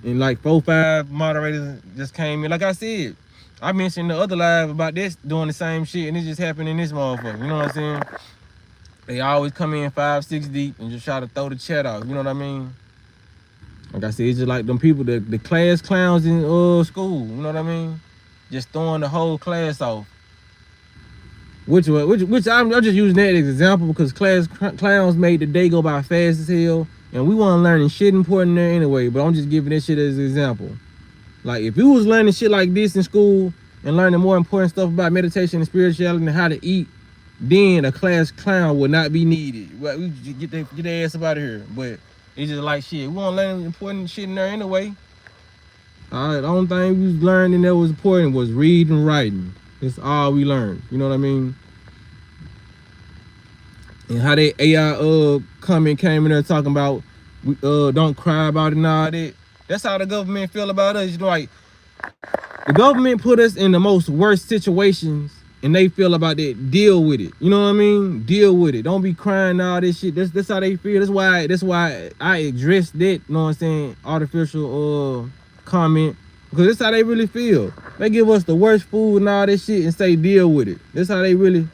and like 4-5 moderators just came in. Like I said, I mentioned the other live about this doing the same shit, and it just happened in this motherfucker. You know what I'm saying? They always come in 5, 6 deep and just try to throw the chat off. You know what I mean? Like I said, it's just like them people, the class clowns in school. You know what I mean? Just throwing the whole class off. Which I'm just using that as an example because class clowns made the day go by fast as hell, and we weren't learning shit important there anyway. But I'm just giving that shit as an example. Like if you was learning shit like this in school and learning more important stuff about meditation and spirituality and how to eat, then a class clown would not be needed. Right? We just get their ass up out of here. But it's just like shit. We want to learn important shit in there anyway. The only thing we was learning that was important was reading and writing. That's all we learned. You know what I mean? And how that AI comment came in there talking about don't cry about it and all that. That's how the government feel about us. You know, like the government put us in the most worst situations and they feel about that. Deal with it. You know what I mean? Deal with it. Don't be crying all this shit. That's how they feel. That's why I addressed that, you know what I'm saying, artificial comment. Because that's how they really feel. They give us the worst food and all this shit and say deal with it. That's how they really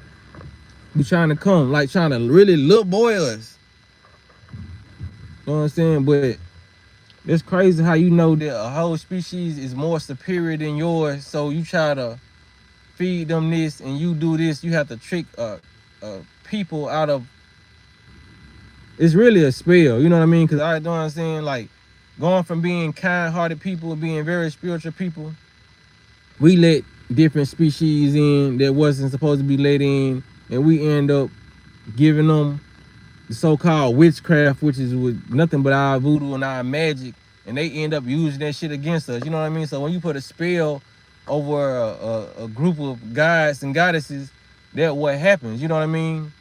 be trying to come, like trying to really little boy us. You know what I'm saying? But it's crazy how you know that a whole species is more superior than yours, so you try to feed them this and you do this. You have to trick people out of. It's really a spell, you know what I mean? Because I know what I'm saying, like going from being kind-hearted people, being very spiritual people, we let different species in that wasn't supposed to be let in, and we end up giving them the so-called witchcraft, which is with nothing but our voodoo and our magic, and they end up using that shit against us. You know what I mean? So when you put a spell over a group of gods and goddesses, that's what happens. You know what I mean?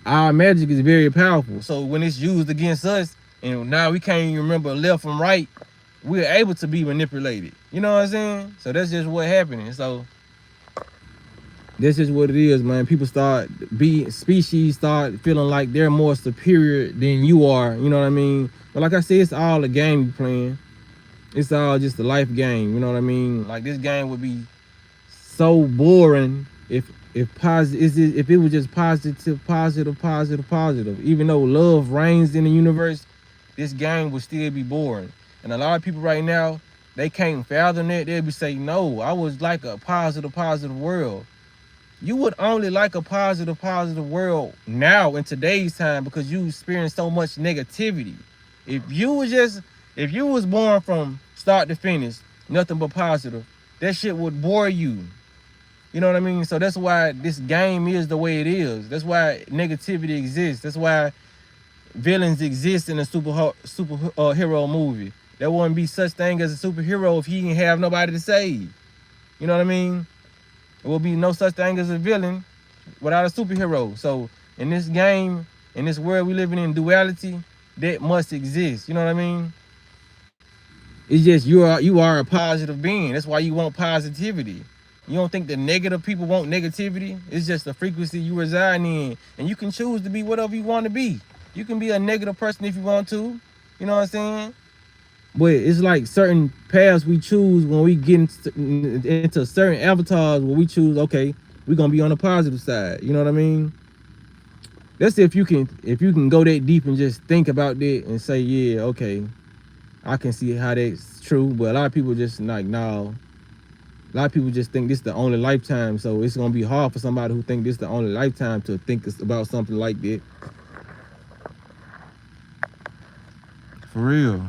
Our magic is very powerful. So when it's used against us, and now we can't even remember left from right, we're able to be manipulated. You know what I'm saying? So that's just what happening. So that's just what it is, man. People species start feeling like they're more superior than you are. You know what I mean? But like I said, it's all a game you playing. It's all just a life game. You know what I mean? Like this game would be so boring if it was just positive. Even though love reigns in the universe, this game would still be boring. And a lot of people right now, they can't fathom that. They'll be saying, no, I was like a positive world. You would only like a positive world now in today's time because you experience so much negativity. If you was born from start to finish, nothing but positive, that shit would bore you. You know what I mean? So that's why this game is the way it is. That's why negativity exists. That's why villains exist in a superhero movie. There wouldn't be such thing as a superhero if he didn't have nobody to save. You know what I mean? There will be no such thing as a villain without a superhero. So in this game, in this world we living in duality, that must exist. You know what I mean? It's just you are a positive being. That's why you want positivity. You don't think the negative people want negativity? It's just the frequency you reside in. And you can choose to be whatever you want to be. You can be a negative person if you want to. You know what I'm saying? But it's like certain paths we choose when we get into certain avatars where we choose, okay, we're gonna be on the positive side. You know what I mean? That's if you can go that deep and just think about that and say, yeah, okay, I can see how that's true. But a lot of people just like, no. A lot of people just think this is the only lifetime, so it's gonna be hard for somebody who think this is the only lifetime to think about something like that. For real.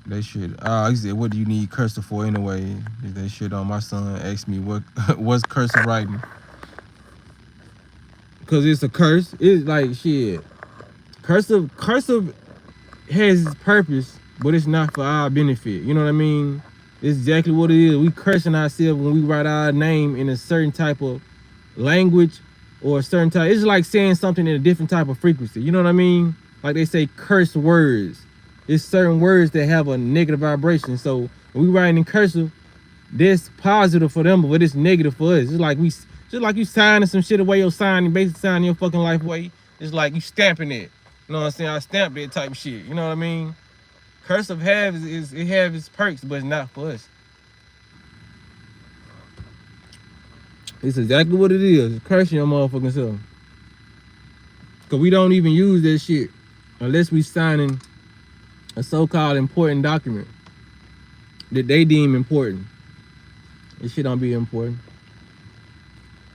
They should. I said, what do you need cursive for anyway? They should. My son asked me what's cursive writing. Cause it's a curse. It's like shit. Cursive has its purpose, but it's not for our benefit. You know what I mean? It's exactly what it is. We cursing ourselves when we write our name in a certain type of language or a certain type. It's like saying something in a different type of frequency. You know what I mean? Like they say curse words. it's certain words that have a negative vibration. So when we write in cursive, that's positive for them, but it's negative for us. It's like just like you signing some shit away, your signing, basically signing your fucking life away. It's like you stamping it. You know what I'm saying? I stamped it type of shit. You know what I mean? Cursive it have its perks, but it's not for us. It's exactly what it is. It's cursing your motherfucking self. Cause we don't even use that shit unless we signing a so-called important document that they deem important. This shit don't be important.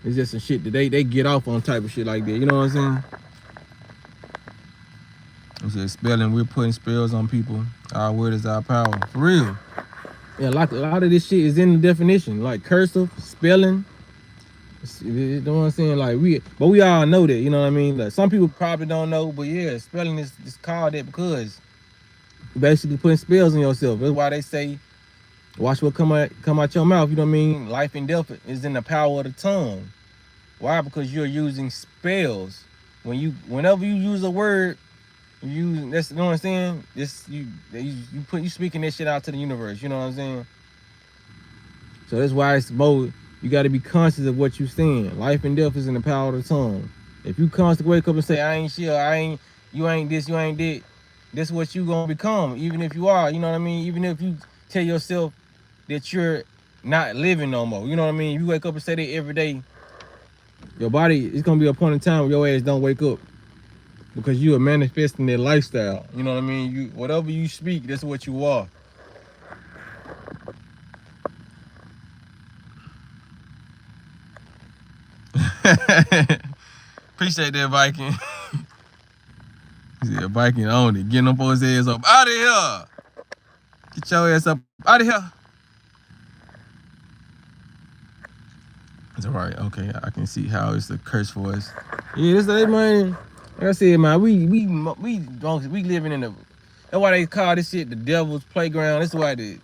It's just some shit that they get off on type of shit like that. You know what I'm saying? It's just spelling. We're putting spells on people. Our word is our power. For real. Yeah, like a lot of this shit is in the definition. Like cursive, spelling. You know what I'm saying? Like but we all know that. You know what I mean? Like some people probably don't know, but yeah, spelling is called that because you're basically putting spells on yourself. That's why they say, watch what come out your mouth. You know what I mean? Life and death is in the power of the tongue. Why? Because you're using spells. Whenever you use a word, that's, you know what I'm saying? You speaking that shit out to the universe. You know what I'm saying? So that's why it's more. You got to be conscious of what you're saying. Life and death is in the power of the tongue. If you constantly wake up and say, I ain't shit, you ain't this, you ain't that, that's what you gonna become. Even if you are, you know what I mean? Even if you tell yourself that you're not living no more. You know what I mean? If you wake up and say that every day, your body, it's gonna be a point in time where your ass don't wake up because you are manifesting that lifestyle. You know what I mean? Whatever you speak, that's what you are. Appreciate that, Viking. Yeah, Viking on it. Getting up on his ass up. Out of here! Get your ass up out of here. It's alright, okay. I can see how it's a curse for us. Yeah, this man. Like I said, man, we living in that's why they call this shit the devil's playground. That's why the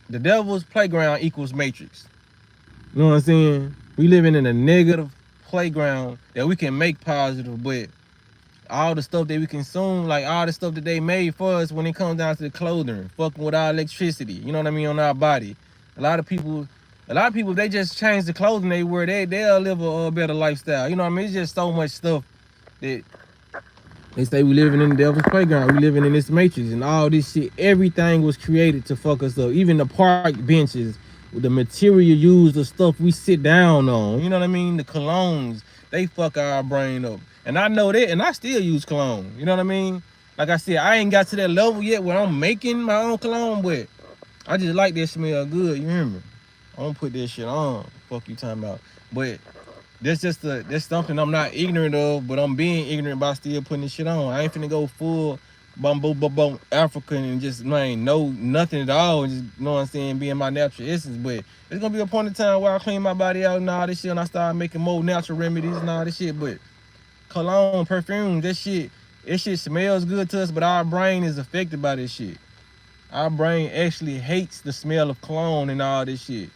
devil's playground equals Matrix. You know what I'm saying? We living in a negative playground that we can make positive, but all the stuff that we consume, like all the stuff that they made for us when it comes down to the clothing, fucking with our electricity, you know what I mean, on our body. A lot of people, they just change the clothing they wear, they'll live a better lifestyle. You know what I mean? It's just so much stuff that they say we living in the devil's playground. We living in this matrix and all this shit. Everything was created to fuck us up. Even the park benches, the material used, the stuff we sit down on. You know what I mean? The colognes, they fuck our brain up. And I know that, and I still use cologne. You know what I mean? Like I said, I ain't got to that level yet where I'm making my own cologne, but I just like that smell good. You hear me? I don't put that shit on. Fuck you talking about. But that's something I'm not ignorant of, but I'm being ignorant by still putting this shit on. I ain't finna go full bum African and just know nothing at all, and just, you know what I'm saying, be in my natural essence. But there's gonna be a point in time where I clean my body out and all this shit, and I start making more natural remedies and all this shit. But cologne, perfume, that shit smells good to us, but our brain is affected by this shit. Our brain actually hates the smell of cologne and all this shit.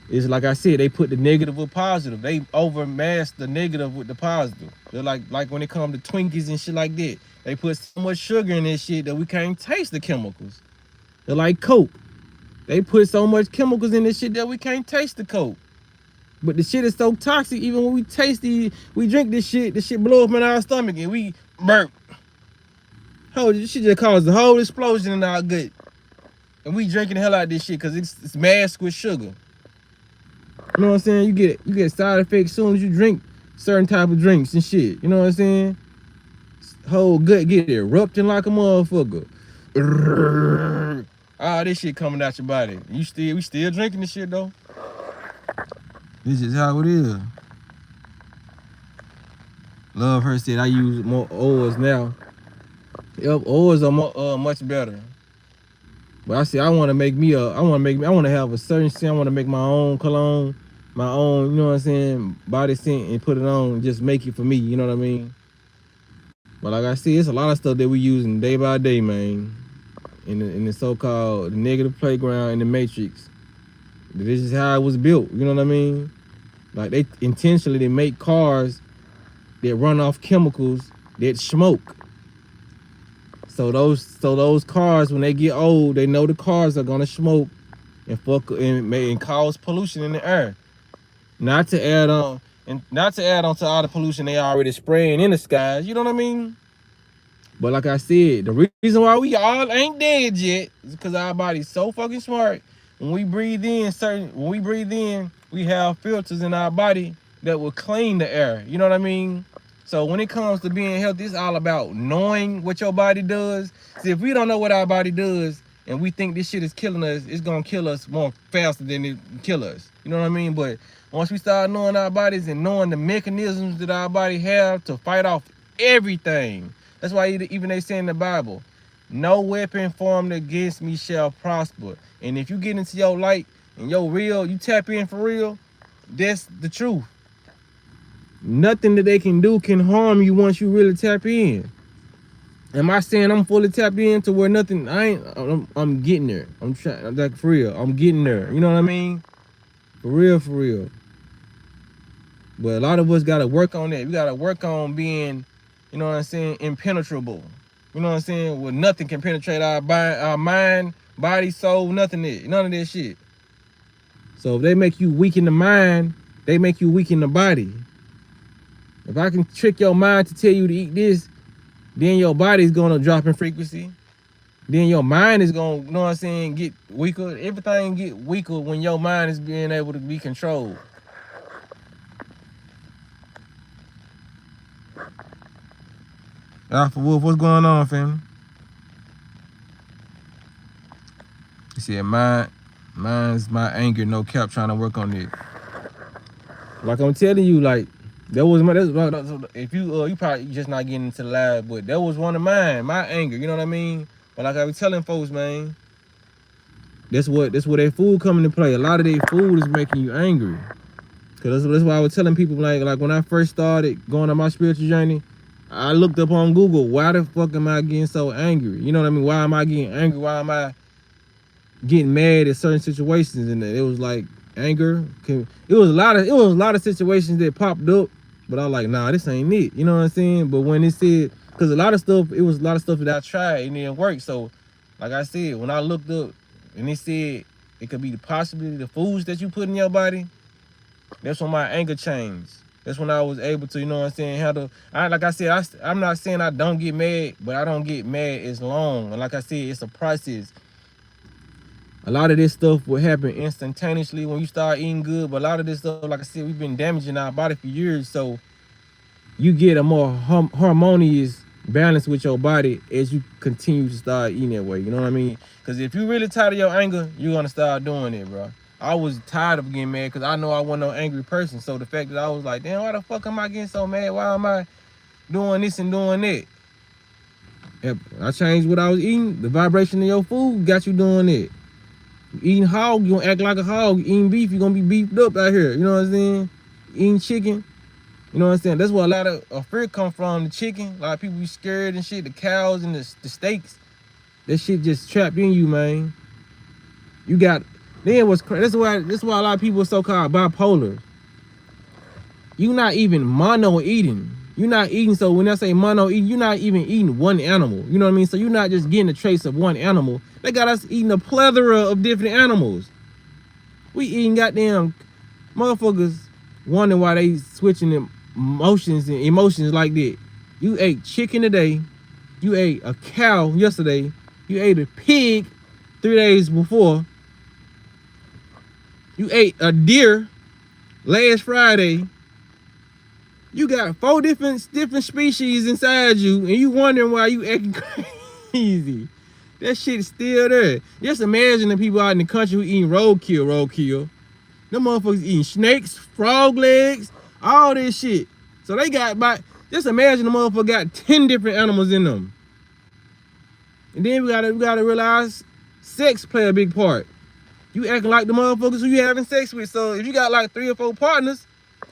It's like I said, they put the negative with positive. They overmask the negative with the positive. They're like when it comes to Twinkies and shit like that. They put so much sugar in this shit that we can't taste the chemicals. They're like Coke. They put so much chemicals in this shit that we can't taste the Coke. But the shit is so toxic, even when we drink this shit, the shit blow up in our stomach and we burp. Oh, this shit just caused a whole explosion in our gut. And we drinking the hell out of this shit because it's masked with sugar. You know what I'm saying? You get side effects as soon as you drink certain type of drinks and shit. You know what I'm saying? Whole gut get erupting like a motherfucker. All this shit coming out your body. We still drinking this shit though. This is how it is. Love her said I use more oils now. Yep, oils are much better. But I said I want to have a certain scent. I want to make my own cologne, my own, you know what I'm saying, body scent, and put it on, just make it for me, you know what I mean? But like I said, it's a lot of stuff that we using day by day, man. In the so-called negative playground in the matrix. This is how it was built, you know what I mean? Like they intentionally make cars that run off chemicals that smoke. So those cars, when they get old, they know the cars are gonna smoke and fuck and cause pollution in the air. Not to add on to all the pollution they already spraying in the skies. You know what I mean? But like I said, the reason why we all ain't dead yet is because our body's so fucking smart. When we breathe in, we have filters in our body that will clean the air. You know what I mean? So when it comes to being healthy, it's all about knowing what your body does. See, if we don't know what our body does and we think this shit is killing us, it's gonna kill us more faster than it kill us. You know what I mean? But once we start knowing our bodies and knowing the mechanisms that our body have to fight off everything. That's why even they say in the Bible, no weapon formed against me shall prosper. And if you get into your light and your real, you tap in for real, that's the truth. Nothing that they can do can harm you once you really tap in. Am I saying I'm fully tapped in to where nothing, I'm getting there. I'm trying, like for real, I'm getting there. You know what I mean? For real. But a lot of us gotta work on that. We gotta work on being, you know what I'm saying, impenetrable. You know what I'm saying? Where nothing can penetrate our mind, body, soul, none of that shit. So if they make you weak in the mind, they make you weak in the body. If I can trick your mind to tell you to eat this, then your body's gonna drop in frequency. Then your mind is gonna, you know what I'm saying, get weaker. Everything get weaker when your mind is being able to be controlled. Alpha Wolf, what's going on, family? You see, mine's my anger, no cap, trying to work on it. Like I'm telling you, like if you probably just not getting into the live, but that was one of mine, my anger. You know what I mean? But like I was telling folks, man, that's where their food come into play. A lot of their food is making you angry. Cause that's why I was telling people, like when I first started going on my spiritual journey, I looked up on Google, why the fuck am I getting so angry? You know what I mean? Why am I getting angry? Why am I getting mad at certain situations? And it was like anger. It was a lot of situations that popped up, but I was like, nah, this ain't it. You know what I'm saying? But when it said, because it was a lot of stuff that I tried and it didn't work. So like I said, when I looked up and it said it could be possibly the foods that you put in your body, that's when my anger changed. That's when I was able to, you know what I'm saying, like I said, I'm not saying I don't get mad, but I don't get mad as long. And like I said, it's a process. A lot of this stuff will happen instantaneously when you start eating good, but a lot of this stuff, like I said, we've been damaging our body for years, so you get a more harmonious balance with your body as you continue to start eating that way, you know what I mean? Because if you really tired of your anger, you're going to start doing it, bro. I was tired of getting mad because I know I wasn't no angry person. So the fact that I was like, damn, why the fuck am I getting so mad? Why am I doing this and doing that? I changed what I was eating. The vibration of your food got you doing it. You eating hog, you gonna act like a hog. You eating beef, you're gonna be beefed up out here. You know what I'm saying? Eating chicken. You know what I'm saying? That's where a lot of fear come from, the chicken. A lot of people be scared and shit, the cows and the steaks. That shit just trapped in you, man. You got... Then what's crazy? That's why a lot of people are so-called bipolar. You not even mono eating. You're not eating. So when I say mono eating, you're not even eating one animal. You know what I mean? So you're not just getting a trace of one animal. They got us eating a plethora of different animals. We eating goddamn motherfuckers wondering why they switching them emotions like that. You ate chicken today. You ate a cow yesterday. You ate a pig 3 days before. You ate a deer last Friday. You got 4 different species inside you, and you wondering why you acting crazy. That shit's still there. Just imagine the people out in the country who eating roadkill. Them motherfuckers eating snakes, frog legs, all this shit. So they got just imagine the motherfucker got 10 different animals in them. And then we gotta realize sex play a big part. You acting like the motherfuckers who you having sex with. So if you got like 3 or 4 partners,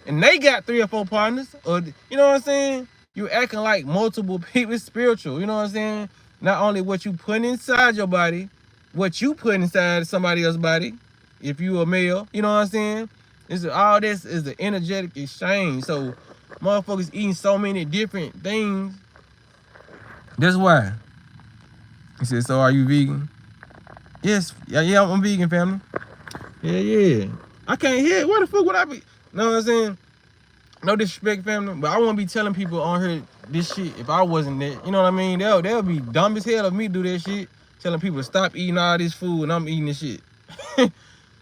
and they got 3 or 4 partners, or you know what I'm saying? You acting like multiple people. It's spiritual, you know what I'm saying? Not only what you put inside your body, what you put inside somebody else's body, if you a male, you know what I'm saying? All this is the energetic exchange. So motherfuckers eating so many different things. That's why. He said, so are you vegan? Yes. Yeah, I'm vegan, family. Yeah. I can't hear. Where the fuck would I be? Know what I'm saying? No disrespect, family, but I wouldn't be telling people on here this shit if I wasn't there. You know what I mean? They'll be dumb as hell of me do that shit. Telling people to stop eating all this food and I'm eating this shit.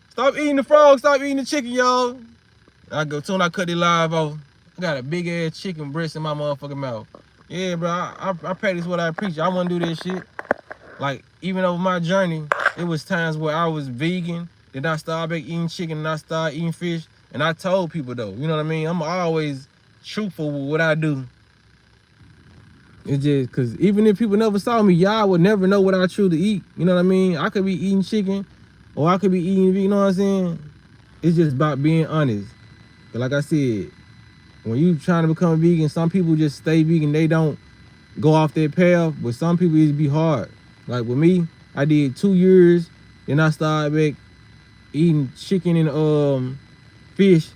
Stop eating the frog, stop eating the chicken, y'all. Soon I cut it live off. I got a big ass chicken breast in my motherfucking mouth. Yeah, bro, I practice what I preach. I wouldn't do that shit. Like, even over my journey, it was times where I was vegan, then I started back eating chicken, and I started eating fish. And I told people though, you know what I mean? I'm always truthful with what I do. It's just cause even if people never saw me, y'all would never know what I truly eat. You know what I mean? I could be eating chicken or I could be eating, you know what I'm saying? It's just about being honest. But like I said, when you trying to become vegan, some people just stay vegan. They don't go off their path, but some people it be hard. Like with me, I did 2 years, then I started back eating chicken and fish.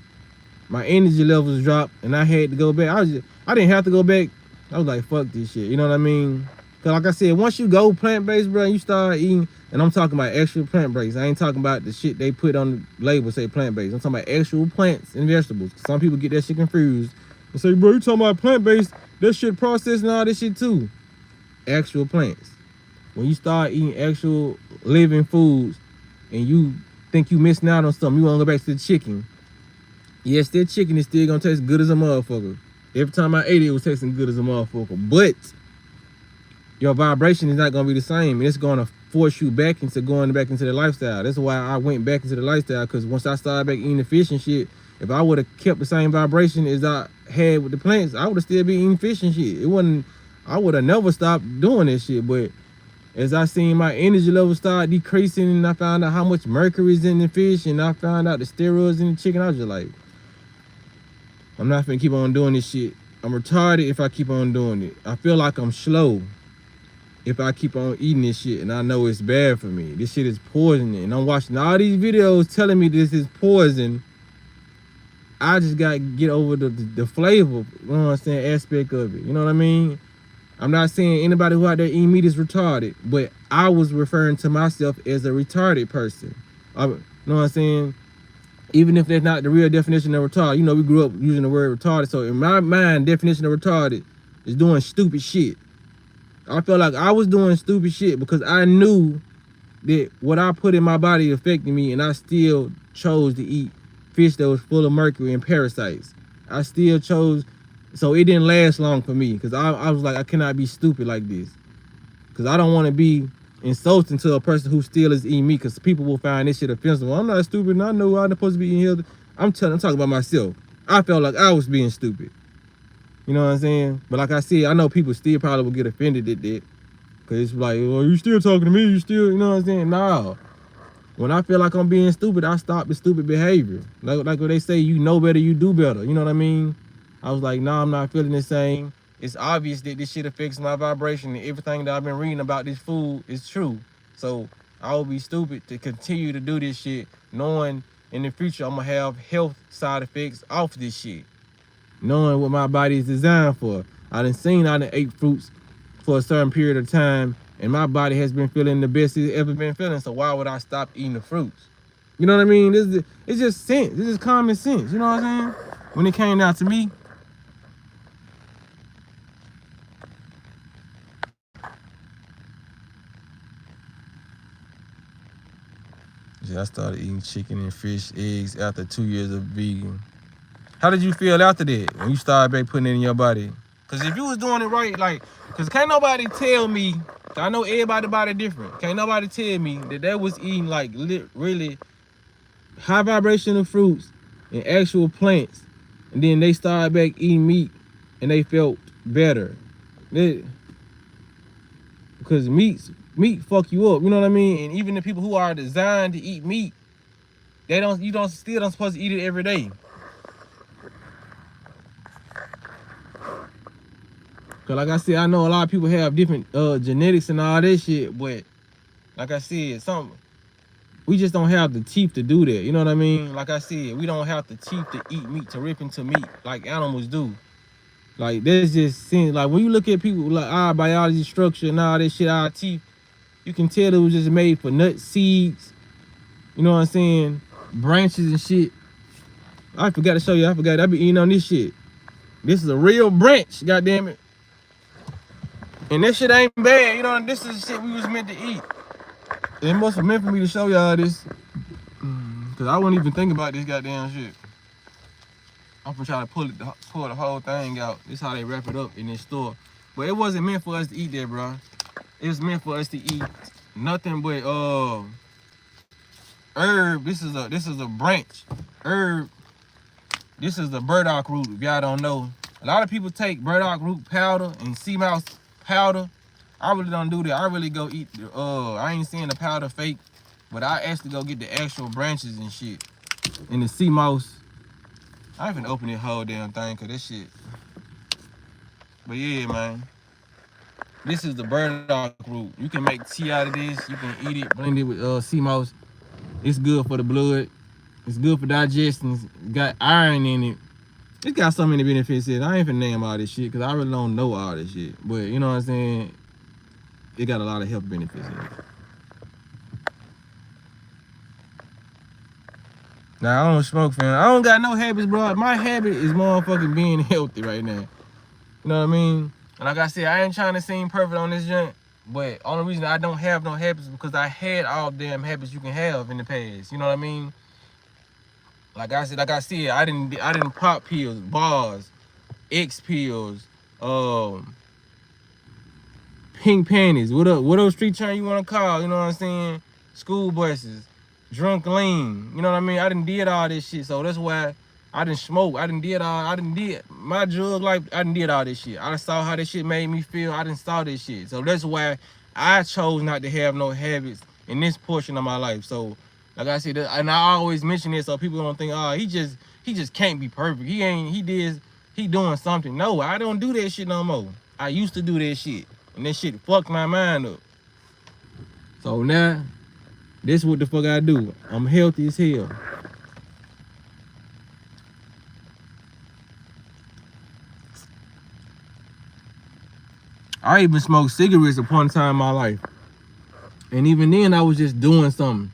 My energy levels dropped and I had to go back. I didn't have to go back. I was like, fuck this shit, you know what I mean? Cause like I said, once you go plant-based, bro, you start eating, and I'm talking about actual plant-based. I ain't talking about the shit they put on the label say plant-based. I'm talking about actual plants and vegetables. Some people get that shit confused and say, bro, you talking about plant-based, that shit processed and all this shit too. Actual plants. When you start eating actual living foods and you think you missing out on something, you wanna go back to the chicken. Yes, that chicken is still gonna taste good as a motherfucker. Every time I ate it, it was tasting good as a motherfucker. But your vibration is not gonna be the same. And it's gonna force you back into going back into the lifestyle. That's why I went back into the lifestyle, because once I started back eating the fish and shit, if I would have kept the same vibration as I had with the plants, I would have still been eating fish and shit. I would have never stopped doing that shit. But as I seen my energy level start decreasing and I found out how much mercury is in the fish and I found out the steroids in the chicken, I was just like, I'm not finna keep on doing this shit. I'm retarded if I keep on doing it. I feel like I'm slow if I keep on eating this shit, and I know it's bad for me. This shit is poison, and I'm watching all these videos telling me this is poison. I just gotta get over the flavor, you know what I'm saying, aspect of it. You know what I mean? I'm not saying anybody who out there eating meat is retarded, but I was referring to myself as a retarded person. You know what I'm saying? Even if that's not the real definition of retarded. You know, we grew up using the word retarded. So in my mind, definition of retarded is doing stupid shit. I felt like I was doing stupid shit because I knew that what I put in my body affected me, and I still chose to eat fish that was full of mercury and parasites. I still chose, so it didn't last long for me, because I was like, I cannot be stupid like this. Because I don't want to be insulting to a person who still is eating meat, because people will find this shit offensive. Well, I'm not stupid, and I know I'm supposed to be eating healthy. I'm talking about myself. I felt like I was being stupid. You know what I'm saying? But like I said, I know people still probably will get offended at that. Because it's like, well, you still talking to me? You still, you know what I'm saying? Nah. When I feel like I'm being stupid, I stop the stupid behavior. Like what they say, you know better, you do better. You know what I mean? I was like, nah, I'm not feeling the same. It's obvious that this shit affects my vibration, and everything that I've been reading about this food is true. So I would be stupid to continue to do this shit, knowing in the future I'm gonna have health side effects off this shit. Knowing what my body is designed for. I done ate fruits for a certain period of time, and my body has been feeling the best it's ever been feeling, so why would I stop eating the fruits? You know what I mean? It's just sense. This is common sense. You know what I'm saying? When it came down to me, I started eating chicken and fish, eggs after 2 years of vegan. How did you feel after that, when you started back putting it in your body? Because if you was doing it right, like, because can't nobody tell me, I know everybody's body different. Can't nobody tell me that they was eating like really high vibrational fruits and actual plants, and then they started back eating meat and they felt better. Because meat fuck you up, you know what I mean? And even the people who are designed to eat meat, you don't supposed to eat it every day. Cause like I said, I know a lot of people have different genetics and all that shit, but like I said, we just don't have the teeth to do that. You know what I mean? Like I said, we don't have the teeth to eat meat, to rip into meat like animals do. Like that's just sin. Like when you look at people like our biology structure and all that shit, our teeth, You can tell it was just made for nut seeds. You know what I'm saying? Branches and shit. I forgot to show you. I forgot. I be eating on this shit. This is a real branch, goddamn it. And this shit ain't bad. You know, this is the shit we was meant to eat. It must have meant for me to show y'all this. Cause I wouldn't even think about this goddamn shit. I'm gonna try to pull the whole thing out. This is how they wrap it up in this store. But it wasn't meant for us to eat that, bro. It was meant for us to eat nothing but herb. This is a branch. Herb. This is the burdock root. If y'all don't know, a lot of people take burdock root powder and sea mouse powder. I really don't do that. I really go eat the I ain't seeing the powder fake, but I actually go get the actual branches and shit. And the sea mouse. I ain't finna open this whole damn thing cause this shit. But yeah, man. This is the burdock root. You can make tea out of this. You can eat it, blend it with sea mouse. It's good for the blood. It's good for digestion. It's got iron in it. It's got so many benefits in it. I ain't finna name all this shit because I really don't know all this shit. But you know what I'm saying? It got a lot of health benefits in it. Now, I don't smoke, fam. I don't got no habits, bro. My habit is motherfucking being healthy right now. You know what I mean? And like I said, I ain't trying to seem perfect on this joint. But only reason I don't have no habits is because I had all damn habits you can have in the past. You know what I mean? Like I said, I didn't pop pills, bars, X pills, pink panties, what street term you want to call, you know what I'm saying? School buses, drunk lean, you know what I mean? I did all this shit, so that's why I didn't smoke. I did my drug life. I did all this shit. I saw how this shit made me feel. I saw this shit, so that's why I chose not to have no habits in this portion of my life. So. Like I said, and I always mention this so people don't think, oh, he just can't be perfect. He doing something. No, I don't do that shit no more. I used to do that shit, and that shit fucked my mind up. So now, this is what the fuck I do. I'm healthy as hell. I even smoked cigarettes at one time in my life, and even then I was just doing something.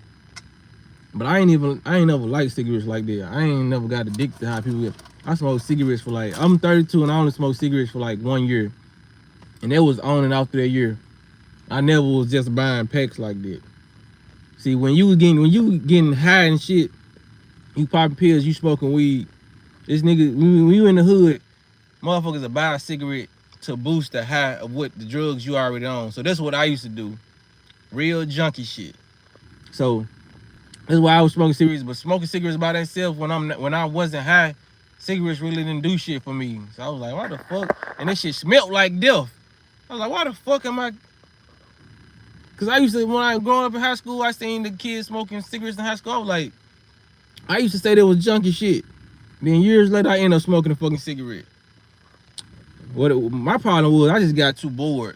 But I ain't never liked cigarettes like that. I ain't never got addicted to how people get. I smoked cigarettes for like, I'm 32 and I only smoked cigarettes for like 1 year. And that was on and off that year. I never was just buying packs like that. See, when you getting high and shit, you popping pills, you smoking weed. This nigga, when you in the hood, motherfuckers will buy a cigarette to boost the high of what the drugs you already on. So that's what I used to do. Real junkie shit. So that's why I was smoking cigarettes, but smoking cigarettes by themselves when I wasn't high, cigarettes really didn't do shit for me. So I was like, why the fuck? And that shit smelled like death. I was like, why the fuck am I? Cause I used to, when I was growing up in high school, I seen the kids smoking cigarettes in high school. I was like, I used to say that was junky shit. Then years later, I ended up smoking a fucking cigarette. My problem was I just got too bored.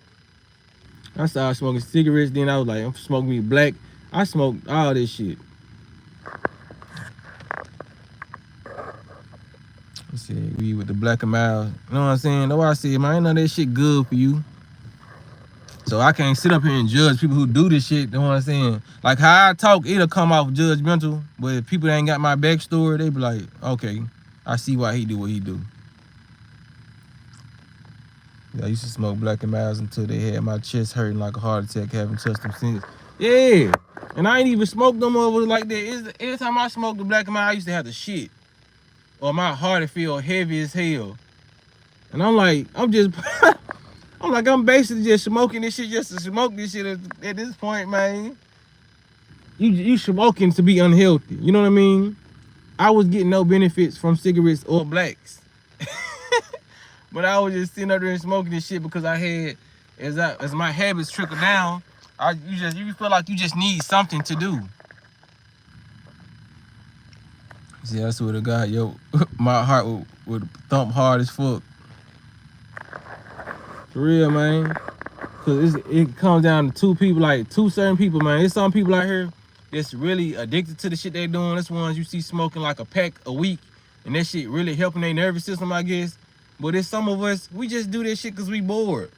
I started smoking cigarettes. Then I was like, I'm smoking me black. I smoked all this shit. Let's see, we with the Black and Mild. You know what I'm saying? That's why I said, man, I know that shit good for you. So I can't sit up here and judge people who do this shit. You know what I'm saying? Like how I talk, it'll come off judgmental. But if people ain't got my backstory, they be like, okay, I see why he do what he do. Yeah, I used to smoke Black and Milds until they had my chest hurting like a heart attack, haven't touched them since. Yeah, and I ain't even smoked them over like that. Every time I smoked the Black and Mild, I used to have the shit. Or my heart would feel heavy as hell. And I'm like, I'm basically just smoking this shit just to smoke this shit at this point, man. You smoking to be unhealthy. You know what I mean? I was getting no benefits from cigarettes or blacks. But I was just sitting up there and smoking this shit because I had, as my habits trickle down, you feel like you just need something to do. See, I swear to God, yo, my heart would thump hard as fuck. For real, man. Cause it comes down to two certain people, man. There's some people out here that's really addicted to the shit they doing. That's ones you see smoking like a pack a week, and that shit really helping their nervous system, I guess. But there's some of us, we just do this shit cause we bored.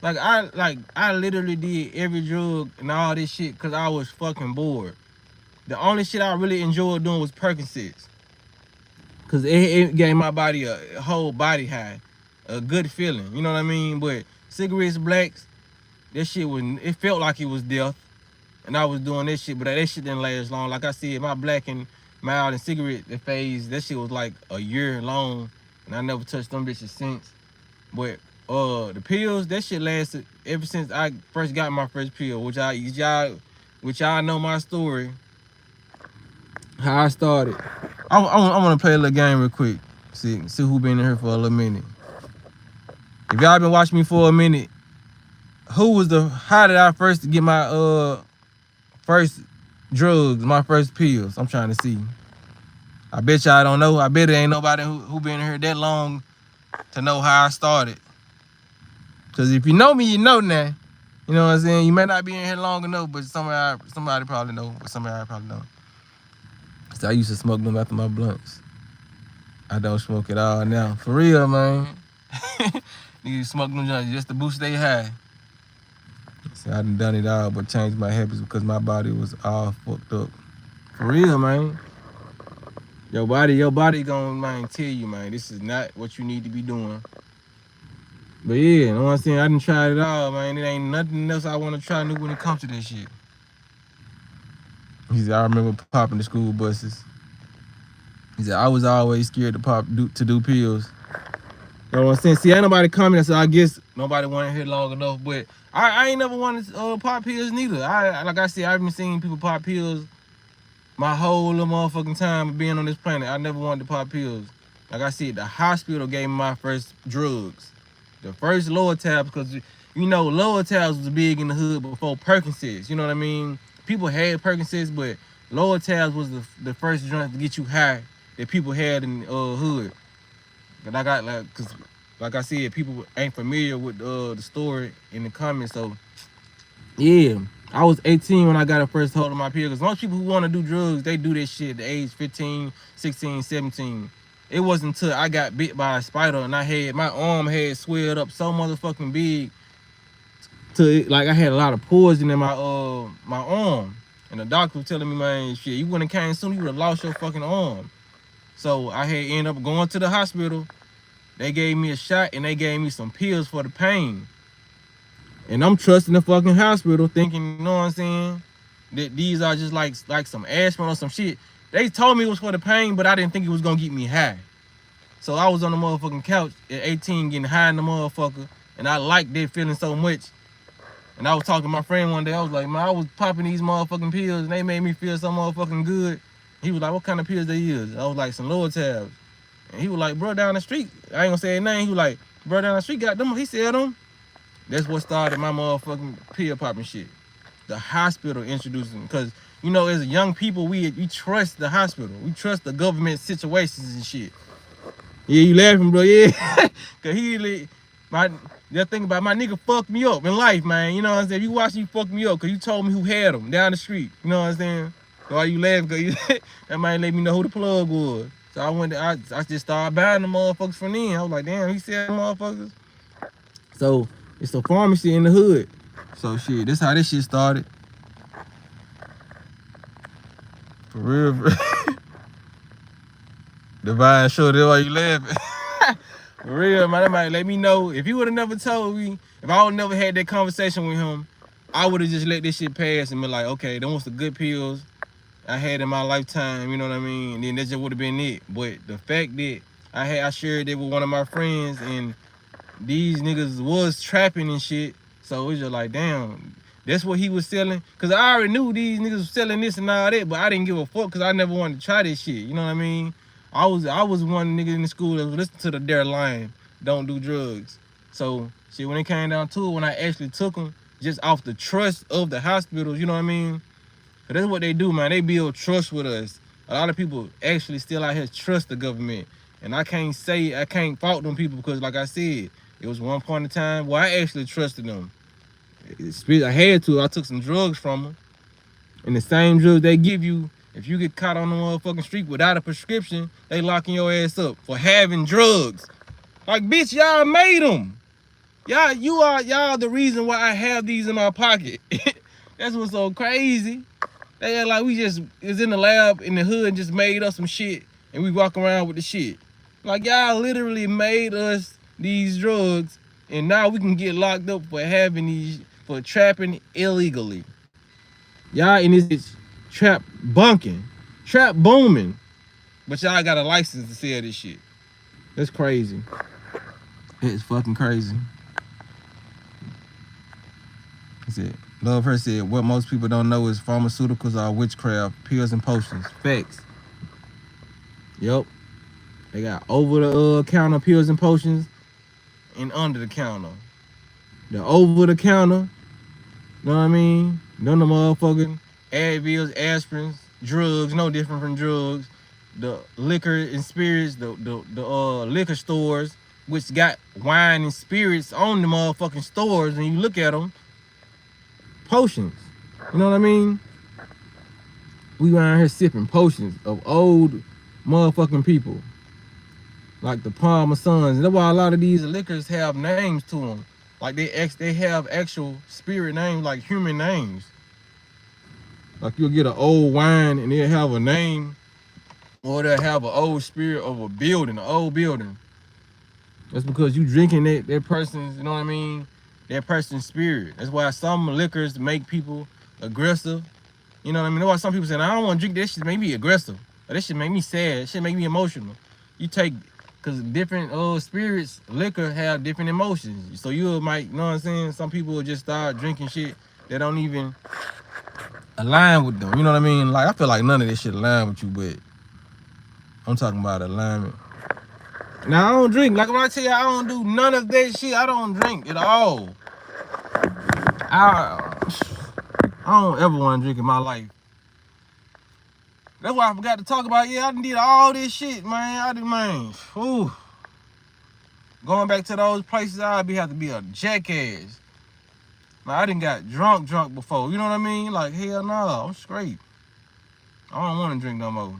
I literally did every drug and all this shit because I was fucking bored. The only shit I really enjoyed doing was Percocets. Cause it gave my body a whole body high, a good feeling. You know what I mean? But cigarettes, blacks, that shit was, it felt like it was death. And I was doing this shit, but that shit didn't last long. Like I said, my black and mild and cigarette phase, that shit was like a year long. And I never touched them bitches since. But the pills, that shit lasted ever since I first got my first pill, which y'all know my story, how I started. I want to play a little game real quick. See who been in here for a little minute. If y'all been watching me for a minute, how did I first get my first drugs, my first pills? I'm trying to see. I bet y'all don't know. I bet it ain't nobody who been in here that long to know how I started. Cause if you know me, you know now. You know what I'm saying? You may not be in here long enough, but somebody probably know. So I used to smoke them after my blunts. I don't smoke at all now. For real, man. Niggas smoke them joints just to boost they high. See, I done it all, but changed my habits because my body was all fucked up. For real, man. Your body gonna, man, tell you, man, this is not what you need to be doing. But yeah, you know what I'm saying? I done tried it all, man. It ain't nothing else I want to try new when it comes to this shit. He said, I remember popping the school buses. He said, I was always scared to do pills. You know what I'm saying? See, ain't nobody coming, so I guess nobody wanted to hear long enough. But I ain't never wanted to pop pills neither. Like I said, I've been seeing people pop pills my whole little motherfucking time of being on this planet. I never wanted to pop pills. Like I said, the hospital gave me my first drugs. The first lower tabs, because you know lower tabs was big in the hood before Percocets. You know what I mean? People had Percocets, but lower tabs was the first joint to get you high that people had in hood. But cause like I said, people ain't familiar with the story in the comments. So yeah, I was 18 when I got a first hold of my pill. Cause most people who want to do drugs, they do this shit at the age 15, 16, 17. It wasn't until I got bit by a spider and my arm had swelled up so motherfucking big like I had a lot of poison in my arm. And the doctor was telling me, man, shit, you wouldn't have came soon, you would have lost your fucking arm. So I had ended up going to the hospital. They gave me a shot and they gave me some pills for the pain. And I'm trusting the fucking hospital thinking, you know what I'm saying, that these are just like some aspirin or some shit. They told me it was for the pain, but I didn't think it was gonna get me high. So I was on the motherfucking couch at 18 getting high in the motherfucker, and I liked that feeling so much. And I was talking to my friend one day, I was like, man, I was popping these motherfucking pills and they made me feel so motherfucking good. He was like, what kind of pills they use? I was like, some lower tabs. And he was like, bro, down the street, I ain't gonna say his name, he was like, bro, down the street got them, he said them. That's what started my motherfucking pill popping shit. The hospital introduced them, because you know, as young people, we trust the hospital. We trust the government situations and shit. Yeah, you laughing, bro? Yeah, cause that thing about my nigga fucked me up in life, man. You know what I'm saying? You watch you fuck me up, cause you told me who had them down the street. You know what I'm saying? So why you laughing? Cause that might let me know who the plug was. So I just started buying the motherfuckers from then. I was like, damn, he said motherfuckers. So it's a pharmacy in the hood. So shit, this how this shit started. For real. Divine show, that's why you laughing. For real, man, that might let me know. If he would have never told me, if I would never had that conversation with him, I would have just let this shit pass and been like, okay, them was the good pills I had in my lifetime, you know what I mean? And then that just would have been it. But the fact that I shared it with one of my friends and these niggas was trapping and shit, so it was just like, damn, that's what he was selling. Cause I already knew these niggas was selling this and all that, but I didn't give a fuck cause I never wanted to try this shit, you know what I mean? I was one nigga in the school that was listening to the Dare Line, don't do drugs. So shit, when it came down to it, when I actually took them, just off the trust of the hospitals, you know what I mean? Cause that's what they do, man. They build trust with us. A lot of people actually still out here trust the government. And I can't fault them people because like I said, it was one point in time where I actually trusted them. I had to. I took some drugs from them. And the same drugs they give you, if you get caught on the motherfucking street without a prescription, they locking your ass up for having drugs. Like, bitch, y'all made them. Y'all the reason why I have these in my pocket. That's what's so crazy. They act like we just is in the lab in the hood and just made us some shit and we walk around with the shit. Like y'all literally made us these drugs and now we can get locked up for having these, for trapping illegally. Y'all in this trap bunking, trap booming, but y'all got a license to sell this shit. That's crazy. It's fucking crazy. That's it. Love Her said, what most people don't know is pharmaceuticals are witchcraft, pills and potions. Facts. Yup. They got over the counter pills and potions and under the counter. The over the counter, know what I mean? None of the motherfucking Advils, aspirins, drugs, no different from drugs. The liquor and spirits, the liquor stores, which got wine and spirits on the motherfucking stores, and you look at them, potions. You know what I mean? We around here sipping potions of old motherfucking people. Like the Palmer Sons. And that's why a lot of these liquors have names to them. Like they have actual spirit names, like human names. Like you'll get an old wine and they'll have a name, or they'll have an old spirit of a building, an old building. That's because you drinking that person's, you know what I mean? That person's spirit. That's why some liquors make people aggressive. You know what I mean? That's why some people say, I don't want to drink this shit, make me aggressive. Or this shit make me sad. This shit make me emotional. You take, because different spirits, liquor have different emotions. So you might, you know what I'm saying? Some people will just start drinking shit that don't even align with them. You know what I mean? Like, I feel like none of this shit align with you, but I'm talking about alignment. Now, I don't drink. Like, when I tell you I don't do none of that shit, I don't drink at all. I don't ever want to drink in my life. That's why I forgot to talk about, I done did all this shit, man. Ooh. Going back to those places, have to be a jackass. Like, I done got drunk before. You know what I mean? Like, hell no, I'm straight. I don't want to drink no more.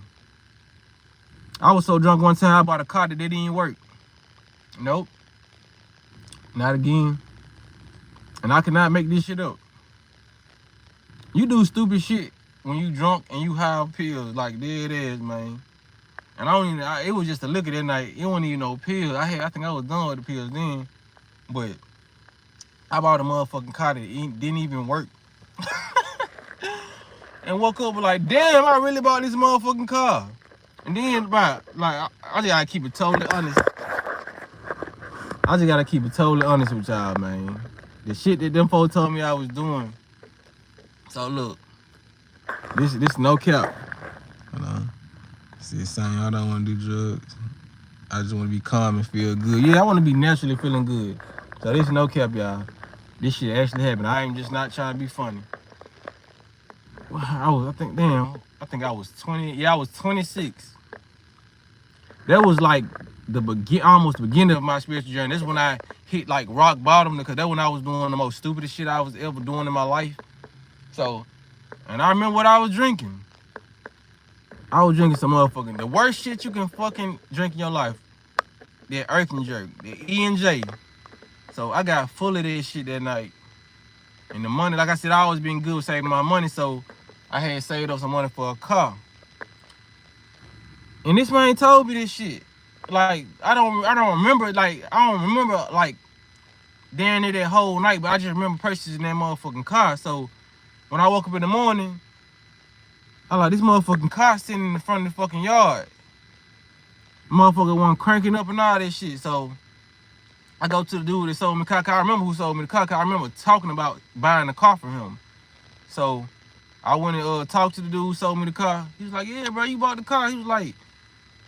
I was so drunk one time, I bought a car that didn't even work. Nope. Not again. And I cannot make this shit up. You do stupid shit when you drunk and you have pills. Like, there it is, man. And it was just a liquor that night. It wasn't even no pills. I think I was done with the pills then. But I bought a motherfucking car that didn't even work. And woke up like, damn, I really bought this motherfucking car. And then, I just gotta keep it totally honest. I just gotta keep it totally honest with y'all, man. The shit that them folks told me I was doing. So look, this no cap. Hold on. See, saying I don't want to do drugs. I just want to be calm and feel good. Yeah, I want to be naturally feeling good. So this no cap, y'all. This shit actually happened. I ain't just not trying to be funny. I think I was 20. Yeah, I was 26. That was like almost the beginning of my spiritual journey. That's when I hit like rock bottom, because that's when I was doing the most stupidest shit I was ever doing in my life. So, and I remember what I was drinking. I was drinking some motherfucking, the worst shit you can fucking drink in your life. That Earth and Jerk, the E&J. So I got full of this shit that night. And the money, like I said, I always been good with saving my money, so I had saved up some money for a car. And this man told me this shit. Like, I don't remember, like, damn near that whole night, but I just remember purchasing that motherfucking car. So when I woke up in the morning, I like, this motherfucking car sitting in the front of the fucking yard. Motherfucker wasn't cranking up and all that shit. So I go to the dude that sold me the car. I remember who sold me the car. I remember talking about buying the car from him. So I went and talked to the dude who sold me the car. He was like, yeah, bro, you bought the car. He was like,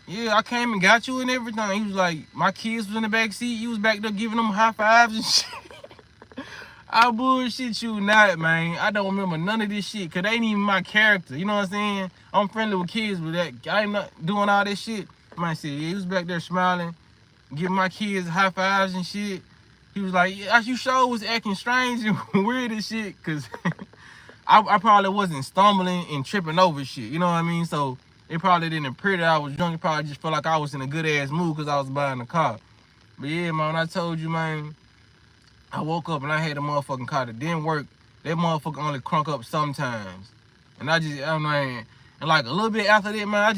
yeah, I came and got you and everything. He was like, my kids was in the back seat. You was back there giving them high fives and shit. I bullshit you not, man. I don't remember none of this shit, because they ain't even my character. You know what I'm saying? I'm friendly with kids, but I ain't not doing all this shit. Man said, yeah, he was back there smiling, giving my kids high fives and shit. He was like, yeah, you sure was acting strange and weird and shit, because I probably wasn't stumbling and tripping over shit. You know what I mean? So it probably didn't appear that I was drunk. It probably just felt like I was in a good ass mood because I was buying the car. But yeah, man, I told you, man, I woke up and I had a motherfucking car that didn't work. That motherfucker only crunk up sometimes. And I'm like, and like a little bit after that, man,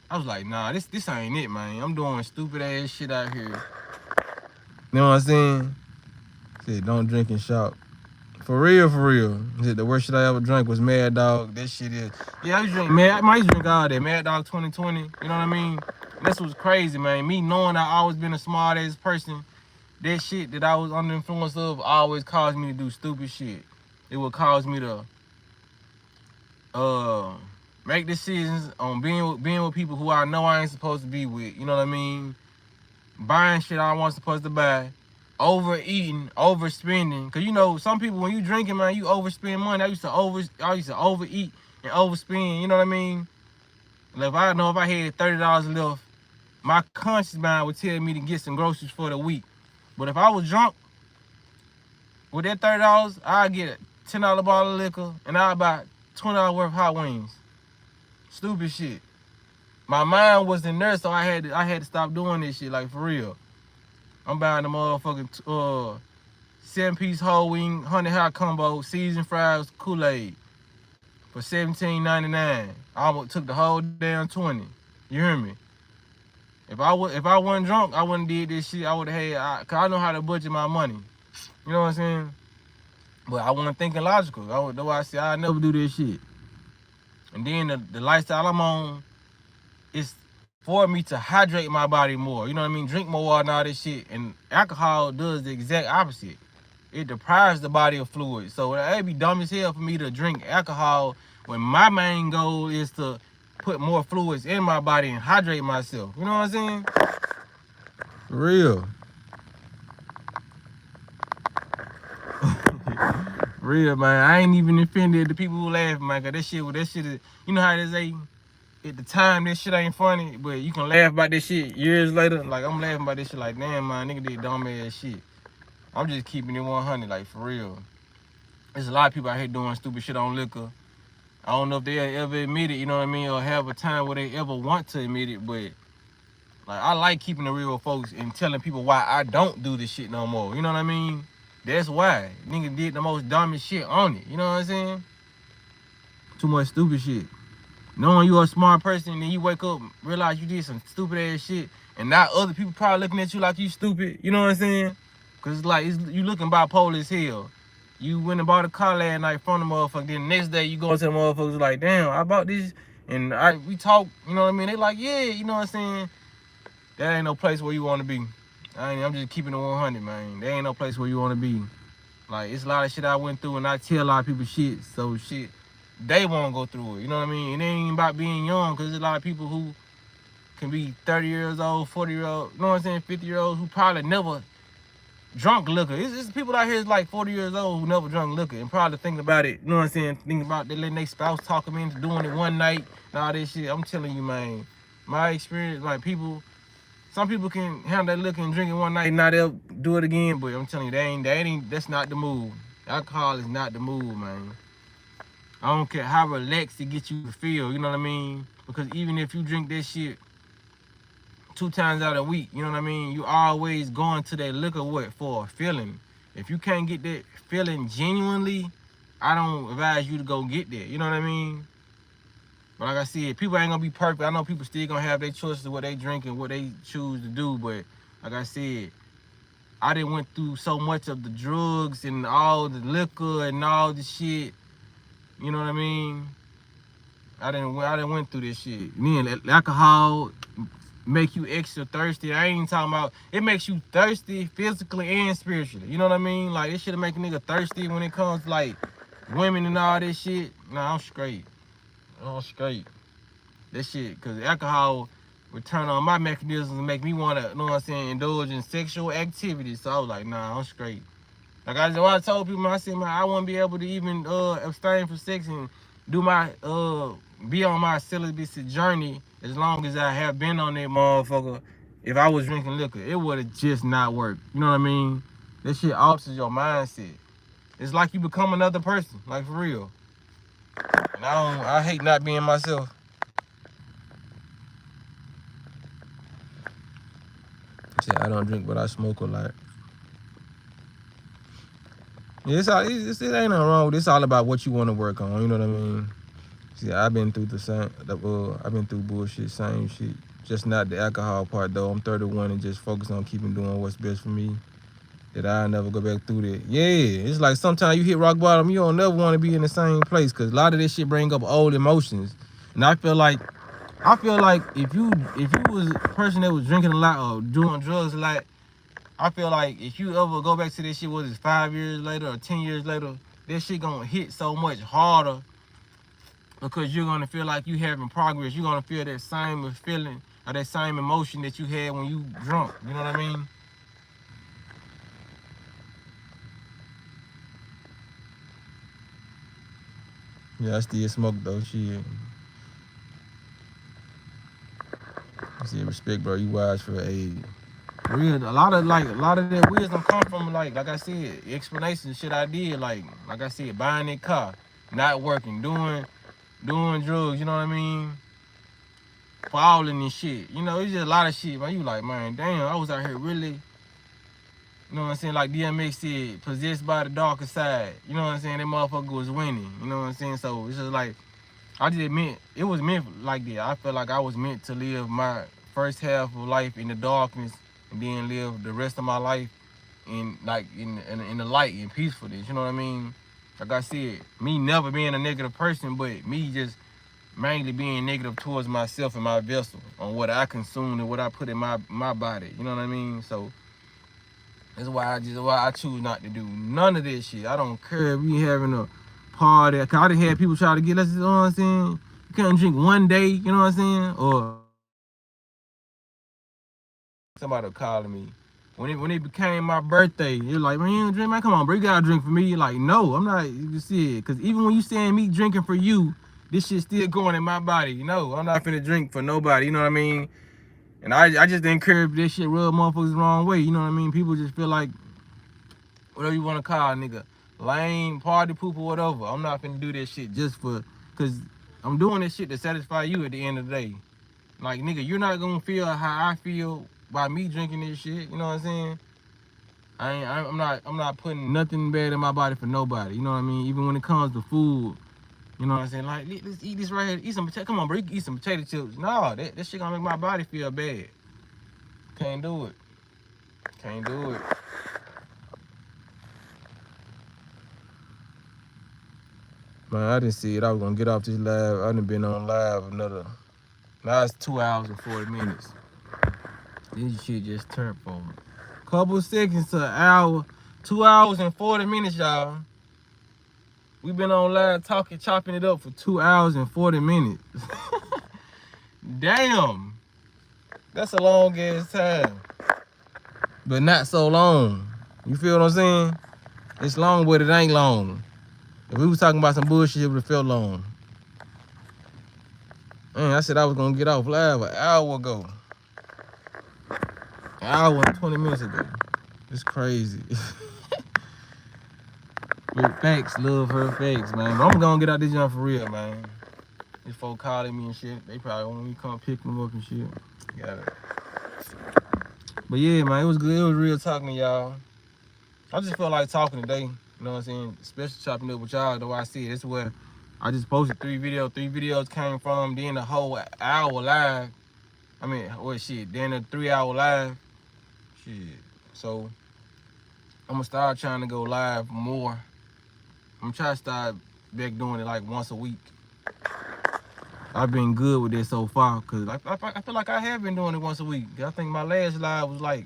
I was like, nah, this ain't it, man. I'm doing stupid ass shit out here. You know what I'm saying? Said, don't drink and shout. For real, for real. Said, the worst shit I ever drank was Mad Dog. That shit is. Yeah, I used to drink all that. Mad Dog 2020. You know what I mean? And that's what's crazy, man. Me knowing I always been a smart ass person, that shit that I was under influence of always caused me to do stupid shit. It would cause me to make decisions on being with people who I know I ain't supposed to be with. You know what I mean? Buying shit I wasn't supposed to buy, overeating, overspending. Cause you know some people when you drinking, man, you overspend money. I used to overeat and overspend. You know what I mean? Like if I had $30 left, my conscious mind would tell me to get some groceries for the week. But if I was drunk with that $30, I'd get a $10 bottle of liquor and I'd buy $20 worth of hot wings. Stupid shit. My mind wasn't there, so I had to stop doing this shit, like for real. I'm buying the motherfucking 7-piece whole wing, honey hot combo, seasoned fries, Kool-Aid for $17.99. I almost took the whole damn 20. You hear me? If I wasn't drunk, I wouldn't did this shit. I would have had, cause I know how to budget my money. You know what I'm saying? But I wasn't thinking logical. That's why I said I never do this shit. And then the lifestyle I'm on is for me to hydrate my body more. You know what I mean? Drink more water and all this shit. And alcohol does the exact opposite. It deprives the body of fluid. So it'd be dumb as hell for me to drink alcohol when my main goal is to put more fluids in my body and hydrate myself. You know what I'm saying? For real. Real, man. I ain't even offended the people who laugh, man. Cause that shit is, you know how they say, at the time that shit ain't funny, but you can laugh about this shit years later. Like I'm laughing about this shit like, damn, man, nigga did dumb ass shit. I'm just keeping it 100, like for real. There's a lot of people out here doing stupid shit on liquor. I don't know if they ever admit it, you know what I mean, or have a time where they ever want to admit it, but like I like keeping it real with folks and telling people why I don't do this shit no more. You know what I mean? That's why. Nigga did the most dumbest shit on it. You know what I'm saying? Too much stupid shit. Knowing you're a smart person, and then you wake up, realize you did some stupid ass shit, and now other people probably looking at you like you stupid. You know what I'm saying? Cause it's like you looking bipolar as hell. You went and bought a car last night from the motherfucker. Then the next day you go to the motherfuckers like, damn, I bought this, and we talk. You know what I mean? They like, yeah, you know what I'm saying? That ain't no place where you want to be. I'm just keeping it 100, man. There ain't no place where you want to be. Like it's a lot of shit I went through, and I tell a lot of people shit. So shit. They want to go through it, you know what I mean? It ain't about being young, because there's a lot of people who can be 30 years old, 40-year-old, you know what I'm saying, 50-year-olds who probably never drunk liquor. It's people out here is like 40 years old who never drunk liquor and probably thinking about it, you know what I'm saying, thinking about they letting their spouse talk them into doing it one night and all this shit. I'm telling you, man, my experience, like some people can handle that liquor and drink it one night and not ever do it again, but I'm telling you, that's not the move. Alcohol is not the move, man. I don't care how relaxed it gets you to feel, you know what I mean? Because even if you drink that shit 2 times out a week, you know what I mean? You always going to that liquor for a feeling. If you can't get that feeling genuinely, I don't advise you to go get that, you know what I mean? But like I said, people ain't gonna be perfect. I know people still gonna have their choices of what they drink and what they choose to do, but like I said, I done went through so much of the drugs and all the liquor and all the shit. You know what I mean? I done went through this shit. Man, alcohol make you extra thirsty. I ain't even talking about, it makes you thirsty physically and spiritually. You know what I mean? Like, it should make a nigga thirsty when it comes to like women and all this shit. Nah, I'm straight. That shit, cause alcohol would turn on my mechanisms and make me wanna, you know what I'm saying, indulge in sexual activities. So I was like, nah, I'm straight. Like I told people, I said, man, I wouldn't be able to even abstain from sex and do my be on my celibacy journey as long as I have been on that motherfucker. If I was drinking liquor, it would have just not worked. You know what I mean? That shit alters your mindset. It's like you become another person, like for real. And I hate not being myself. I don't drink, but I smoke a lot. Yeah, it ain't nothing wrong with it. It's all about what you want to work on. You know what I mean? See, I've been through the same. I've been through bullshit, same shit. Just not the alcohol part though. I'm 31 and just focus on keeping doing what's best for me. That I never go back through that. Yeah, it's like sometimes you hit rock bottom, you don't never want to be in the same place because a lot of this shit bring up old emotions. And I feel like if you was a person that was drinking a lot or doing drugs a lot, I feel like if you ever go back to this shit, whether it's 5 years later or 10 years later, this shit gonna hit so much harder because you're gonna feel like you having progress. You're gonna feel that same feeling or that same emotion that you had when you drunk. You know what I mean? Yeah, I still smoke though. Shit. I still respect, bro. You wise for age. Real, a lot of that wisdom come from like I said, explanation shit I did, like I said, buying that car, not working, doing drugs, you know what I mean? Falling and shit. You know, it's just a lot of shit, man. You like, man, damn, I was out here really, you know what I'm saying? Like DMX said, possessed by the darker side. You know what I'm saying? That motherfucker was winning. You know what I'm saying? So it's just like I just meant it was meant like that. I felt like I was meant to live my first half of life in the darkness and then live the rest of my life in like in the light and peacefulness. You know what I mean? Like I said, me never being a negative person, but me just mainly being negative towards myself and my vessel on what I consume and what I put in my body. You know what I mean? So that's why I choose not to do none of this shit. I don't care if we having a party. Cause I done had people try to get us, you know what I'm saying? You can't drink one day, you know what I'm saying? Or somebody calling me. When it became my birthday, you're like, man, you don't drink, man. Come on, bro, you gotta drink for me. You're like, no, I'm not. You see it, cause even when you saying me drinking for you, this shit still going in my body. You know, I'm not finna drink for nobody. You know what I mean? And I just didn't care if this shit rub motherfuckers the wrong way. You know what I mean? People just feel like whatever you want to call a nigga, lame, party pooper, whatever. I'm not finna do this shit just for, cause I'm doing this shit to satisfy you at the end of the day. Like, nigga, you're not gonna feel how I feel by me drinking this shit. You know what I'm saying? I'm not putting nothing bad in my body for nobody. You know what I mean? Even when it comes to food, you know what I'm saying? Like, let's eat this right here. Eat some potato. Come on, bro. You can eat some potato chips. No, that shit gonna make my body feel bad. Can't do it. Can't do it. Man, I didn't see it. I was gonna get off this live. I done been on live another. Now it's 2 hours and 40 minutes. This shit just turned for me. Couple seconds to an hour. 2 hours and 40 minutes, y'all. We've been on live talking, chopping it up for 2 hours and 40 minutes. Damn. That's a long ass time. But not so long. You feel what I'm saying? It's long, but it ain't long. If we was talking about some bullshit, it would have felt long. Man, I said I was gonna get off live an hour ago. An hour and 20 minutes ago. It's crazy. With facts, love her facts, man. But I'm gonna get out this jump for real, man. These folks calling me and shit. They probably want me to come pick them up and shit. Got it. But yeah, man, it was good. It was real talking to y'all. I just felt like talking today. You know what I'm saying? Especially chopping up with y'all, though I see it. This is where I just posted 3 videos. 3 videos came from. Then the whole hour live. I mean, what shit? Then the 3-hour live. Shit. So I'm gonna start trying to go live more. I'm trying to start back doing it like once a week. I've been good with this so far because I feel like I have been doing it once a week. I think my last live was like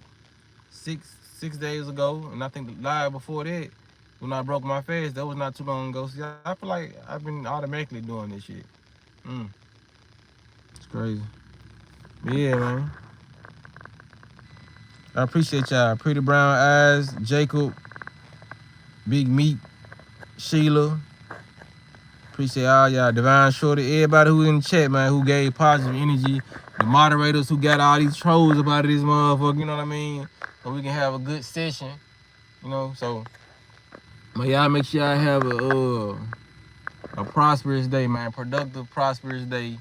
six days ago, and I think the live before that, when I broke my fast, that was not too long ago. So I feel like I've been automatically doing this shit. It's crazy. But yeah, man. I appreciate y'all. Pretty Brown Eyes, Jacob, Big Meat, Sheila. Appreciate all y'all. Divine Shorty, everybody who in the chat, man, who gave positive energy. The moderators who got all these trolls about this motherfucker, you know what I mean? So we can have a good session, you know? So, but y'all make sure y'all have a prosperous day, man. Productive, prosperous day.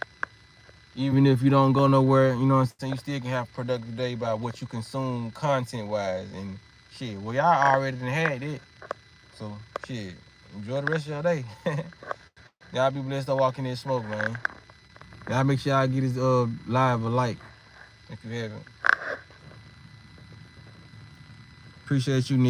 Even if you don't go nowhere, you know what I'm saying? You still can have a productive day by what you consume content-wise and shit. Well, y'all already done had it. So shit, enjoy the rest of your day. Y'all be blessed to walk in this smoke, man. Y'all make sure y'all get this live a like if you haven't. Appreciate you, Nick.